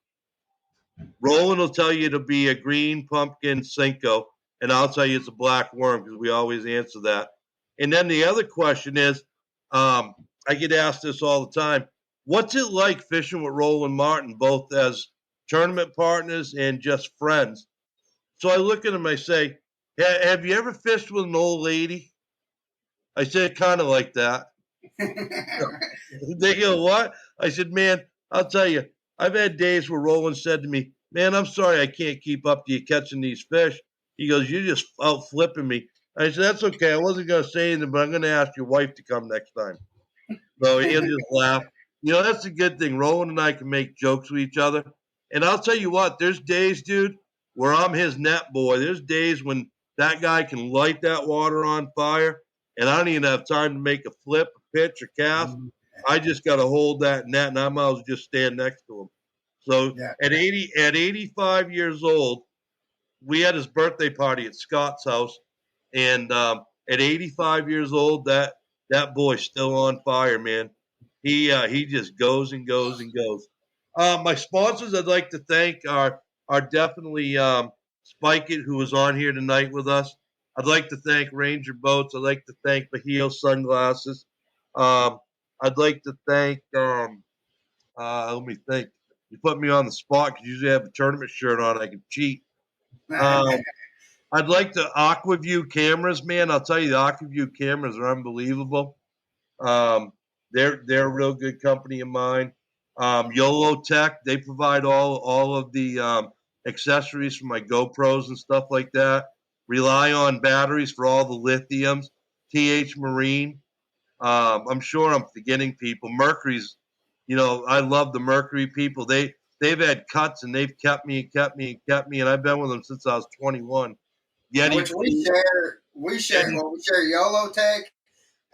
Roland will tell you it'll be a green pumpkin Cinco, and I'll tell you it's a black worm because we always answer that. And then the other question is, I get asked this all the time. What's it like fishing with Roland Martin, both as tournament partners and just friends? So I look at him, I say, have you ever fished with an old lady? I said, kind of like that. They go, what? I said, man, I'll tell you, I've had days where Roland said to me, man, I'm sorry I can't keep up to you catching these fish. He goes, you're just out flipping me. I said, that's okay. I wasn't going to say anything, but I'm going to ask your wife to come next time. So he'll just laugh. That's a good thing. Roland and I can make jokes with each other. And I'll tell you what, there's days, dude, where I'm his net boy. There's days when that guy can light that water on fire, and I don't even have time to make a flip, a pitch, or cast. I just got to hold that net, and I might as well just stand next to him. So at 85 years old, we had his birthday party at Scott's house, and at 85 years old, that boy's still on fire, man. He just goes and goes and goes. My sponsors I'd like to thank are definitely Spike It, who was on here tonight with us. I'd like to thank Ranger Boats. I'd like to thank Bahio Sunglasses. I'd like to thank let me think. You put me on the spot because usually I have a tournament shirt on. I can cheat. I'd like to Aquaview cameras, man. I'll tell you, the Aquaview cameras are unbelievable. They're a real good company of mine. YOLO Tech, they provide all of the accessories for my GoPros and stuff like that. Rely on batteries for all the lithiums. TH Marine. I'm sure I'm forgetting people. Mercury's, I love the Mercury people. They've had cuts and they've kept me and kept me and kept me, and I've been with them since I was 21. Yeti, which we share YOLO Tech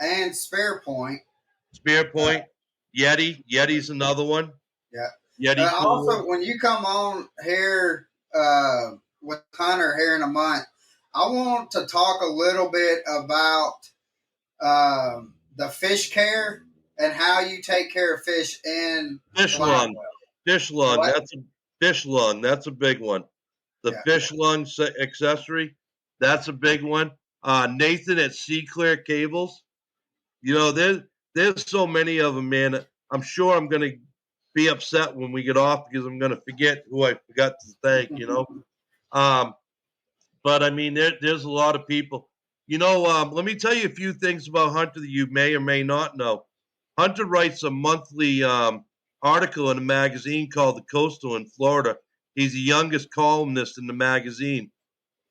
and Spare Point. Yeti's another one. Yeah. Yeti. Also, when you come on here with Hunter here in a month, I want to talk a little bit about the fish care and how you take care of fish in fish lung. Fish lung. What? That's a fish lung. That's a big one. The fish lung accessory. That's a big one. Nathan at Sea Clear Cables. There's so many of them, man. I'm sure I'm going to be upset when we get off because I'm going to forget who I forgot to thank, But, I mean, there's a lot of people. Let me tell you a few things about Hunter that you may or may not know. Hunter writes a monthly article in a magazine called The Coastal in Florida. He's the youngest columnist in the magazine.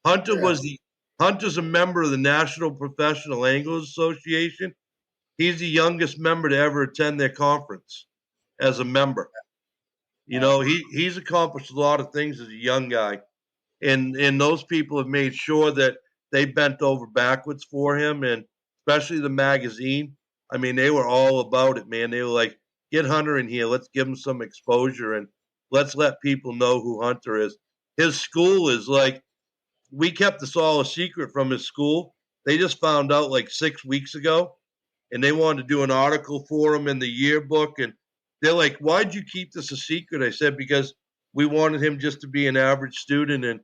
Hunter's a member of the National Professional Anglers Association. He's the youngest member to ever attend their conference as a member. He's accomplished a lot of things as a young guy. And those people have made sure that they bent over backwards for him, and especially the magazine. I mean, they were all about it, man. They were like, get Hunter in here. Let's give him some exposure, and let's let people know who Hunter is. His school is like, we kept this all a secret from his school. They just found out like 6 weeks ago, and they wanted to do an article for him in the yearbook. And they're like, why'd you keep this a secret? I said, because we wanted him just to be an average student and,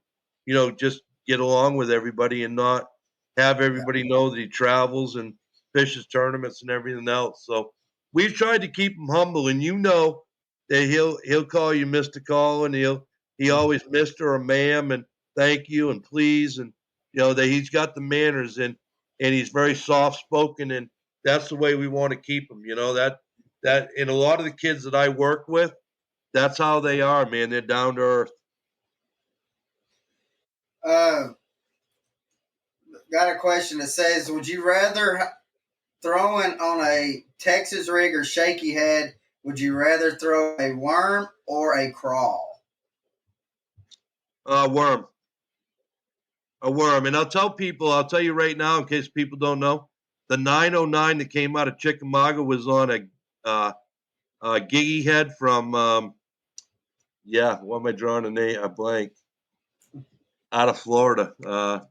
just get along with everybody and not have everybody know that he travels and fishes tournaments and everything else. So we've tried to keep him humble, and that he'll call you Mr. Collin. He always Mr. or ma'am and thank you and please, and that he's got the manners, and he's very soft spoken, and that's the way we want to keep him. That and a lot of the kids that I work with, that's how they are, man. They're down to earth. Got a question that says, would you rather throwing on a Texas rig or shaky head? Would you rather throw a worm or a crawl? Worm. A worm. And I'll tell you right now, in case people don't know, the 909 that came out of Chickamauga was on a giggy head from, what am I drawing a name? A blank. Out of Florida. I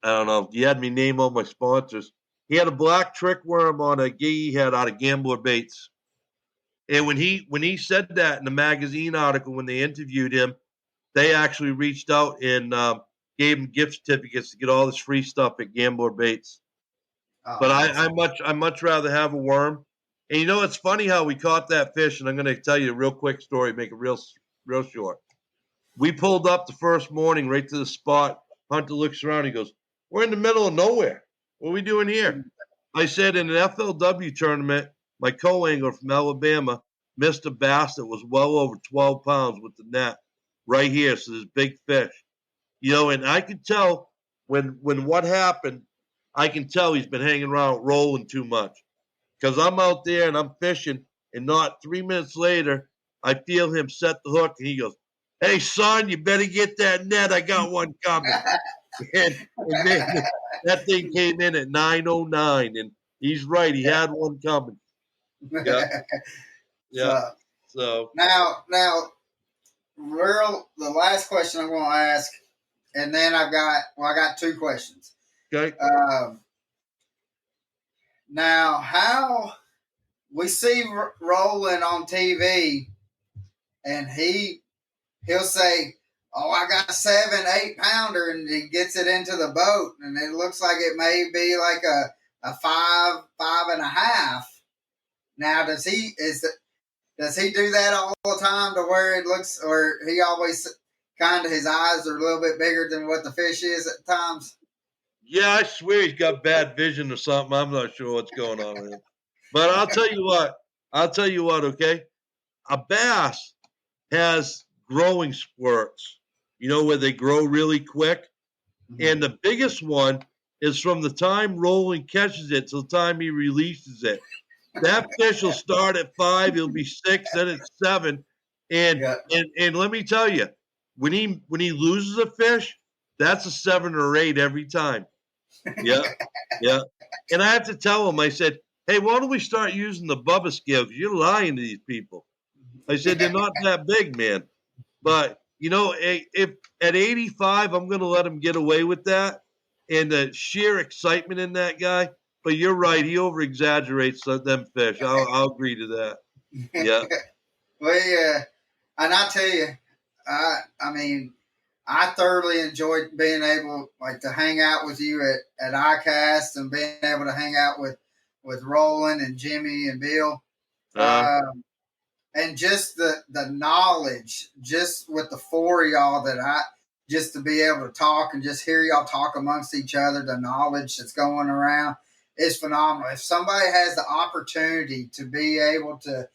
don't know. You had me name all my sponsors. He had a black trick worm on a giggy head out of Gambler Baits. And when he said that in the magazine article, when they interviewed him, they actually reached out and gave him gift certificates to get all this free stuff at Gambler Baits. Oh, But I much rather have a worm. And you know, it's funny how we caught that fish. And I'm going to tell you a real quick story, make it real short. We pulled up the first morning right to the spot. Hunter looks around. He goes, "We're in the middle of nowhere. What are we doing here?" I said, in an FLW tournament, my co-angler from Alabama missed a bass that was well over 12 pounds with the net right here. So there's big fish. You know, and I could tell when what happened, I can tell he's been hanging around rolling too much. Because I'm out there and I'm fishing, and not 3 minutes later, I feel him set the hook, and he goes, "Hey, son, you better get that net. I got one coming." and then that thing came in at 909, and he's right. He had one coming. Yeah. Yeah. So now, the last question I'm going to ask, and then I got two questions. Okay. Now, how we see Roland on TV, and he'll say, "Oh, I got a 7-8 pounder," and he gets it into the boat, and it looks like it may be like a 5.5. Now, does he do that all the time to where it looks, or he always kind of, his eyes are a little bit bigger than what the fish is at times? Yeah, I swear he's got bad vision or something. I'm not sure what's going on with him. But I'll tell you what, okay? A bass has growing spurts, you know, where they grow really quick. Mm-hmm. And the biggest one is from the time Roland catches it to the time he releases it. That fish will start at 5, it'll be 6, then it's 7. And let me tell you, when he loses a fish, that's a 7 or 8 every time. Yeah. Yeah. And I have to tell him, I said, "Hey, why don't we start using the Bubba scale? Because you're lying to these people." I said, "They're not that big, man." But, you know, if at 85, I'm going to let him get away with that. And the sheer excitement in that guy. But you're right. He over-exaggerates them fish. I'll agree to that. Yeah. And I tell you, I mean, I thoroughly enjoyed being able to hang out with you at Icast, and being able to hang out with Roland and Jimmy and Bill. And just the knowledge, just with the four of y'all, just to be able to talk and just hear y'all talk amongst each other, the knowledge that's going around is phenomenal. If somebody has the opportunity to be able to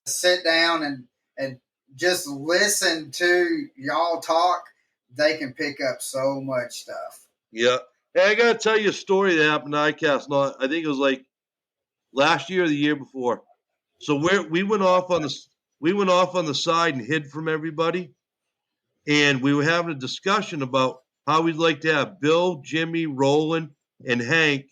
sit down and just listen to y'all talk, they can pick up so much stuff. Yeah. Hey, I got to tell you a story that happened to Icast. I think it was like last year or the year before. So we went off on the side and hid from everybody, and we were having a discussion about how we'd like to have Bill, Jimmy, Roland, and Hank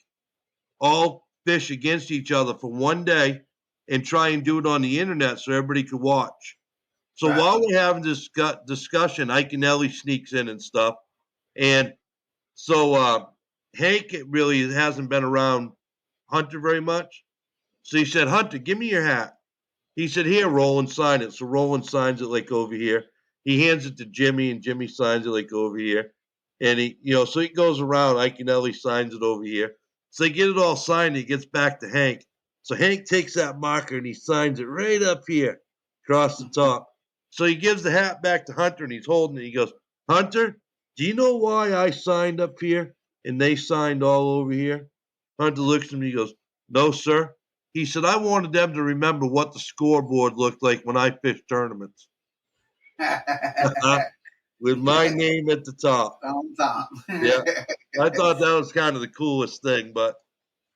all fish against each other for one day and try and do it on the internet so everybody could watch. So while we're having this discussion, Ike and Ellie sneaks in and stuff, and so Hank really hasn't been around Hunter very much. So he said, "Hunter, give me your hat." He said, "Here, Roland, sign it." So Roland signs it like over here. He hands it to Jimmy, and Jimmy signs it like over here. And so he goes around. Ike and Ellie signs it over here. So they get it all signed. He gets back to Hank. So Hank takes that marker and he signs it right up here across the top. So he gives the hat back to Hunter, and he's holding it. He goes, "Hunter, do you know why I signed up here and they signed all over here?" Hunter looks at me. He goes, "No, sir." He said, "I wanted them to remember what the scoreboard looked like when I fished tournaments." with my name at the top. On top. Yeah. I thought that was kind of the coolest thing, but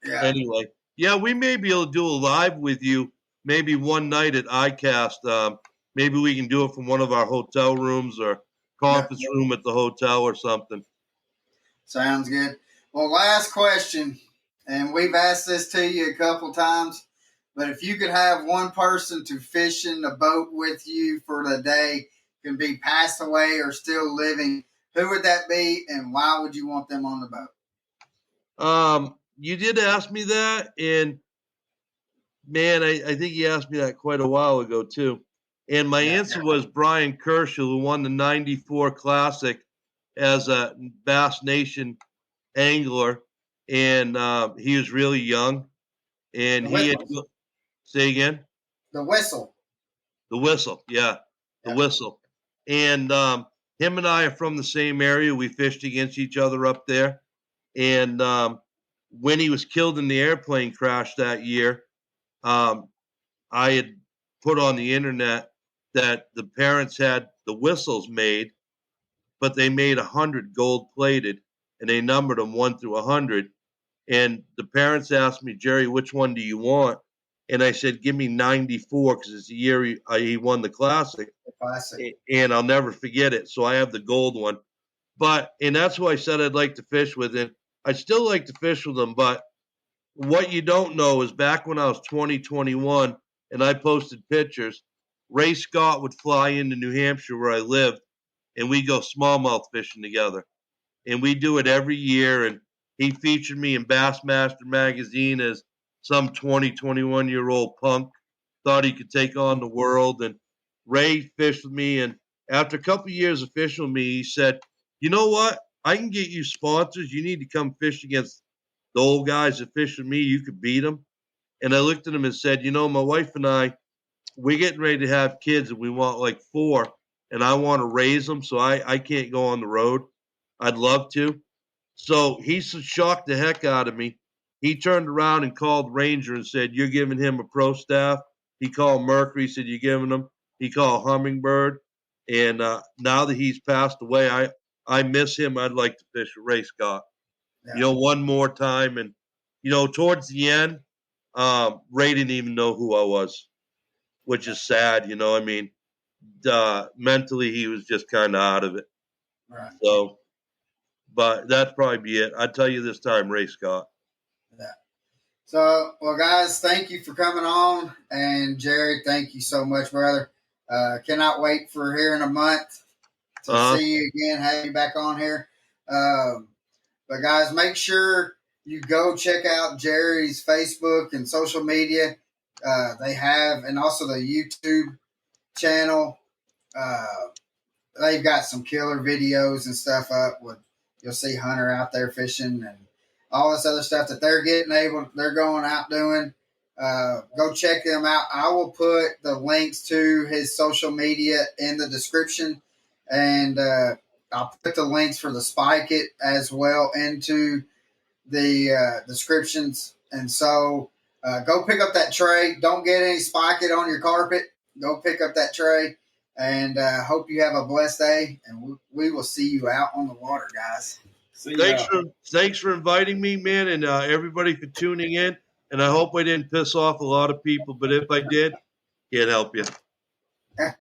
Yeah. anyway. Yeah, we may be able to do a live with you maybe one night at Icast. Maybe we can do it from one of our hotel rooms or conference room at the hotel or something. Sounds good. Well, last question, and we've asked this to you a couple times, but if you could have one person to fish in the boat with you for the day, can be passed away or still living, who would that be, and why would you want them on the boat? You did ask me that, and man, I think you asked me that quite a while ago too. And my answer was Brian Kerschel, who won the '94 Classic as a Bass Nation angler, and he was really young, and he had say again the whistle, yeah, the whistle, and him and I are from the same area. We fished against each other up there, and when he was killed in the airplane crash that year, I had put on the internet that the parents had the whistles made, but they made 100 gold plated, and they numbered them 1 through 100. And the parents asked me, Gerry, which one do you want? And I said, give me 94 because it's the year he won the Classic. And I'll never forget it. So I have the gold one. And that's who I said I'd like to fish with. And I still like to fish with them. But what you don't know is back when I was 21 and I posted pictures, Ray Scott would fly into New Hampshire where I lived, and we go smallmouth fishing together. And we do it every year. And he featured me in Bassmaster magazine as some 21-year-old punk, thought he could take on the world. And Ray fished with me. And after a couple of years of fishing with me, he said, you know what? I can get you sponsors. You need to come fish against the old guys that fish with me. You could beat them. And I looked at him and said, my wife and I, we're getting ready to have kids, and we want like 4, and I want to raise them, so I can't go on the road. I'd love to. So he shocked the heck out of me. He turned around and called Ranger and said, you're giving him a pro staff. He called Mercury, said, you're giving him. He called Hummingbird. And now that he's passed away, I miss him. I'd like to fish with Ray Scott, one more time. And, towards the end, Ray didn't even know who I was, which is sad. Mentally, he was just kind of out of it. Right. So, but that'd probably be it. I'd tell you this time, Ray Scott. Yeah. So, well, guys, thank you for coming on. And Gerry, thank you so much, brother. Cannot wait for here in a month to see you again, have you back on here. But guys, make sure you go check out Gerry's Facebook and social media. They have, and also the YouTube channel. They've got some killer videos and stuff up with, you'll see Hunter out there fishing and all this other stuff that they're going out doing. Go check them out. I will put the links to his social media in the description, and I'll put the links for the Spike It as well into the descriptions. And so go pick up that tray. Don't get any Spike It on your carpet. Go pick up that tray, and hope you have a blessed day, and we will see you out on the water, guys. Thanks for inviting me, man, and everybody for tuning in. And I hope I didn't piss off a lot of people, but if I did, can't help you.